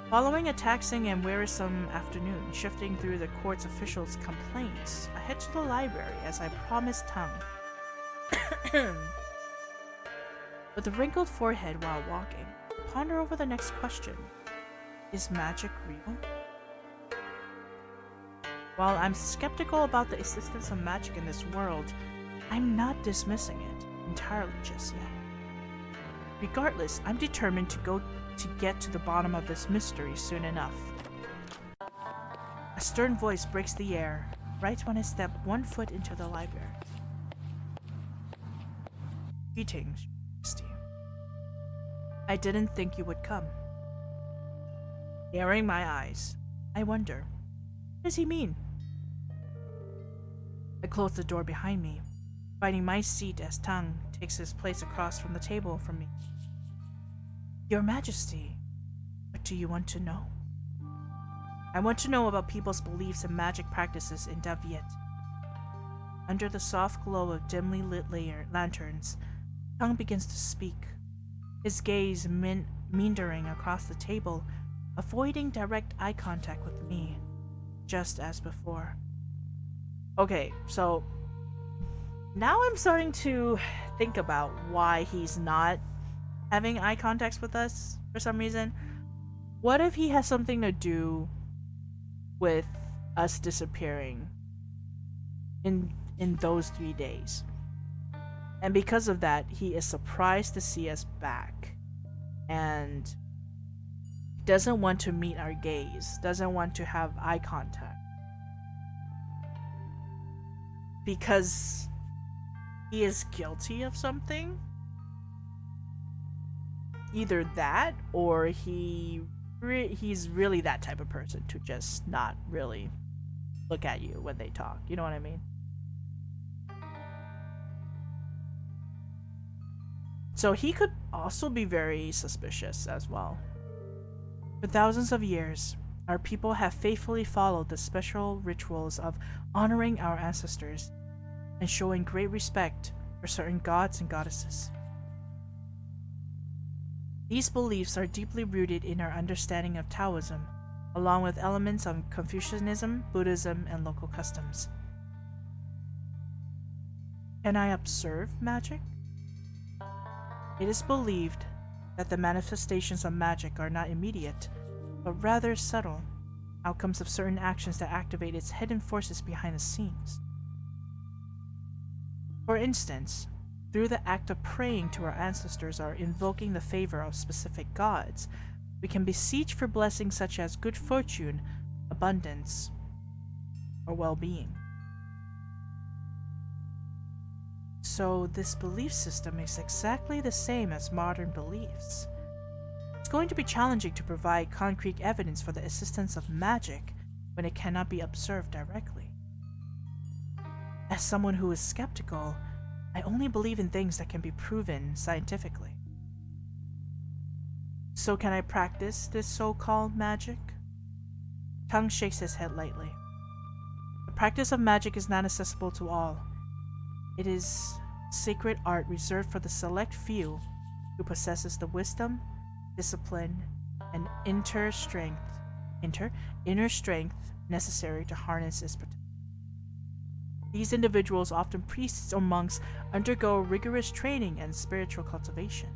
Following a taxing and wearisome afternoon, shifting through the court's officials' complaints, I head to the library as I promised Tang. With a wrinkled forehead while walking, I ponder over the next question. Is magic real? While I'm skeptical about the existence of magic in this world, I'm not dismissing it entirely just yet. Regardless, I'm determined to get to the bottom of this mystery soon enough. A stern voice breaks the air right when I step one foot into the library. Greetings, Your Majesty. I didn't think you would come. Narrowing my eyes, I wonder, what does he mean? I close the door behind me, finding my seat as Tang takes his place across from the table from me. Your Majesty, what do you want to know? I want to know about people's beliefs and magic practices in Daviet. Under the soft glow of dimly lit lanterns, Tang begins to speak, his gaze meandering across the table, avoiding direct eye contact with me, just as before. Okay, so now I'm starting to think about why he's not having eye contacts with us for some reason. What if he has something to do with us disappearing in those 3 days? And because of that, he is surprised to see us back and doesn't want to meet our gaze, doesn't want to have eye contact. Because he is guilty of something. Either that, or he's really that type of person to just not really look at you when they talk. You know what I mean? So he could also be very suspicious as well. For thousands of years, our people have faithfully followed the special rituals of honoring our ancestors and showing great respect for certain gods and goddesses. These beliefs are deeply rooted in our understanding of Taoism, along with elements of Confucianism, Buddhism, and local customs. Can I observe magic? It is believed that the manifestations of magic are not immediate, but rather subtle, outcomes of certain actions that activate its hidden forces behind the scenes. For instance, through the act of praying to our ancestors or invoking the favor of specific gods, we can beseech for blessings such as good fortune, abundance, or well-being. So this belief system is exactly the same as modern beliefs. It's going to be challenging to provide concrete evidence for the existence of magic when it cannot be observed directly. As someone who is skeptical, I only believe in things that can be proven scientifically. So can I practice this so-called magic? Tongue shakes his head lightly. The practice of magic is not accessible to all. It is sacred art reserved for the select few who possesses the wisdom, discipline, and inner strength necessary to harness its potential. These individuals, often priests or monks, undergo rigorous training and spiritual cultivation.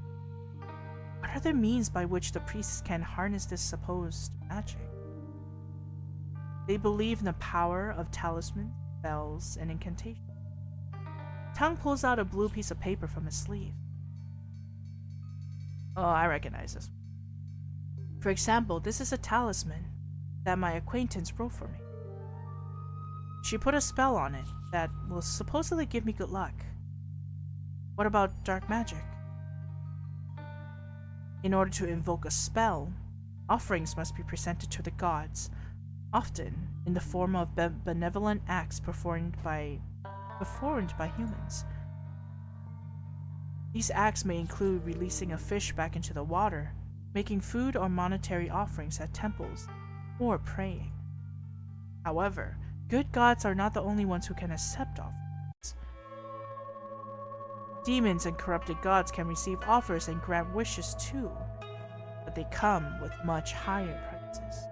What are the means by which the priests can harness this supposed magic? They believe in the power of talismans, spells, and incantations. Tang pulls out a blue piece of paper from his sleeve. Oh, I recognize this. For example, this is a talisman that my acquaintance wrote for me. She put a spell on it that will supposedly give me good luck. What about dark magic? In order to invoke a spell, offerings must be presented to the gods, often in the form of benevolent acts performed by humans. These acts may include releasing a fish back into the water, making food or monetary offerings at temples, or praying. However, good gods are not the only ones who can accept offerings. Demons and corrupted gods can receive offers and grant wishes too, but they come with much higher prices.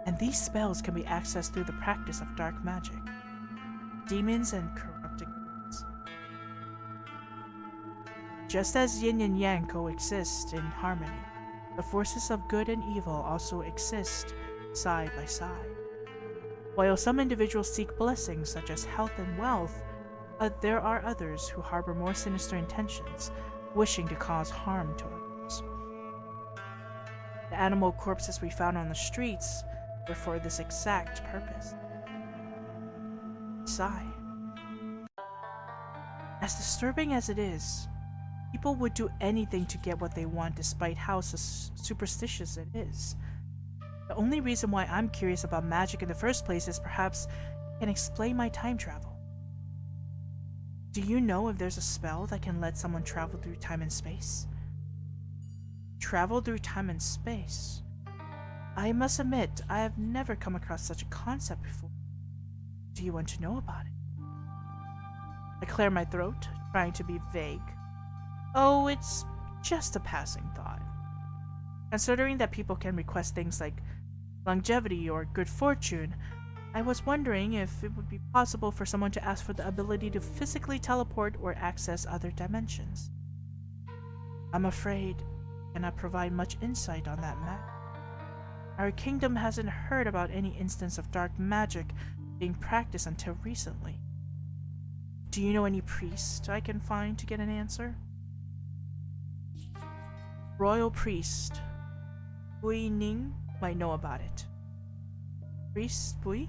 And these spells can be accessed through the practice of dark magic. Demons and corrupted gods. Just as yin and yang coexist in harmony, the forces of good and evil also exist side by side. While some individuals seek blessings such as health and wealth, there are others who harbor more sinister intentions, wishing to cause harm to others. The animal corpses we found on the streets were for this exact purpose. Sigh. As disturbing as it is, people would do anything to get what they want despite how superstitious it is. The only reason why I'm curious about magic in the first place is perhaps it can explain my time travel. Do you know if there's a spell that can let someone travel through time and space? Travel through time and space? I must admit, I have never come across such a concept before. Do you want to know about it? I clear my throat, trying to be vague. Oh, it's just a passing thought. Considering that people can request things like longevity or good fortune, I was wondering if it would be possible for someone to ask for the ability to physically teleport or access other dimensions. I'm afraid I cannot provide much insight on that matter. Our kingdom hasn't heard about any instance of dark magic being practiced until recently. Do you know any priest I can find to get an answer? Royal priest Bui Ning might know about it. Priest Bui?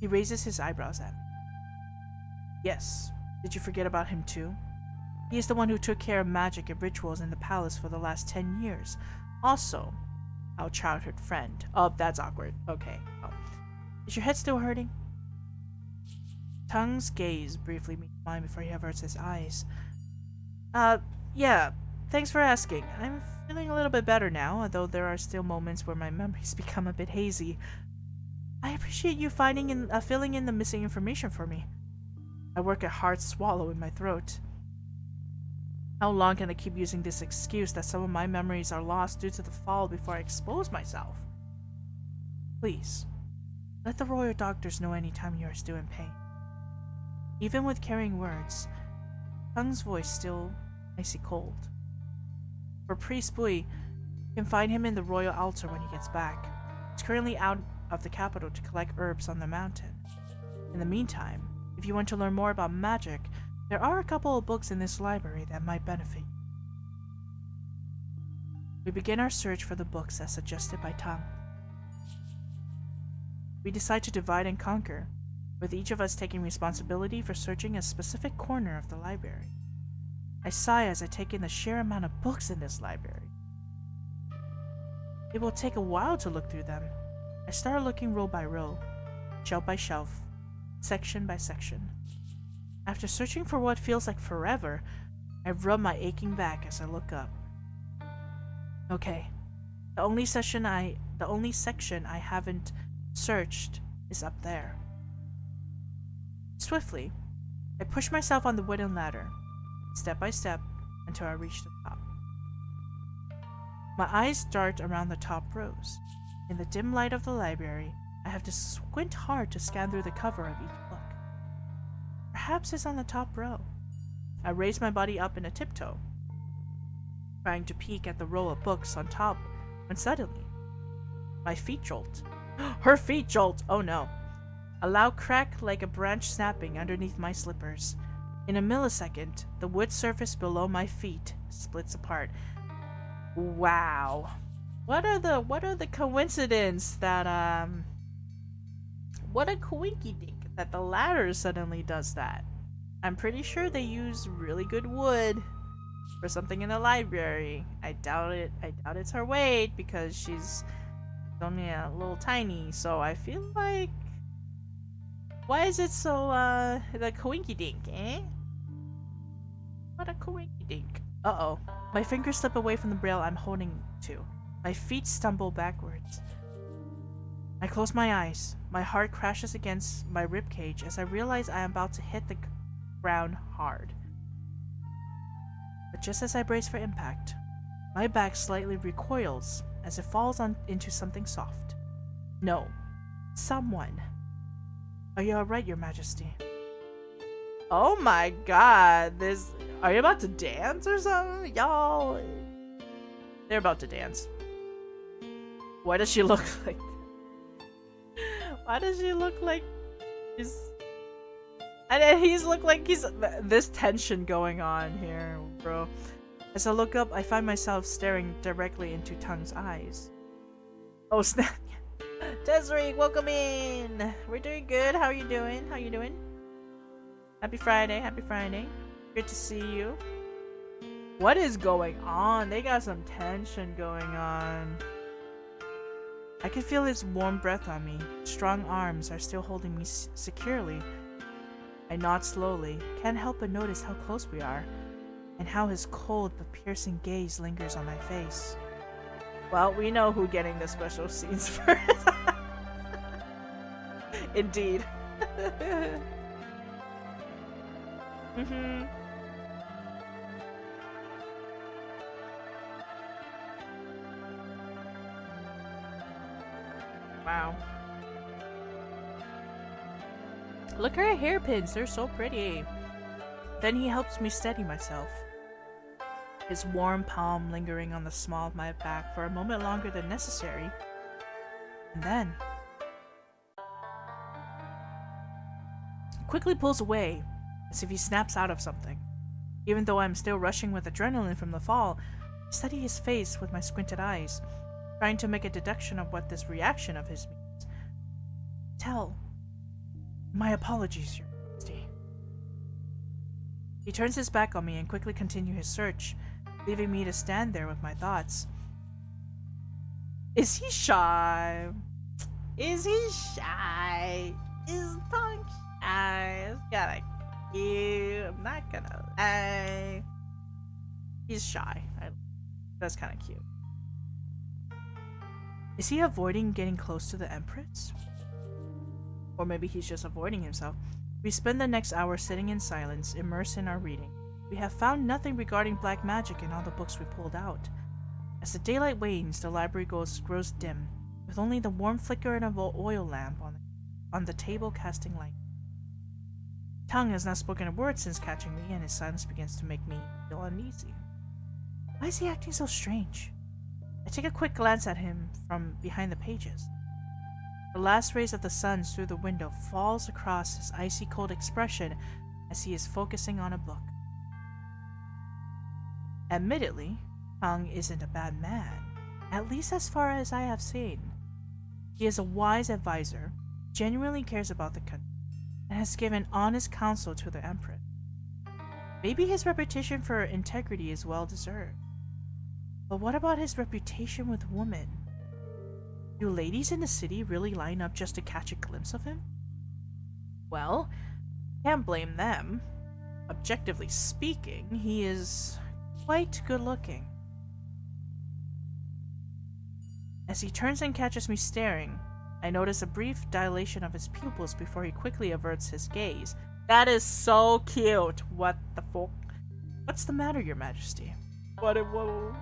He raises his eyebrows at me. Yes, Did you forget about him too? He is the one who took care of magic and rituals in the palace for the last 10 years. Also, our childhood friend. Oh, that's awkward. Okay. Oh. Is your head still hurting? Tung's gaze briefly meets mine before he averts his eyes. Yeah. Thanks for asking. I'm feeling a little bit better now, although there are still moments where my memories become a bit hazy. I appreciate you filling in the missing information for me. I work a hard swallow in my throat. How long can I keep using this excuse that some of my memories are lost due to the fall before I expose myself? Please, let the royal doctors know anytime you are still in pain. Even with carrying words, Tung's voice still icy cold. For Priest Bui, you can find him in the royal altar when he gets back. He's currently out of the capital to collect herbs on the mountain. In the meantime, if you want to learn more about magic, there are a couple of books in this library that might benefit you. We begin our search for the books as suggested by Tung. We decide to divide and conquer, with each of us taking responsibility for searching a specific corner of the library. I sigh as I take in the sheer amount of books in this library. It will take a while to look through them. I start looking row by row, shelf by shelf, section by section. After searching for what feels like forever, I rub my aching back as I look up. Okay, the only section I haven't searched is up there. Swiftly, I push myself on the wooden ladder, step by step, until I reach the top. My eyes dart around the top rows. In the dim light of the library, I have to squint hard to scan through the cover of each book. Perhaps it's on the top row. I raise my body up in a tiptoe, trying to peek at the row of books on top, when suddenly, my feet jolt. Her feet jolt! Oh no. A loud crack like a branch snapping underneath my slippers. In a millisecond, the wood surface below my feet splits apart. Wow. What are the coincidence that what a coinky dink that the ladder suddenly does that. I'm pretty sure they use really good wood for something in the library. I doubt it. I doubt it's her weight because she's only a little tiny, so I feel like, why is it so the coinky dink, eh? What a coinky dink. Uh-oh. My fingers slip away from the braille I'm holding to. My feet stumble backwards. I close my eyes. My heart crashes against my ribcage as I realize I am about to hit the ground hard. But just as I brace for impact, my back slightly recoils as it falls into something soft. No. Someone. Are you alright, Your Majesty? Oh my god, this... Are you about to dance or something? Y'all... They're about to dance. Why does she look like... Why does she look like she's... And then he's look like he's... This tension going on here, bro. As I look up, I find myself staring directly into Tung's eyes. Oh snap. Desiree, welcome in! We're doing good. How are you doing? How you doing? Happy Friday. Happy Friday. Good to see you. What is going on? They got some tension going on. I can feel his warm breath on me. Strong arms are still holding me securely. I nod slowly, can't help but notice how close we are, and how his cold but piercing gaze lingers on my face. Well, we know who's getting the special scenes first. Indeed. Wow. Look at her hairpins, they're so pretty. Then he helps me steady myself. His warm palm lingering on the small of my back for a moment longer than necessary. And then... he quickly pulls away, as if he snaps out of something. Even though I'm still rushing with adrenaline from the fall, I study his face with my squinted eyes, trying to make a deduction of what this reaction of his means. My apologies, Your Majesty. He turns his back on me and quickly continues his search, leaving me to stand there with my thoughts. Is he shy? Is he shy? Is Tongue shy? It's kinda cute. I'm not gonna lie. He's shy. That's kinda cute. Is he avoiding getting close to the Empress? Or maybe he's just avoiding himself. We spend the next hour sitting in silence, immersed in our reading. We have found nothing regarding black magic in all the books we pulled out. As the daylight wanes, the library grows dim, with only the warm flicker of an oil lamp on the table casting light. Tongue has not spoken a word since catching me, and his silence begins to make me feel uneasy. Why is he acting so strange? I take a quick glance at him from behind the pages. The last rays of the sun through the window falls across his icy cold expression as he is focusing on a book. Admittedly, Tongue isn't a bad man, at least as far as I have seen. He is a wise advisor, genuinely cares about the country, and has given honest counsel to the Empress. Maybe his reputation for integrity is well deserved. But what about his reputation with women? Do ladies in the city really line up just to catch a glimpse of him? Well, can't blame them. Objectively speaking, he is quite good looking. As he turns and catches me staring, I notice a brief dilation of his pupils before he quickly averts his gaze. That is so cute! What the fuck? What's the matter, Your Majesty? Whoa.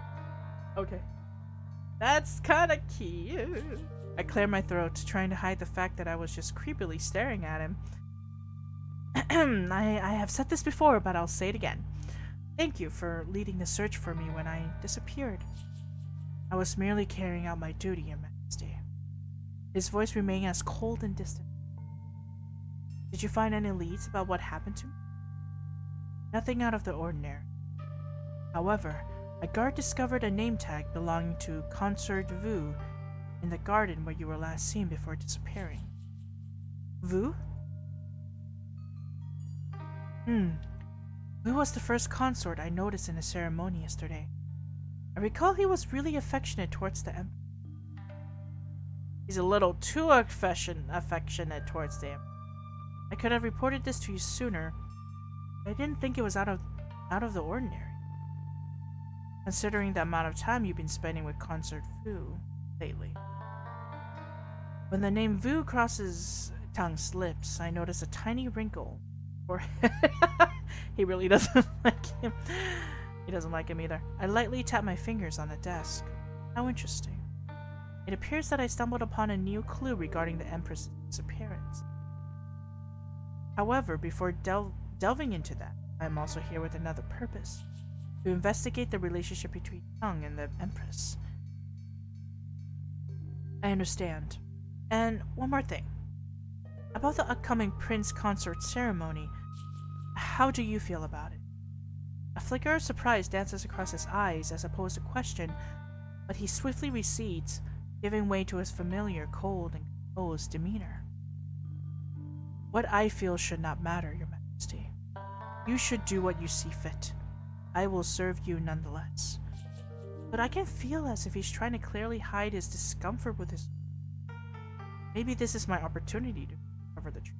Okay. That's kinda cute. I clear my throat, trying to hide the fact that I was just creepily staring at him. I have said this before, but I'll say it again. Thank you for leading the search for me when I disappeared. I was merely carrying out my duty, Your Majesty. His voice remained as cold and distant. Did you find any leads about what happened to me? Nothing out of the ordinary. However, a guard discovered a name tag belonging to Consort Vu in the garden where you were last seen before disappearing. Vu? Vu was the first consort I noticed in the ceremony yesterday. I recall he was really affectionate towards the Emperor. He's a little too affectionate towards the Emperor. I could have reported this to you sooner, but I didn't think it was out of the ordinary. Considering the amount of time you've been spending with Consort Vu lately. When the name Vu crosses Tongue's lips, I notice a tiny wrinkle. Or he really doesn't like him. He doesn't like him either. I lightly tap my fingers on the desk. How interesting. It appears that I stumbled upon a new clue regarding the Empress's disappearance. However, before delving into that, I am also here with another purpose. To investigate the relationship between Tongue and the Empress. I understand. And one more thing. About the upcoming Prince Consort ceremony, how do you feel about it? A flicker of surprise dances across his eyes as opposed to question, but he swiftly recedes, giving way to his familiar, cold, and composed demeanor. What I feel should not matter, Your Majesty. You should do what you see fit. I will serve you nonetheless. But I can feel as if he's trying to clearly hide his discomfort with his... Maybe this is my opportunity to cover the truth.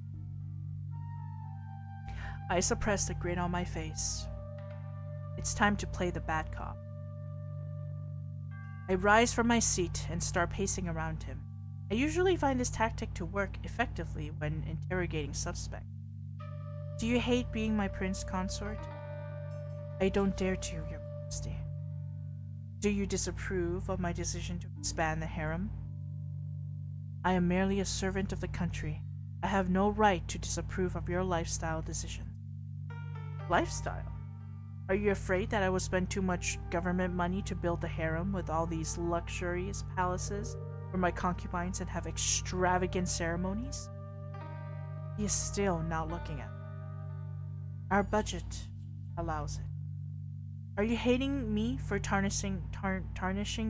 I suppress the grin on my face. It's time to play the bad cop. I rise from my seat and start pacing around him. I usually find this tactic to work effectively when interrogating suspects. Do you hate being my prince consort? I don't dare to, Your Majesty. Do you disapprove of my decision to expand the harem? I am merely a servant of the country. I have no right to disapprove of your lifestyle decisions. Lifestyle? Are you afraid that I will spend too much government money to build the harem with all these luxurious palaces for my concubines and have extravagant ceremonies? He is still not looking at me. Our budget allows it. Are you hating me for tarnishing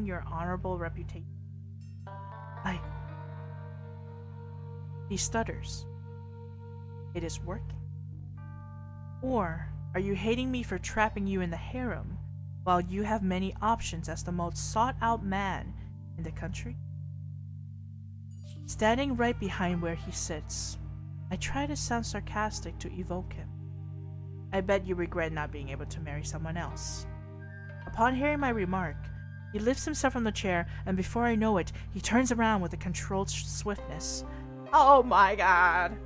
your honorable reputation? He stutters. It is working. Or Are you hating me for trapping you in the harem, while you have many options as the most sought-out man in the country? Standing right behind where he sits, I try to sound sarcastic to evoke him. I bet you regret not being able to marry someone else. Upon hearing my remark, he lifts himself from the chair, and before I know it, he turns around with a controlled swiftness. Oh my god!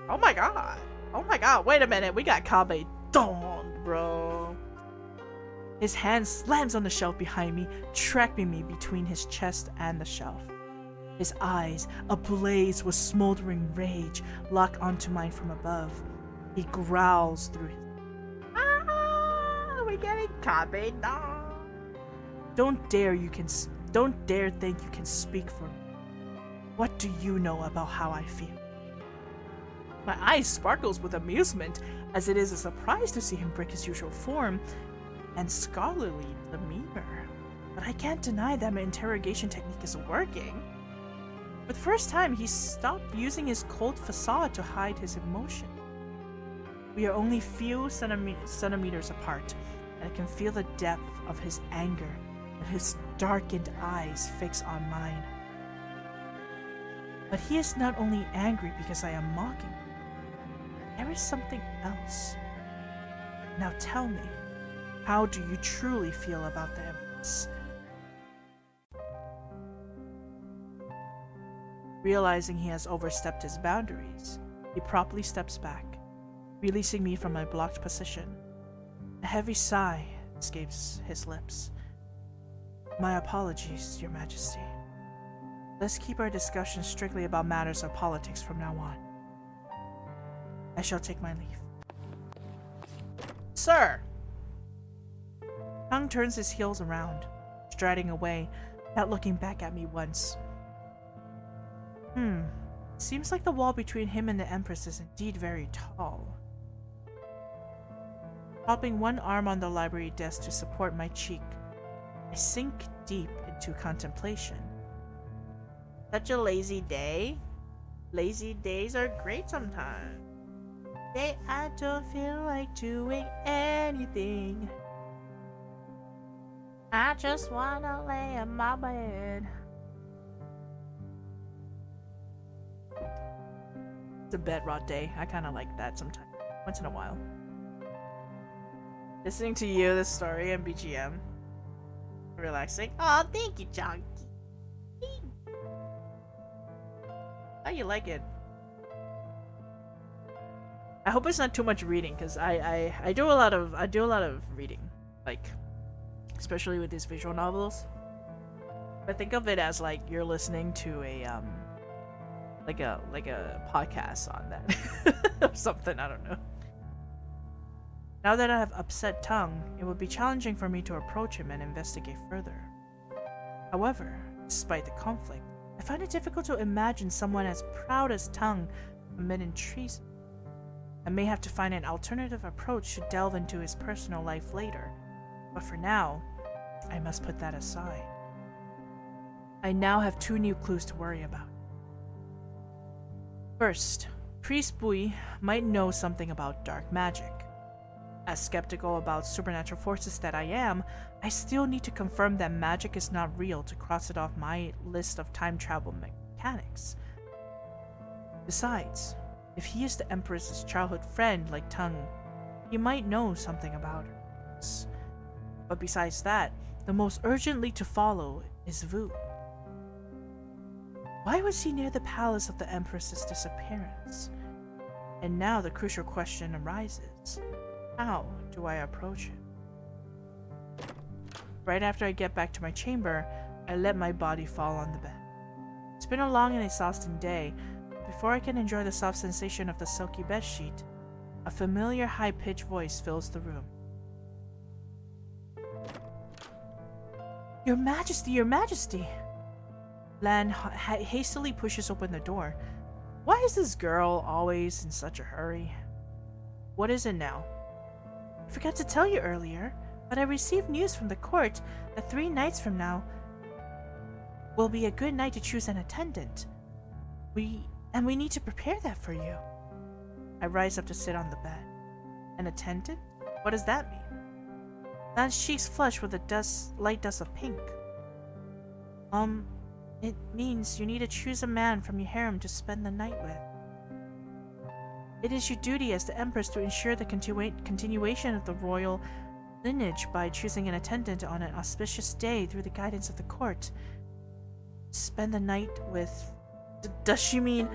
Oh my god! Oh my god, wait a minute, we got Kabe Dawn, bro! His hand slams on the shelf behind me, trapping me between his chest and the shelf. His eyes, ablaze with smoldering rage, lock onto mine from above. He growls through his... we're getting Kabe Dawn! Don't dare think you can speak for me. What do you know about how I feel? My eyes sparkles with amusement, as it is a surprise to see him break his usual form and scholarly demeanor. But I can't deny that my interrogation technique is working. For the first time, he stopped using his cold facade to hide his emotion. We are only few centimeters apart, and I can feel the depth of his anger and his darkened eyes fixed on mine. But he is not only angry because I am mocking him. There is something else. Now tell me, how do you truly feel about the Empress? Realizing he has overstepped his boundaries, he promptly steps back, releasing me from my blocked position. A heavy sigh escapes his lips. My apologies, Your Majesty. Let's keep our discussion strictly about matters of politics from now on. I shall take my leave. Sir! Tung turns his heels around, striding away, not looking back at me once. Seems like the wall between him and the Empress is indeed very tall. Popping one arm on the library desk to support my cheek, I sink deep into contemplation. Such a lazy day? Lazy days are great sometimes. Today I don't feel like doing anything. I just wanna lay in my bed. It's a bed rot day. I kinda like that sometimes. Once in a while. Listening to you, this story, and BGM. Relaxing. Oh, thank you, Chunky. How you like it? I hope it's not too much reading, because I do a lot of reading, like especially with these visual novels. But think of it as like you're listening to a like a podcast on that or something. I don't know. Now that I have upset Tung, it would be challenging for me to approach him and investigate further. However, despite the conflict, I find it difficult to imagine someone as proud as Tung committing treason. I may have to find an alternative approach to delve into his personal life later, but for now, I must put that aside. I now have two new clues to worry about. First, Priest Bui might know something about dark magic. As skeptical about supernatural forces that I am, I still need to confirm that magic is not real to cross it off my list of time travel mechanics. Besides, if he is the Empress's childhood friend like Tung, he might know something about her. But besides that, the most urgently to follow is Vu. Why was he near the palace of the Empress's disappearance? And now the crucial question arises. How do I approach him? Right after I get back to my chamber, I let my body fall on the bed. It's been a long and exhausting day. Before I can enjoy the soft sensation of the silky bedsheet, a familiar high-pitched voice fills the room. Your Majesty, Your Majesty! Lan hastily pushes open the door. Why is this girl always in such a hurry? What is it now? I forgot to tell you earlier, but I received news from the court that 3 nights from now will be a good night to choose an attendant. We need to prepare that for you. I rise up to sit on the bed. An attendant? What does that mean? Lan's cheeks flush with a light dust of pink. It means you need to choose a man from your harem to spend the night with. It is your duty as the Empress to ensure the continuation of the royal lineage by choosing an attendant on an auspicious day through the guidance of the court. Spend the night with... Does she mean...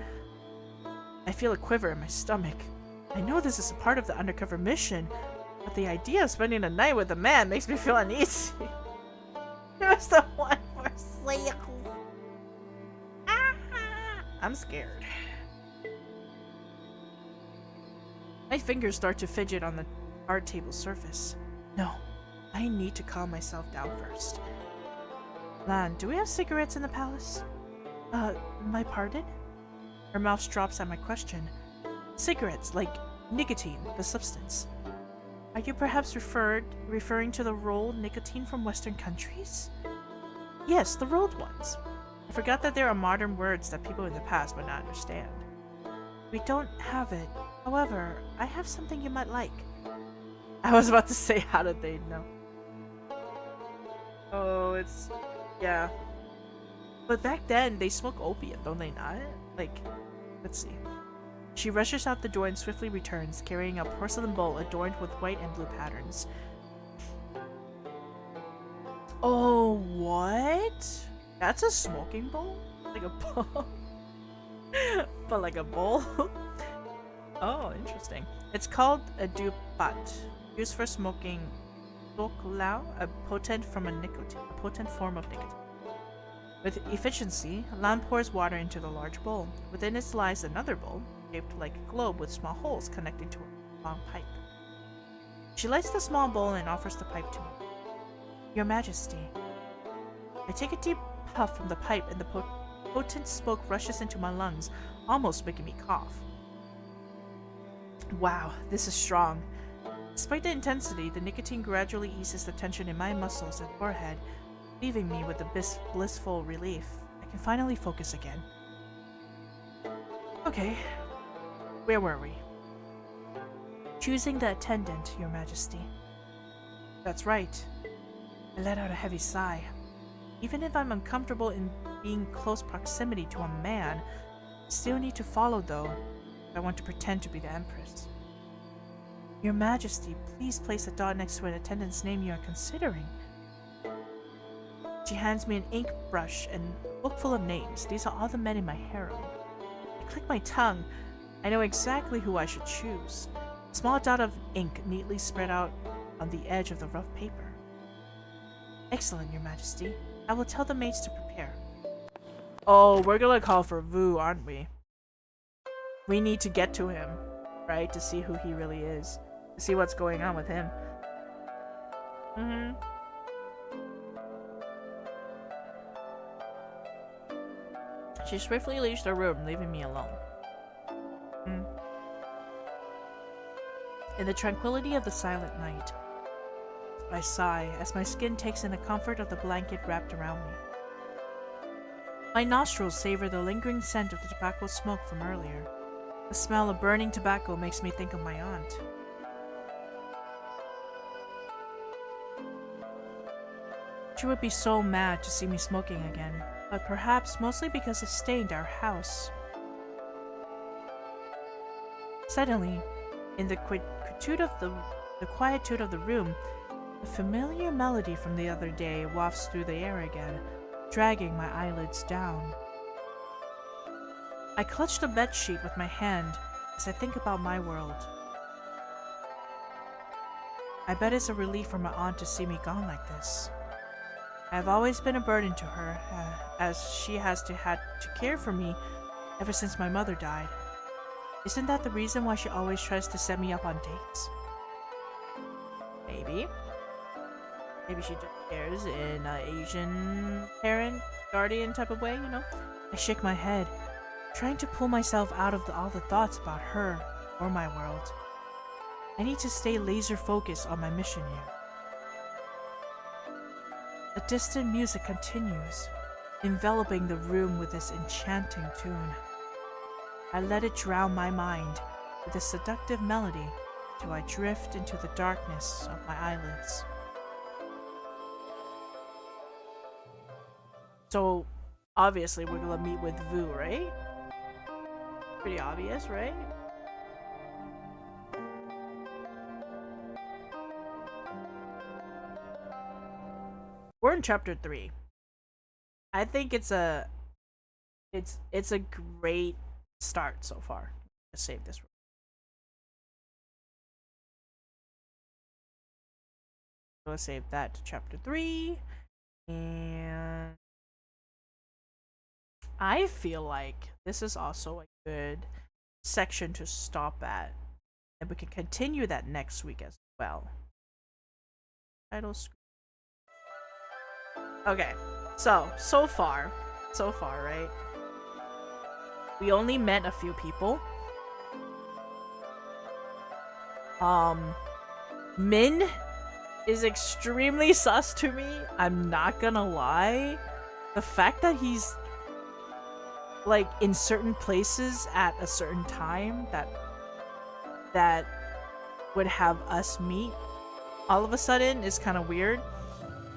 I feel a quiver in my stomach. I know this is a part of the undercover mission, but the idea of spending the night with a man makes me feel uneasy. Here's the one for sale. I'm scared. My fingers start to fidget on the art table surface. No, I need to calm myself down first. Lan, do we have cigarettes in the palace? My pardon? Her mouth drops at my question. Cigarettes, like nicotine, the substance. Are you perhaps referring to the rolled nicotine from Western countries? Yes, the rolled ones. I forgot that there are modern words that people in the past would not understand. We don't have it. However, I have something you might like. I was about to say, how did they know? Oh, it's... yeah. But back then, they smoke opium, don't they not? Like, let's see. She rushes out the door and swiftly returns, carrying a porcelain bowl adorned with white and blue patterns. Oh, what? That's a smoking bowl? Like a bowl? But like a bowl? Oh, interesting. It's called a dupat, used for smoking toklao, a potent form of nicotine. With efficiency, Lan pours water into the large bowl. Within it lies another bowl, shaped like a globe with small holes connecting to a long pipe. She lights the small bowl and offers the pipe to me. Your Majesty. I take a deep puff from the pipe and the potent smoke rushes into my lungs, almost making me cough. Wow, this is strong. Despite the intensity, the nicotine gradually eases the tension in my muscles and forehead, leaving me with a blissful relief. I can finally focus again. Okay, where were we? Choosing the attendant, Your Majesty. That's right. I let out a heavy sigh. Even if I'm uncomfortable in being close proximity to a man, I still need to follow though. I want to pretend to be the Empress. Your Majesty, please place a dot next to an attendant's name you are considering. She hands me an ink brush and a book full of names. These are all the men in my harem. I click my tongue. I know exactly who I should choose. A small dot of ink neatly spread out on the edge of the rough paper. Excellent, Your Majesty. I will tell the maids to prepare. Oh, we're gonna call for Vu, aren't we? We need to get to him, right? To see who he really is. To see what's going on with him. She swiftly leaves the room, leaving me alone. In the tranquility of the silent night, I sigh as my skin takes in the comfort of the blanket wrapped around me. My nostrils savor the lingering scent of the tobacco smoke from earlier. The smell of burning tobacco makes me think of my aunt. She would be so mad to see me smoking again, but perhaps mostly because it stained our house. Suddenly, in the quietude of the room, a familiar melody from the other day wafts through the air again, dragging my eyelids down. I clutch the bedsheet with my hand as I think about my world. I bet it's a relief for my aunt to see me gone like this. I have always been a burden to her, as she has had to care for me ever since my mother died. Isn't that the reason why she always tries to set me up on dates? Maybe. Maybe she just cares in an Asian parent, guardian type of way, you know? I shake my head, trying to pull myself out of all the thoughts about her or my world. I need to stay laser focused on my mission here. The distant music continues, enveloping the room with this enchanting tune. I let it drown my mind with a seductive melody till I drift into the darkness of my eyelids. So, obviously, we're gonna meet with Vu, right? Pretty obvious, right? We're in chapter 3. I think it's a great start so far. Let's save this. Let's save that to chapter 3. And I feel like this is also a good section to stop at. And we can continue that next week as well. Title screen. Okay, so far, right? We only met a few people. Min is extremely sus to me. I'm not gonna lie. The fact that he's like in certain places at a certain time that would have us meet all of a sudden is kind of weird.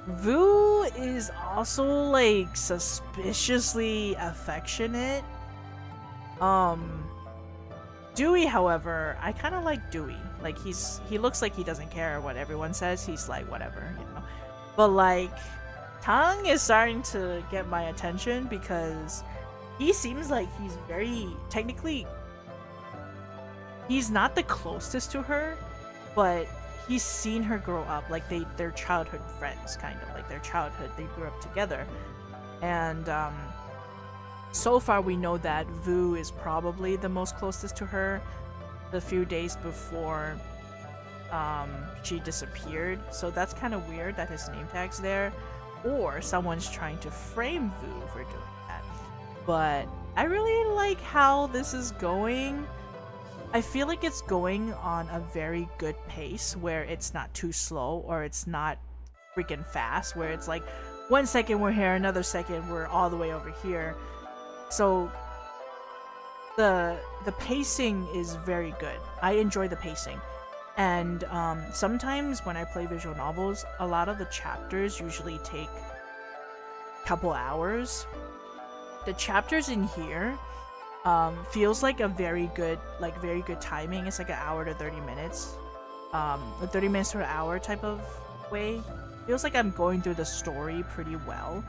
Vu is also like suspiciously affectionate. Dewey, however, I kind of like Dewey. Like he looks like he doesn't care what everyone says. He's like whatever, you know. But like Tang is starting to get my attention because he seems like he's very technically he's not the closest to her, but he's seen her grow up. Like they're childhood friends, kind of like their childhood. They grew up together, and so far we know that Vu is probably the most closest to her. The few days before she disappeared, so that's kind of weird that his name tag's there, or someone's trying to frame Vu for doing that. But I really like how this is going. I feel like it's going on a very good pace where it's not too slow or it's not freaking fast, where it's like 1 second we're here, another second we're all the way over here. So the pacing is very good. I enjoy the pacing. And sometimes when I play visual novels, a lot of the chapters usually take a couple hours. The chapters in here feels like a very good timing. It's like an hour to 30 minutes. A 30 minutes to an hour type of way. Feels like I'm going through the story pretty well.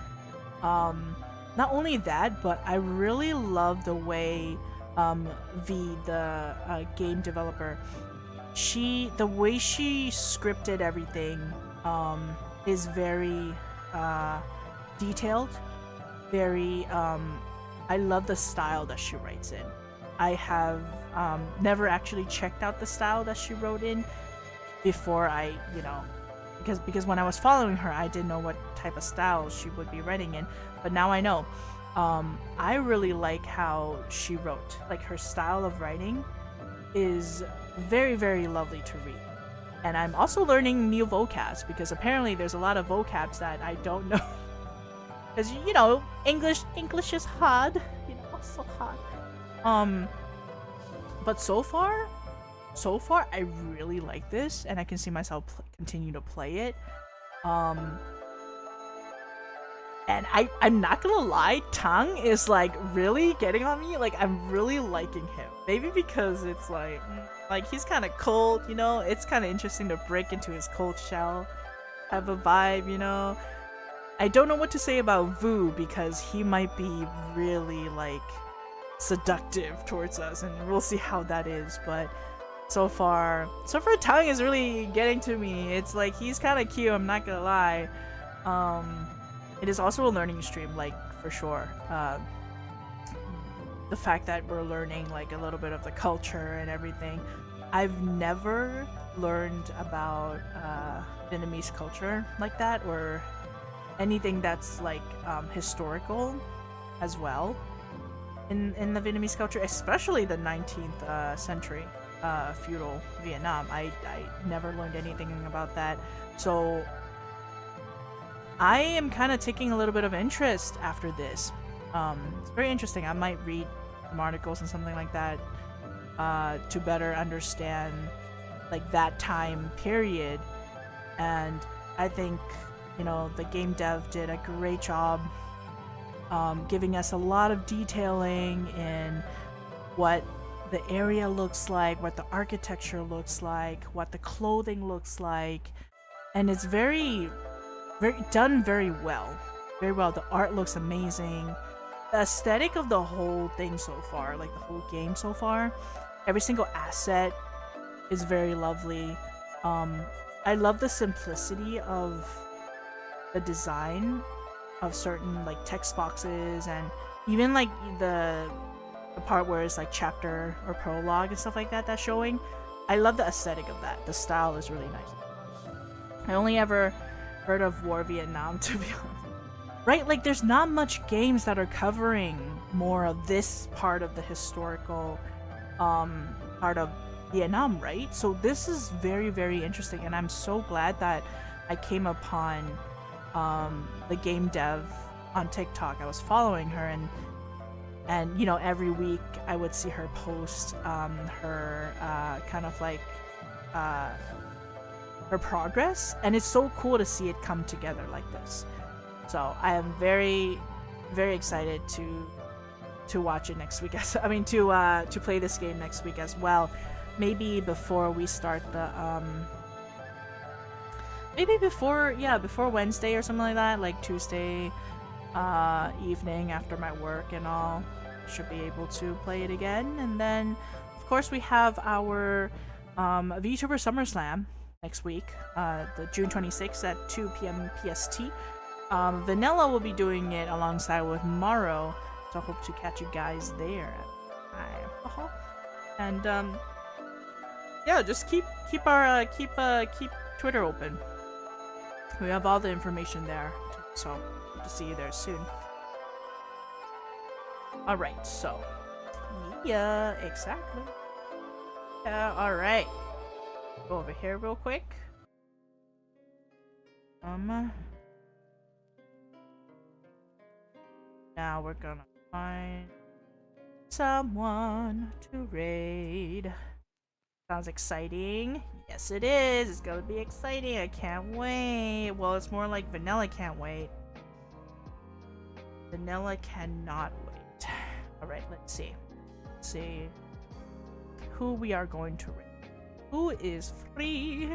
Not only that, but I really love the way the game developer, the way she scripted everything is very detailed. Very I love the style that she writes in. I have never actually checked out the style that she wrote in before I, because when I was following her, I didn't know what type of style she would be writing in, but now I know. I really like how she wrote. Like, her style of writing is very, very lovely to read. And I'm also learning new vocabs, because apparently there's a lot of vocabs that I don't know. Because, English is hard. So hard. But so far, I really like this, and I can see myself continue to play it. And I'm not gonna lie, Tang is like really getting on me. Like, I'm really liking him. Maybe because it's like he's kind of cold, It's kind of interesting to break into his cold shell, have a vibe, I don't know what to say about Vu, because he might be really like seductive towards us, and we'll see how that is. But so far Tang is really getting to me. It's like he's kind of cute, I'm not gonna lie. It is also a learning stream, like, for sure. The fact that we're learning like a little bit of the culture and everything. I've never learned about Vietnamese culture like that, or anything that's like historical as well in the Vietnamese culture, especially the 19th century feudal Vietnam. I never learned anything about that, so I am kind of taking a little bit of interest after this. It's very interesting. I might read some articles and something like that to better understand like that time period. And I think, you know, the game dev did a great job giving us a lot of detailing in what the area looks like, what the architecture looks like, what the clothing looks like, and it's very, very done very well. Very well. The art looks amazing. The aesthetic of the whole thing so far, like the whole game so far, every single asset is very lovely. Um, I love the simplicity of the design of certain like text boxes and even like the part where it's like chapter or prologue and stuff like that that's showing. I love the aesthetic of that. The style is really nice. I only ever heard of War Vietnam, to be honest. Right? Like there's not much games that are covering more of this part of the historical part of Vietnam, right? So this is very, very interesting, and I'm so glad that I came upon the game dev on TikTok. I was following her, and you know, every week I would see her post her kind of like her progress, and it's so cool to see it come together like this. So I am very, very excited to watch it next week. I mean, to play this game next week as well. Maybe before we start the maybe before Wednesday or something like that, like Tuesday evening after my work and all, should be able to play it again. And then of course we have our VTuber SummerSlam next week, the June 26th at 2 p.m. PST. Vanilla will be doing it alongside with Morrow, so I hope to catch you guys there. And yeah, just keep Twitter open. We have all the information there, so hope to see you there soon. All right, so yeah, exactly. All right. Go over here real quick. Now we're gonna find someone to raid. Sounds exciting. Yes, it is. It's gonna be exciting. I can't wait. Well, it's more like Vanilla can't wait. Vanilla cannot wait. Alright, let's see. Let's see who we are going to raid. Who is free?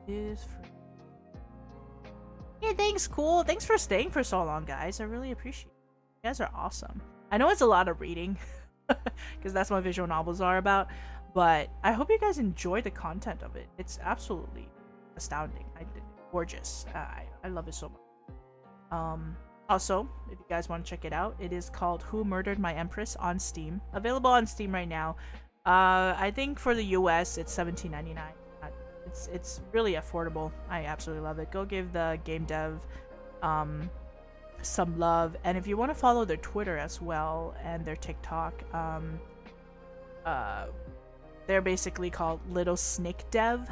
Is free. Yeah, thanks, cool. Thanks for staying for so long, guys. I really appreciate it. You guys are awesome. I know it's a lot of reading, because that's what visual novels are about, but I hope you guys enjoy the content of it. It's absolutely astounding. Gorgeous. I love it so much. Also, if you guys want to check it out, it is called Who Murdered My Empress on Steam. Available on Steam right now. I think for the US it's $17.99. It's really affordable. I absolutely love it. Go give the game dev some love, and if you want to follow their Twitter as well and their TikTok, they're basically called Little Snake Dev,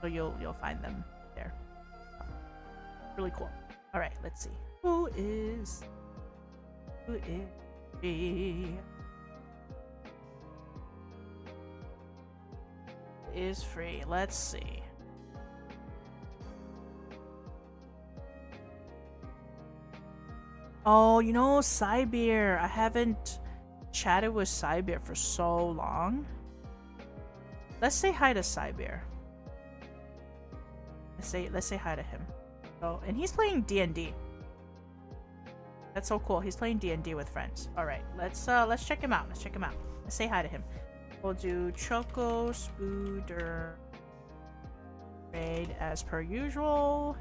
so you'll find them there. Really cool. All right, let's see who is free. Is free. Let's see. Oh, you know, Cybeer. I haven't chatted with Cybeer for so long. Let's say hi to Cybeer. Let's say hi to him. Oh, and he's playing D&D. That's so cool. He's playing D&D with friends. All right, let's check him out. Let's check him out. Let's say hi to him. We'll do Choco Spooder raid as per usual.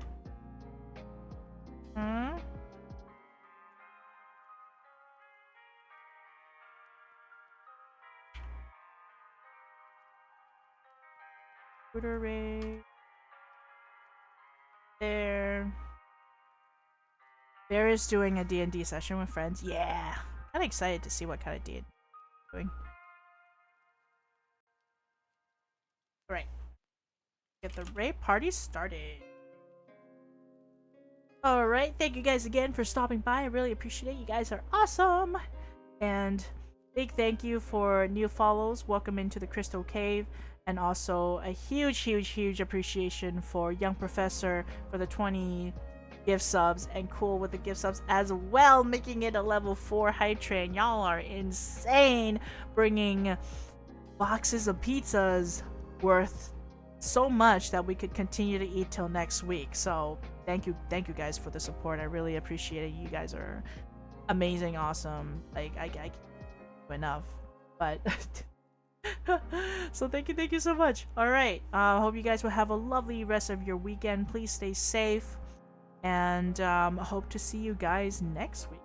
Spooder raid. There is doing a D&D session with friends. Yeah, I'm excited to see what kind of D&D doing. Alright. Get the raid party started. Alright, thank you guys again for stopping by. I really appreciate it. You guys are awesome. And big thank you for new follows. Welcome into the Crystal Cave. And also a huge appreciation for Young Professor for the 20 gift subs and Cool with the gift subs as well, making it a level 4 hype train. Y'all are insane, bringing boxes of pizzas worth so much that we could continue to eat till next week. So thank you guys for the support. I really appreciate it. You guys are amazing, awesome. Like I can't do enough, but so thank you so much. All right, hope you guys will have a lovely rest of your weekend. Please stay safe, and hope to see you guys next week.